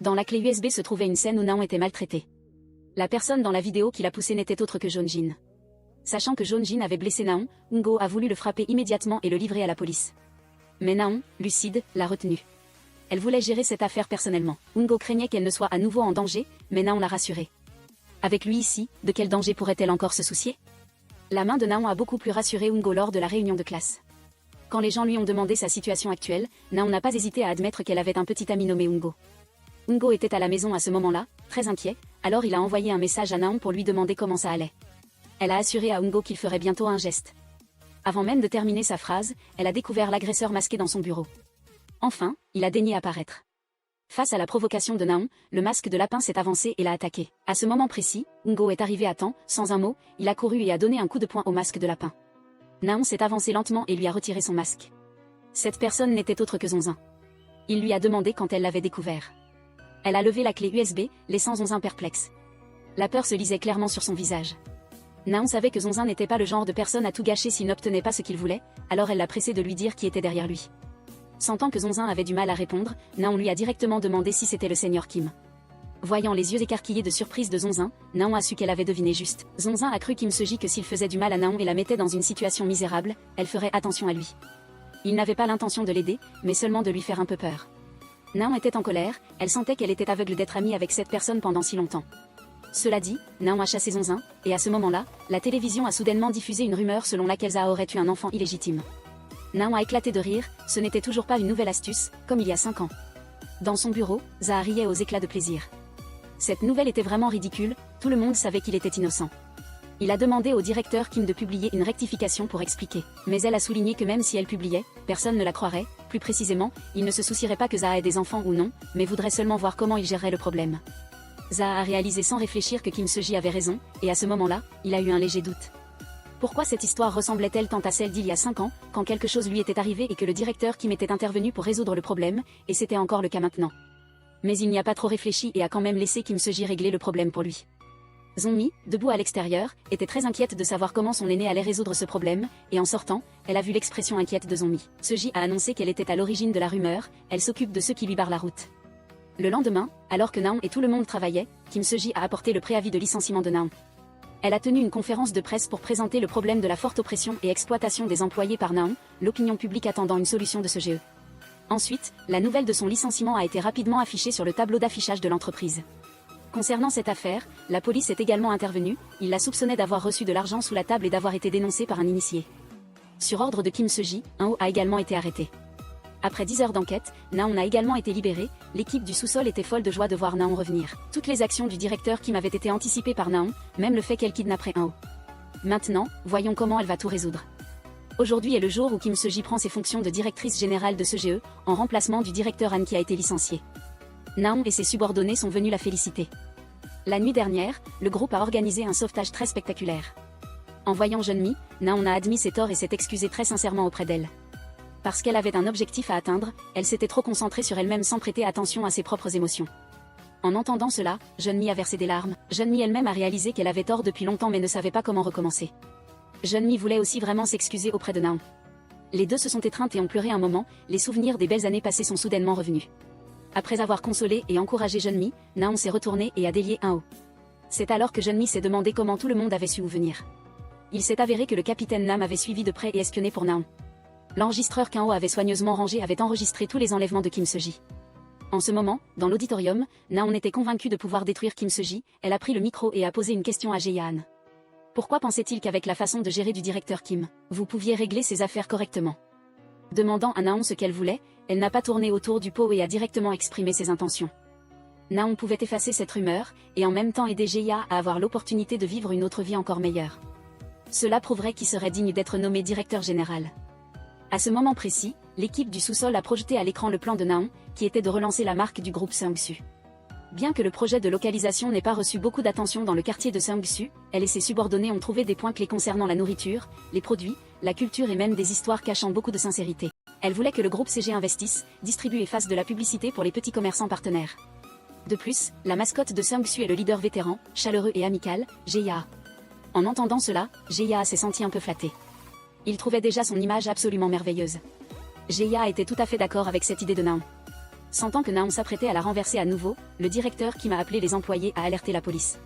Dans la clé USB se trouvait une scène où Naon était maltraité. La personne dans la vidéo qui l'a poussé n'était autre que Jeonjin. Sachant que Jeonjin avait blessé Naon, Ungo a voulu le frapper immédiatement et le livrer à la police. Mais Naon, lucide, l'a retenu. Elle voulait gérer cette affaire personnellement. Ungo craignait qu'elle ne soit à nouveau en danger, mais Naon l'a rassurée. Avec lui ici, de quel danger pourrait-elle encore se soucier ? La main de Naon a beaucoup plus rassuré Ungo lors de la réunion de classe. Quand les gens lui ont demandé sa situation actuelle, Naon n'a pas hésité à admettre qu'elle avait un petit ami nommé Ungo. Ungo était à la maison à ce moment-là, très inquiet, alors il a envoyé un message à Naon pour lui demander comment ça allait. Elle a assuré à Ungo qu'il ferait bientôt un geste. Avant même de terminer sa phrase, elle a découvert l'agresseur masqué dans son bureau. Enfin, il a daigné apparaître. Face à la provocation de Naon, le masque de lapin s'est avancé et l'a attaqué. À ce moment précis, Ungo est arrivé à temps, sans un mot, il a couru et a donné un coup de poing au masque de lapin. Naon s'est avancé lentement et lui a retiré son masque. Cette personne n'était autre que Zonzin. Il lui a demandé quand elle l'avait découvert. Elle a levé la clé USB, laissant Zonzin perplexe. La peur se lisait clairement sur son visage. Naon savait que Zonzin n'était pas le genre de personne à tout gâcher s'il n'obtenait pas ce qu'il voulait, alors elle l'a pressé de lui dire qui était derrière lui. Sentant que Zonzin avait du mal à répondre, Naon lui a directement demandé si c'était le seigneur Kim. Voyant les yeux écarquillés de surprise de Zonzin, Naon a su qu'elle avait deviné juste. Zonzin a cru Kim Seji que s'il faisait du mal à Naon et la mettait dans une situation misérable, elle ferait attention à lui. Il n'avait pas l'intention de l'aider, mais seulement de lui faire un peu peur. Naon était en colère, elle sentait qu'elle était aveugle d'être amie avec cette personne pendant si longtemps. Cela dit, Naon a chassé Zonzin, et à ce moment-là, la télévision a soudainement diffusé une rumeur selon laquelle Zaha aurait eu un enfant illégitime. Naon a éclaté de rire, ce n'était toujours pas une nouvelle astuce, comme il y a 5 ans. Dans son bureau, Zaha riait aux éclats de plaisir. Cette nouvelle était vraiment ridicule, tout le monde savait qu'il était innocent. Il a demandé au directeur Kim de publier une rectification pour expliquer. Mais elle a souligné que même si elle publiait, personne ne la croirait, plus précisément, il ne se soucierait pas que Zaha ait des enfants ou non, mais voudrait seulement voir comment il gérerait le problème. Zaha a réalisé sans réfléchir que Kim Seji avait raison, et à ce moment-là, il a eu un léger doute. Pourquoi cette histoire ressemblait-elle tant à celle d'il y a 5 ans, quand quelque chose lui était arrivé et que le directeur Kim était intervenu pour résoudre le problème, et c'était encore le cas maintenant. Mais il n'y a pas trop réfléchi et a quand même laissé Kim Seji régler le problème pour lui. Zonmi, debout à l'extérieur, était très inquiète de savoir comment son aînée allait résoudre ce problème, et en sortant, elle a vu l'expression inquiète de Zonmi. Seji a annoncé qu'elle était à l'origine de la rumeur, elle s'occupe de ceux qui lui barrent la route. Le lendemain, alors que Naon et tout le monde travaillaient, Kim Seji a apporté le préavis de licenciement de Naon. Elle a tenu une conférence de presse pour présenter le problème de la forte oppression et exploitation des employés par Naon, l'opinion publique attendant une solution de ce GE. Ensuite, la nouvelle de son licenciement a été rapidement affichée sur le tableau d'affichage de l'entreprise. Concernant cette affaire, la police est également intervenue, il la soupçonnait d'avoir reçu de l'argent sous la table et d'avoir été dénoncé par un initié. Sur ordre de Kim Se-ji, In-ho a également été arrêté. Après 10 heures d'enquête, Na-hong a également été libéré, l'équipe du sous-sol était folle de joie de voir Na-hong revenir. Toutes les actions du directeur Kim avaient été anticipées par Na-hong, même le fait qu'elle kidnapperait In-ho. Maintenant, voyons comment elle va tout résoudre. Aujourd'hui est le jour où Kim Se-ji prend ses fonctions de directrice générale de CGE, en remplacement du directeur Han qui a été licencié. Na-hong et ses subordonnés sont venus la féliciter. La nuit dernière, le groupe a organisé un sauvetage très spectaculaire. En voyant Jeon-mi, Na-hong a admis ses torts et s'est excusé très sincèrement auprès d'elle. Parce qu'elle avait un objectif à atteindre, elle s'était trop concentrée sur elle-même sans prêter attention à ses propres émotions. En entendant cela, Jeon-mi a versé des larmes. Jeon-mi elle-même a réalisé qu'elle avait tort depuis longtemps mais ne savait pas comment recommencer. Jeon-mi voulait aussi vraiment s'excuser auprès de Na-hong. Les deux se sont étreintes et ont pleuré un moment, les souvenirs des belles années passées sont soudainement revenus. Après avoir consolé et encouragé Jeon-mi, Na-hong s'est retourné et a délié In-ho. C'est alors que Jeon-mi s'est demandé comment tout le monde avait su où venir. Il s'est avéré que le capitaine Nam avait suivi de près et espionné pour Na-hong. L'enregistreur qu'In-ho avait soigneusement rangé avait enregistré tous les enlèvements de Kim Se-ji. En ce moment, dans l'auditorium, Na-hong était convaincue de pouvoir détruire Kim Se-ji, elle a pris le micro et a posé une question à Jae-han. Pourquoi pensait-il qu'avec la façon de gérer du directeur Kim, vous pouviez régler ses affaires correctement? Demandant à Na-hong ce qu'elle voulait, elle n'a pas tourné autour du pot et a directement exprimé ses intentions. Na-hong pouvait effacer cette rumeur, et en même temps aider Jae-ha à avoir l'opportunité de vivre une autre vie encore meilleure. Cela prouverait qu'il serait digne d'être nommé directeur général. À ce moment précis, l'équipe du sous-sol a projeté à l'écran le plan de Na-hong, qui était de relancer la marque du groupe Seongsu. Bien que le projet de localisation n'ait pas reçu beaucoup d'attention dans le quartier de Seongsu, elle et ses subordonnés ont trouvé des points clés concernant la nourriture, les produits, la culture et même des histoires cachant beaucoup de sincérité. Elle voulait que le groupe CG investisse, distribue et fasse de la publicité pour les petits commerçants partenaires. De plus, la mascotte de Seongsu est le leader vétéran, chaleureux et amical, Jae-ha. En entendant cela, Jae-ha s'est senti un peu flatté. Il trouvait déjà son image absolument merveilleuse. Jae-ha était tout à fait d'accord avec cette idée de Na-hong. Sentant que Na-hong s'apprêtait à la renverser à nouveau, le directeur qui m'a appelé les employés a alerté la police.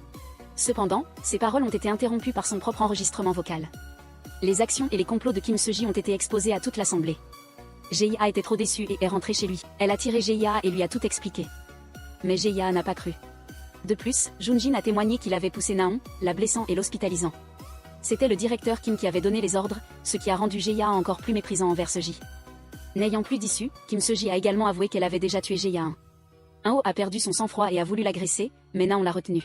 Cependant, ses paroles ont été interrompues par son propre enregistrement vocal. Les actions et les complots de Kim Se-ji ont été exposés à toute l'assemblée. Jae-ha était trop déçue et est rentrée chez lui. Elle a tiré Jae-ha et lui a tout expliqué. Mais Jae-ha n'a pas cru. De plus, Joon-jin a témoigné qu'il avait poussé Na-hong, la blessant et l'hospitalisant. C'était le directeur Kim qui avait donné les ordres, ce qui a rendu Jae-ha encore plus méprisant envers Se-ji. N'ayant plus d'issue, Kim Se-ji a également avoué qu'elle avait déjà tué Jae-ha. In-ho a perdu son sang-froid et a voulu l'agresser, mais Na-hong l'a retenu.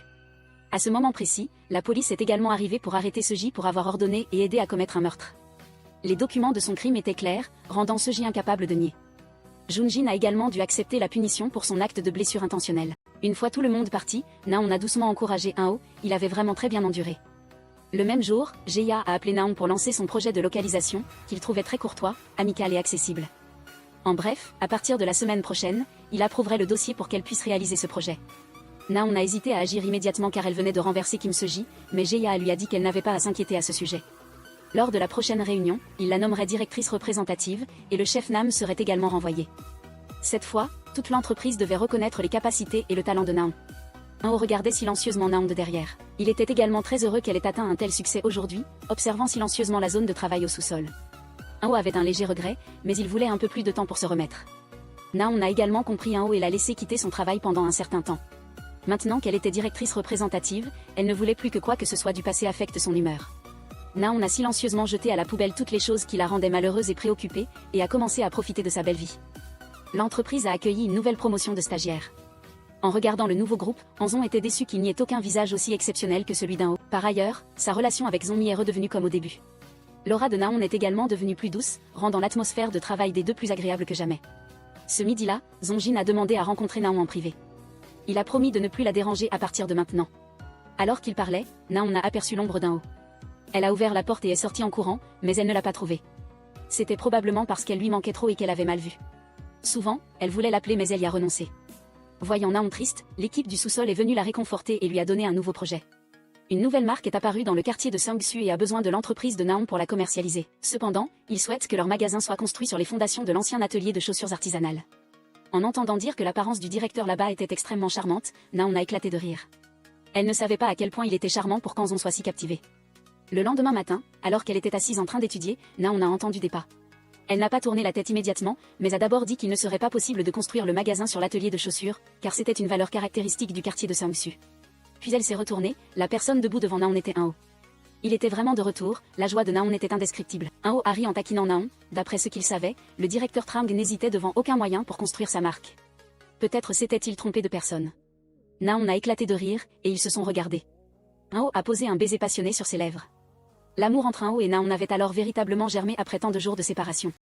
À ce moment précis, la police est également arrivée pour arrêter Se-ji pour avoir ordonné et aidé à commettre un meurtre. Les documents de son crime étaient clairs, rendant Se-ji incapable de nier. Joon-jin a également dû accepter la punition pour son acte de blessure intentionnelle. Une fois tout le monde parti, Na-hong a doucement encouragé In-ho, il avait vraiment très bien enduré. Le même jour, Jae-ha a appelé Na-hong pour lancer son projet de localisation, qu'il trouvait très courtois, amical et accessible. En bref, à partir de la semaine prochaine, il approuverait le dossier pour qu'elle puisse réaliser ce projet. Na-hong a hésité à agir immédiatement car elle venait de renverser Kim Se-ji, mais Jae-ha lui a dit qu'elle n'avait pas à s'inquiéter à ce sujet. Lors de la prochaine réunion, il la nommerait directrice représentative, et le chef Nam serait également renvoyé. Cette fois, toute l'entreprise devait reconnaître les capacités et le talent de Na-hong. In-ho regardait silencieusement Na-hong de derrière. Il était également très heureux qu'elle ait atteint un tel succès aujourd'hui, observant silencieusement la zone de travail au sous-sol. In-ho avait un léger regret, mais il voulait un peu plus de temps pour se remettre. Na-hong a également compris In-ho et l'a laissé quitter son travail pendant un certain temps. Maintenant qu'elle était directrice représentative, elle ne voulait plus que quoi que ce soit du passé affecte son humeur. Na-hong a silencieusement jeté à la poubelle toutes les choses qui la rendaient malheureuse et préoccupée, et a commencé à profiter de sa belle vie. L'entreprise a accueilli une nouvelle promotion de stagiaires. En regardant le nouveau groupe, Hanzon était déçu qu'il n'y ait aucun visage aussi exceptionnel que celui d'In-ho. Par ailleurs, sa relation avec Zong-mi est redevenue comme au début. L'aura de Na-hong est également devenue plus douce, rendant l'atmosphère de travail des deux plus agréable que jamais. Ce midi-là, Zong-jin a demandé à rencontrer Na-hong en privé. Il a promis de ne plus la déranger à partir de maintenant. Alors qu'il parlait, Na-hong a aperçu l'ombre d'In-ho. Elle a ouvert la porte et est sortie en courant, mais elle ne l'a pas trouvé. C'était probablement parce qu'elle lui manquait trop et qu'elle avait mal vu. Souvent, elle voulait l'appeler mais elle y a renoncé. Voyant Na-hong triste, l'équipe du sous-sol est venue la réconforter et lui a donné un nouveau projet. Une nouvelle marque est apparue dans le quartier de Seongsu et a besoin de l'entreprise de Na-hong pour la commercialiser. Cependant, ils souhaitent que leur magasin soit construit sur les fondations de l'ancien atelier de chaussures artisanales. En entendant dire que l'apparence du directeur là-bas était extrêmement charmante, Na-hong a éclaté de rire. Elle ne savait pas à quel point il était charmant pour qu'Hanzon soit si captivé. Le lendemain matin, alors qu'elle était assise en train d'étudier, Na-hong a entendu des pas. Elle n'a pas tourné la tête immédiatement, mais a d'abord dit qu'il ne serait pas possible de construire le magasin sur l'atelier de chaussures, car c'était une valeur caractéristique du quartier de Seongsu. Puis elle s'est retournée, la personne debout devant Naon était Ao. Il était vraiment de retour, la joie de Naon était indescriptible. Ao a ri en taquinant Naon, d'après ce qu'il savait, le directeur Trang n'hésitait devant aucun moyen pour construire sa marque. Peut-être s'était-il trompé de personne. Naon a éclaté de rire, et ils se sont regardés. Ao a posé un baiser passionné sur ses lèvres. L'amour entre Ao et Naon avait alors véritablement germé après tant de jours de séparation.